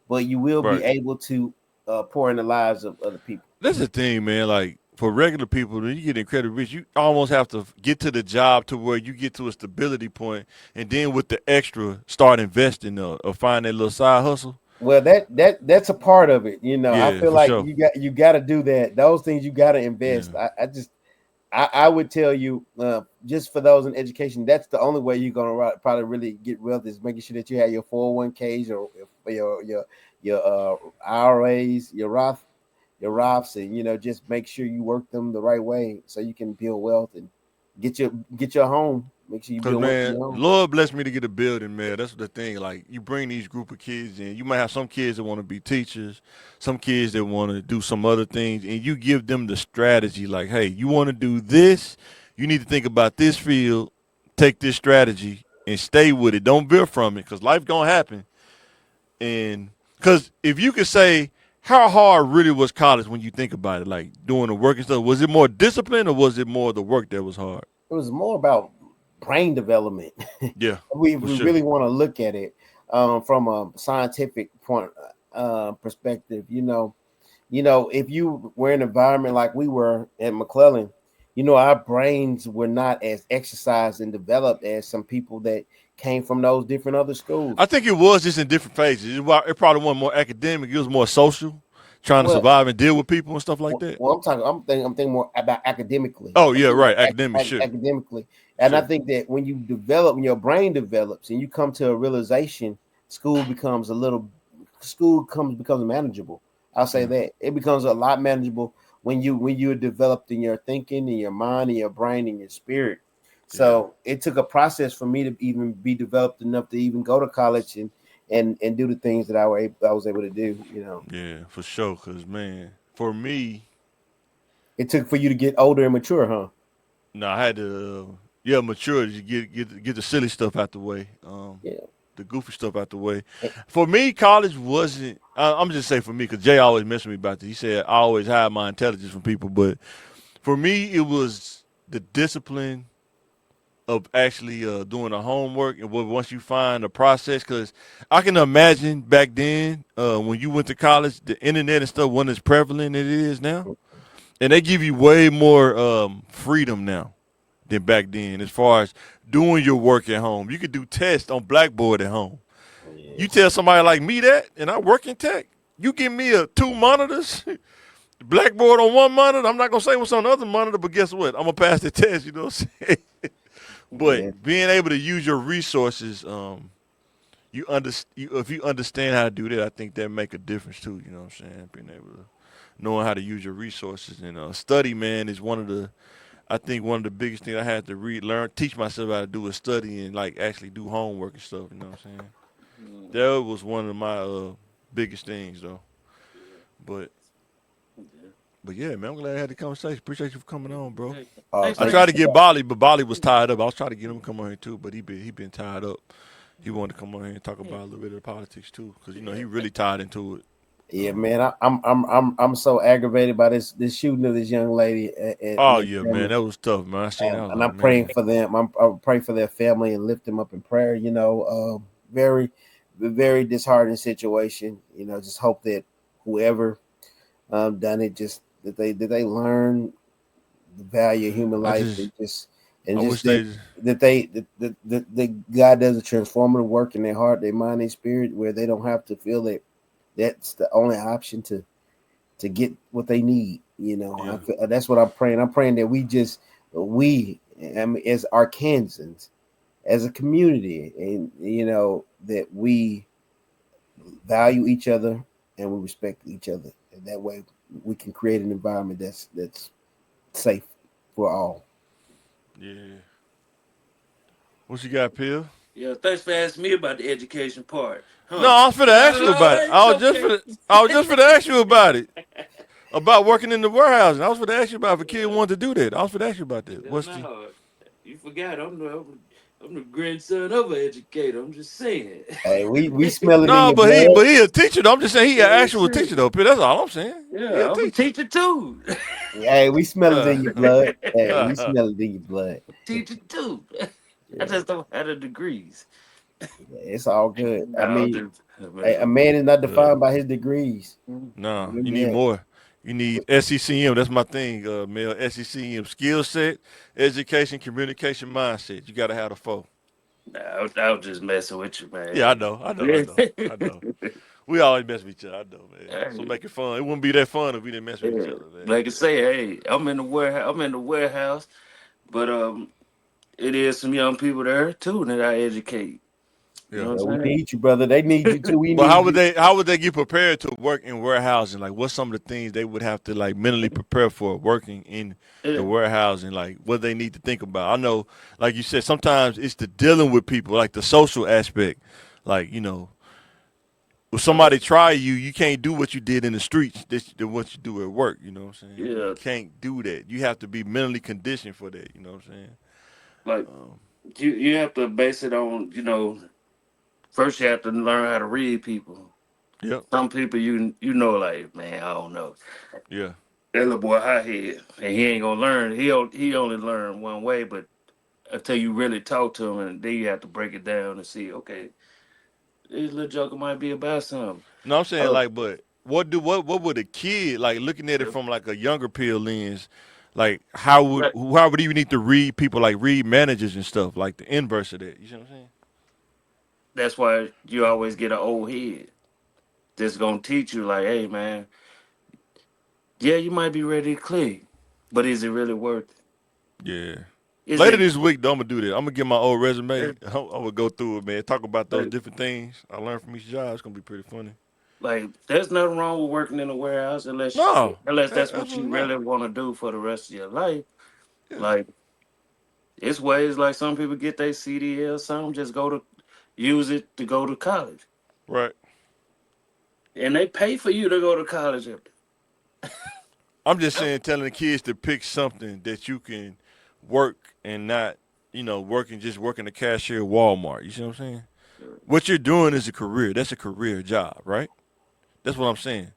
but you will be Right. able to pour in the lives of other people. That's the thing, man. Like for regular people, when you get incredibly rich, you almost have to get to the job to where you get to a stability point, and then with the extra, start investing or find that little side hustle. Well, that's a part of it. I Yeah, feel for like sure. you got to do that. Those things you got to invest. Yeah. I would tell you, just for those in education, that's the only way you're gonna probably really get wealth is making sure that you have your 401ks or your IRAs, your Roths, and just make sure you work them the right way so you can build wealth and get your home. Make sure you Cause build wealth in man, your home. Lord bless me to get a building, man. That's the thing. Like you bring these group of kids in, you might have some kids that want to be teachers, some kids that want to do some other things, and you give them the strategy. Like, hey, you want to do this, you need to think about this field, take this strategy, and stay with it. Don't veer from it, cause life gonna happen. And cause if you could say, how hard really was college when you think about it? Like doing the work and stuff. Was it more discipline or was it more the work that was hard? It was more about brain development. Yeah, for We sure. really want to look at it from a scientific point perspective. If you were in an environment like we were at McClellan, our brains were not as exercised and developed as some people that came from those different other schools. I think it was just in different phases. It probably wasn't more academic. It was more social, trying to Well, survive and deal with people and stuff like that. well, I'm thinking more about academically. Oh yeah, right. Academic, sure, Academically, and I sure. think that when when your brain develops, and you come to a realization, school becomes manageable. I'll say Yeah, that it becomes a lot manageable when you're developed in your thinking, in your mind, in your brain, in your spirit. yeah, So it took a process for me to even be developed enough to even go to college and do the things that I was able to do. yeah, for sure. Cause man, for me, It took for you to get older and mature, huh? no, I had to, yeah, mature to get the silly stuff out the way, Yeah. the goofy stuff out the way. For me, college wasn't. I'm just saying for me, cause Jay always messed with me about this. He said I always hide my intelligence from people, but for me, it was the discipline of actually doing the homework and once you find the process, because I can imagine back then when you went to college, the internet and stuff wasn't as prevalent as it is now, and they give you way more freedom now than back then as far as doing your work at home. You could do tests on Blackboard at home. You Yes. tell somebody like me that, and I work in tech. You give me two monitors, Blackboard on one monitor. I'm not gonna say what's on the other monitor, but guess what? I'm gonna pass the test. You know what I'm saying? Yeah. But being able to use your resources, if you understand how to do that, I think that make a difference too. You know what I'm saying? Being able to knowing how to use your resources and study, man, is I think one of the biggest things I had to teach myself how to do is study and like actually do homework and stuff. You know what I'm saying? Mm, That was one of my biggest things though. But yeah. but yeah, man, I'm glad I had the conversation. Appreciate you for coming on, bro. Hey, Oh, thanks I for thank you tried to so get much. Bali, but Bali was tied up. I was trying to get him to come on here too, but he been tied up. He wanted to come on here and talk about a little bit of the politics too, because he really tied into it. Yeah, Um, man, I'm so aggravated by this shooting of this young lady and oh their yeah, man, family, that was tough, man. I seen, I was and like, I'm praying man, for them. I'm praying for their family and lift them up in prayer. Very, very disheartening situation. Just hope that whoever done it, just that they learn the value of human I life just, and I just wish they, that God does a transformative work in their heart, their mind, their spirit, where they don't have to feel that that's the only option to get what they need. yeah, That's what I'm praying. I'm praying that as Arkansans, as a community, and that we value each other and we respect each other, and that way we can create an environment that's safe for all. yeah. What you got, Pill? Yeah, thanks for asking me about the education part, No, huh? I was finna ask you about it. It's okay. I was just finna ask you about it. About working in the warehouse. And I was finna ask you about if a kid wanted to do that. I was finna ask you about that. Yeah, What's the no, you forgot. I'm the grandson of an educator. I'm just saying. Hey, we smell it in No, your but blood. he a teacher though. I'm just saying he an Yes, actual sir. teacher though, Pill. That's all I'm saying. He a Yeah, I'm a teacher. teacher too. Hey, we smell it Uh, in your blood. Hey, we smell it in your blood. Teacher too. I Yeah, just don't have the degrees. it's all good. I No, I'm mean, just I'm a messing man is not uh, defined by his degrees. with nah, you Remember need that. more. You need SECM. That's my thing, Mel. SECM skill set, education, communication, mindset. You gotta have the four. no, I was just messing with you, Yeah, I man. know, I know, I know, I know. We always mess with each other. I know, man. So Hey, make it fun. It wouldn't be that fun if we didn't mess with each yeah. other, man. Like I say, hey, I'm in the warehouse. I'm in the warehouse, but it is some young people there too that I educate. You Yeah. know Yeah, what we I'm need you, brother. They need you too. We But need you. how would they get prepared to work in warehousing? Like what's some of the things they would have to like mentally prepare for working in the saying? warehousing? Like what they need to think about. I know, like you said, sometimes it's the dealing with people, like the social aspect. Like, if Uh, somebody try you, you can't do what you did in the streets than what you do at work, you know what I'm saying? You yeah, can't do that. You have to be mentally conditioned for that, you know what I'm saying? like Um, you have to base it on first you have to learn how to read people Yep. Some people you know like, man, I don't know. Yeah. That little boy hot head, and he ain't gonna learn. He only learn one way, but until you really talk to him, and then you have to break it down and see, okay, this little joker might be about something. No, I'm saying Oh, like, but what would a kid like looking at it from like a younger peer lens? Like, right. how would you need to read people like read managers and stuff like the inverse of that? You see what I'm saying? That's why you always get an old head that's gonna teach you, like, hey man, yeah, you might be ready to click, but is it really worth it? Yeah. Is Later it this week, though, I'm gonna do that. I'm gonna get my old resume. I'm gonna go through it, man. Talk about those like, different things I learned from each job. It's gonna be pretty funny. like there's nothing wrong with working in a warehouse No, unless that's what you absolutely not. really want to do for the rest of your life. Yeah. Like it's ways like some people get their CDL, some just go to use it to go to college. Right. And they pay for you to go to college. I'm just saying, telling the kids to pick something that you can work and not, working the cashier at Walmart. You see what I'm saying? What you're doing is a career. That's a career job, right? That's what I'm saying.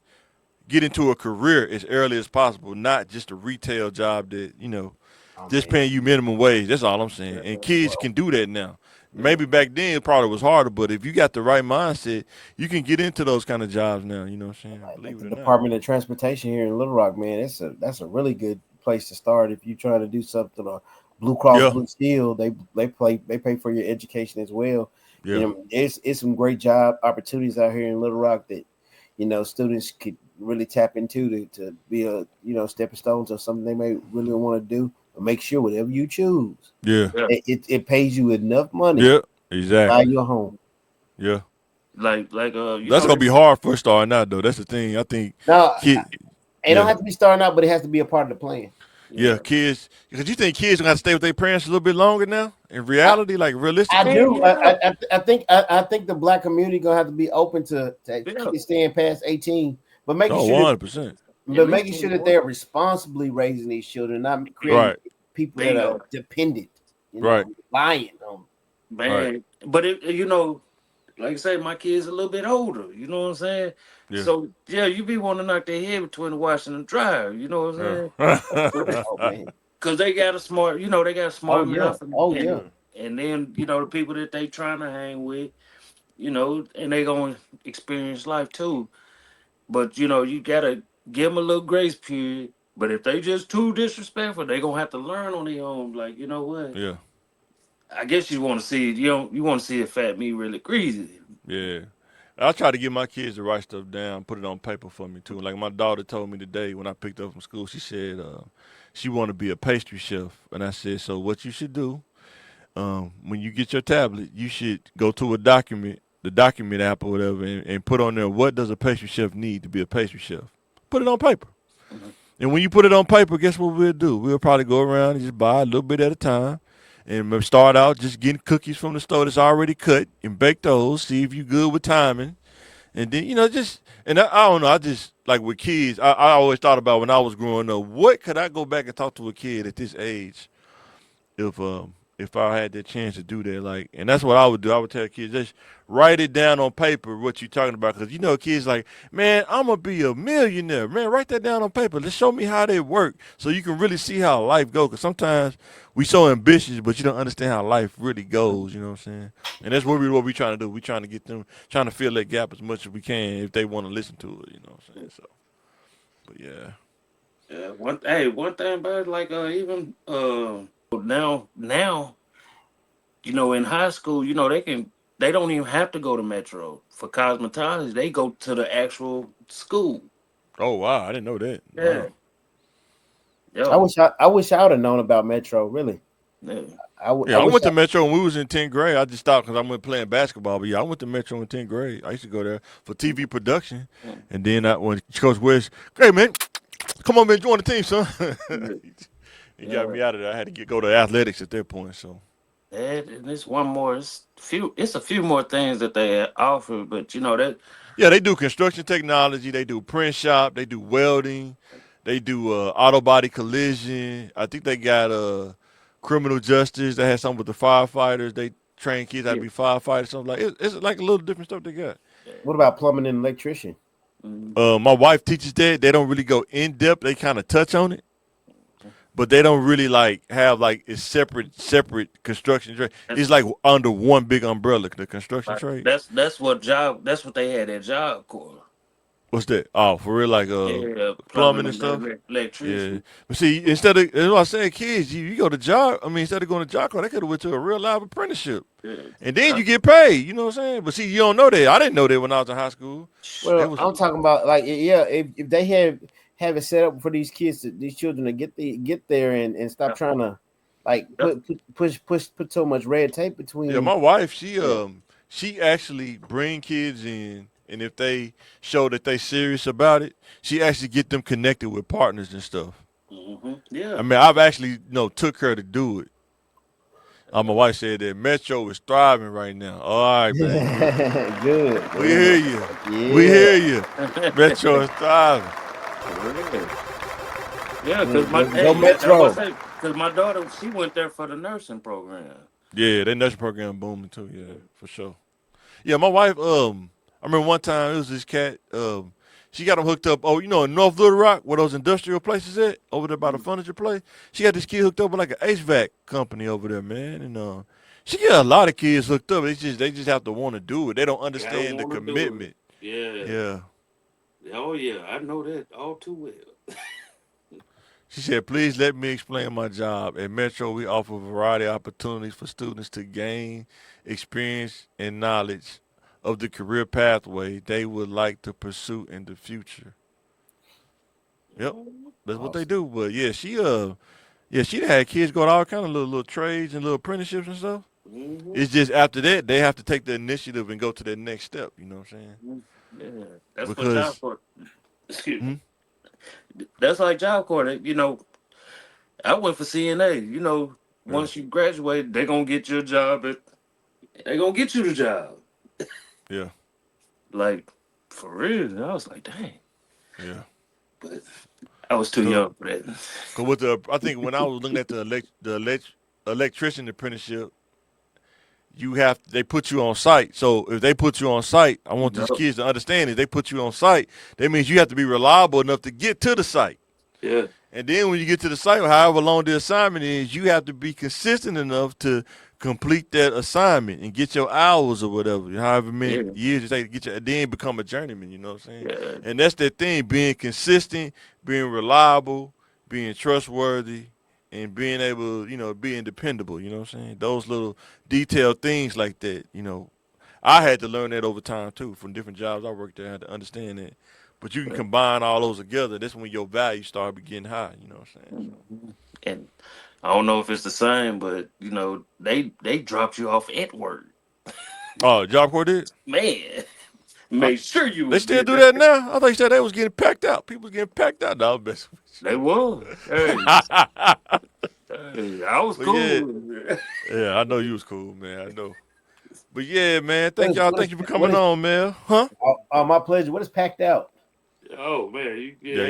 Get into a career as early as possible, not just a retail job that, I just mean, paying you minimum wage. That's all I'm saying. And kids well, can do that now. yeah. Maybe back then it probably was harder, but if you got the right mindset, you can get into those kind of jobs now. You know what I'm saying? Like Believe it the or not. Department of Transportation here in Little Rock, man, that's a really good place to start if you're trying to do something. Or Blue Cross Yeah, Blue Shield, they pay for your education as well. yeah, It's some great job opportunities out here in Little Rock that students could really tap into to be a stepping stones or something they may really want to do. But make sure whatever you choose, yeah, Yeah. it pays you enough money yeah. to buy Exactly. you a home. Yeah. You That's know gonna this. be hard for starting out though. That's the thing. I think Now, kid. it don't Yeah, have to be starting out, but it has to be a part of the plan. yeah. Yeah. Kids, because you think kids gonna have to stay with their parents a little bit longer now. In reality, like I realistically. do. Yeah. I think the black community gonna have to be open to Yeah. kids staying past 18, but making Oh, sure that 100%. At least 21. they're responsibly raising these children, not creating Right. people that are Bingo. dependent, Right. relying on. Right. Man. But like I say, my kid's a little bit older. You know what I'm saying? Yeah. So yeah, you be wanting to knock their head between the wash and the dryer. You know what I'm saying? Oh man. Because they got a smart, they got a Oh smart yeah. mouth, Oh yeah. yeah. and then the people that they trying to hang with, and they gonna experience life too. But you gotta give them a little grace period. But if they just too disrespectful, they gonna have to learn on their own. Like you know what? Yeah. I guess you want to see it. You want to see a fat me really greasy. Yeah. I try to get my kids to write stuff down, put it on paper for me too. Like my daughter told me today when I picked up from school, she said she want to be a pastry chef, and I said, so what you should do when you get your tablet, you should go to the document app or whatever, and put on there what does a pastry chef need to be a pastry chef. Put it on paper. Mhm. And when you put it on paper, guess what we'll do? We'll probably go around and just buy a little bit at a time. And maybe start out just getting cookies from the store that's already cut and bake those. See if you good with timing. And then, I don't know. I just, like with kids, I always thought about when I was growing up, what could I go back and talk to a kid at this age if if I had the chance to do that, like, and that's what I would do. I would tell kids just write it down on paper what you're talking about, because kids like, man, I'm gonna be a millionaire, man. Write that down on paper. Let's show me how they work, so you can really see how life goes. Because sometimes we so ambitious, but you don't understand how life really goes. You know what I'm saying? And that's what we trying to do. We trying to get them, trying to fill that gap as much as we can if they want to listen to it. You know what I'm saying? So, but yeah, Yeah, one thing about it, like even now in high school, they don't even have to go to Metro for cosmetology. They go to the actual school. oh wow, I didn't know that. Yeah, Wow. yo, I wish I would have known about Metro. Really, yeah. I Yeah, I wish went to Metro when we was in 10th grade. I just stopped because I went playing basketball. But yeah, I went to Metro in 10th grade. I used to go there for TV production. And then when Coach West, hey man, come on man, join the team, son. Yeah. He got Yeah. me out of there. I had to go to athletics at that point. So And it's one more. It's a few more things that they offer, but that. yeah, they do construction technology. They do print shop. They do welding. They do auto body collision. I think they got criminal justice. They had something with the firefighters. They train kids how to Yeah. be firefighters. Something like it's like a little different stuff they got. What about plumbing and electrician? My wife teaches that. They don't really go in depth. They kind of touch on it, but they don't really like have like it's separate construction trade. It's like under one big umbrella, the construction trade. That's what they had at Job Corps. What's that? Oh, for real, like Yeah, plumbing plumbing and and stuff. Yeah, electricity. but see, instead of that's what I said, kids, you go to job. I mean, instead of going to job corps, they could have went to a real live apprenticeship, Yeah. and then you get paid. You know what I'm saying? But see, you don't know that. I didn't know that when I was in high school. They Well, was I'm talking about like if they have it set up for these these children to get there and stop trying to like put so much red tape yeah. between. My wife, Yeah. she actually bring kids in, and if they show that they serious about it, she actually get them connected with partners and stuff. Yeah. I mean, I've actually took her to do it. My wife said that Metro is thriving right now. All right, baby. Good. We hear you. We Yeah. hear you. Metro is thriving. Yeah, because Go Metro. because my daughter, she went there for the nursing program. Yeah, that nursing program booming too. Yeah, for sure. Yeah, my wife. I remember one time it was this cat. She got him hooked up. Oh, in North Little Rock, where those industrial places at, over there by the furniture place. She got this kid hooked up with like an HVAC company over there, man. And she got a lot of kids hooked up. They just have to want to do it. They don't understand the commitment. Yeah. Oh yeah, I know that all too well. She said, please let me explain my job. At Metro, we offer a variety of opportunities for students to gain experience and knowledge of the career pathway they would like to pursue in the future. Yep, that's what they do. But yeah, she done had kids go to all kind of little trades and little apprenticeships and stuff. It's just after that they have to take the initiative and go to that next step. You know what I'm saying? Yeah, that's what Job Because Corps. Excuse hmm, me. That's like Job Corps. I went for CNA. yeah, Once you graduate, they're gonna get you a job. They're gonna get you the job. yeah, Like for real. I was like, dang. yeah. But I was too Cause, young for that. 'cause I think when I was looking at electrician apprenticeship, they put you on site. So if they put you on site, I want these Yup. kids to understand if they put you on site, that means you have to be reliable enough to get to the site. Yeah. And then when you get to the site, however long the assignment is, you have to be consistent enough to complete that assignment and get your hours or whatever, however many Yeah. years it takes to get you, then become a journeyman, you know what I'm saying? Yeah. And that's that thing, being consistent, being reliable, being trustworthy, and being able, being dependable, you know what I'm saying? Those little detailed things like that, I had to learn that over time too. From different jobs I worked at, I had to understand that. But you can combine all those together. That's when your value start getting high. You know what I'm saying? So. And I don't know if it's the same, but they dropped you off at work. Oh, Job Corps did? Man, Huh? make sure you They was still do there. that now? I thought you said they was getting packed out. People was getting packed out. No, I'm messing with They was. Hey, you. I was But yeah, cool. yeah, I know you was cool, man. I know. But yeah, man, What thank is y'all. what is Thank you for what coming is on, man. Huh? my pleasure. What is packed out? Oh man, Yeah,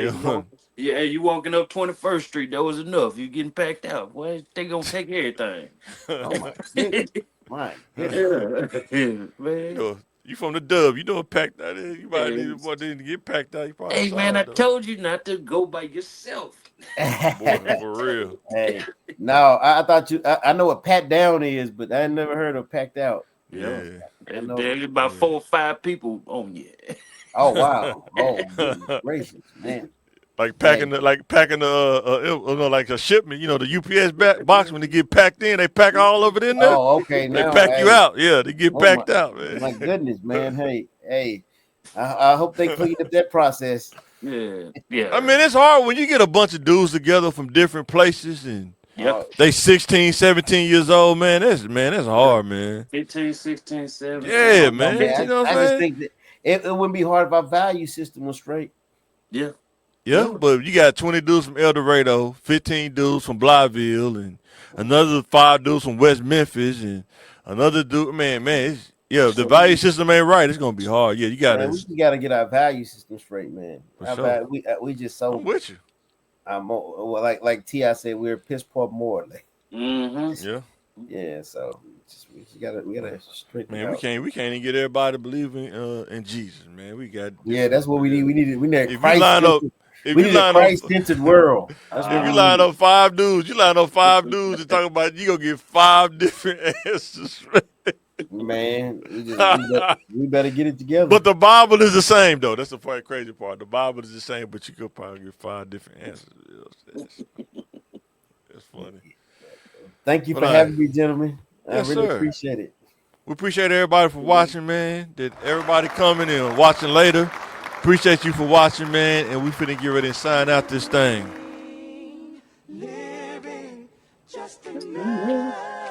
yeah. you walking up 21st Street. That was enough. You getting packed out. Boy, they gonna take everything. Oh my goodness. My goodness. Yeah, you man. know, you from the dub. You know what packed out is. You might need Hey, more than to get packed out. You probably hey, saw man, I it, though. told you not to go by yourself. Boy, for real. Hey, no, I thought I know what pat down is, but I never heard of packed out. Yeah, Yeah. I know. there's about Yeah. 4 or 5 people on you. Oh wow. Oh goodness gracious, man. Hey, like packing like a shipment. The UPS box when they get packed in, they pack all of it in there. oh okay They now. pack you Hey, out. Yeah, they get oh packed out, my man. goodness, man. Hey. I hope they cleaned up that process. Yeah, I yeah, mean, it's hard when you get a bunch of dudes together from different places and yep. they 16, 17 years old, man. That's hard, man. 15, 16, 17. Yeah, Oh no, man. You man. know what I I'm just saying? think that it wouldn't be hard if our value system was straight. Yeah, Yeah, yeah. but you got 20 dudes from El Dorado, 15 dudes from Blyville, and another 5 dudes from West Memphis, and another dude. Man, if the value system ain't right, it's gonna be hard. Yeah, you Man, gotta we just gotta get our value system straight, man. for Our sure. we just I'm so with you. well, like Ti said, we're piss poor morally. Mm-hmm. Yeah, Yeah, so we gotta straighten it Man, out. we can't even get everybody to believe in Jesus, man. We got Yeah, different. that's what we need. We need a If you line up, if We you need a line up, Christ centered world. That's what if we you line need. up five dudes, you line up five dudes and talk about you gonna get five different answers. Man, we better get it together. But the Bible is the same though. That's the part crazy part. The Bible is the same, but you could probably get five different answers. You know what I'm saying? That's funny. Thank you But for having me, gentlemen. I yes, really sir. appreciate it. We appreciate everybody for watching, man. That everybody coming and watching later. Appreciate you for watching, man. And we finna get ready and sign out this thing. Living just enough.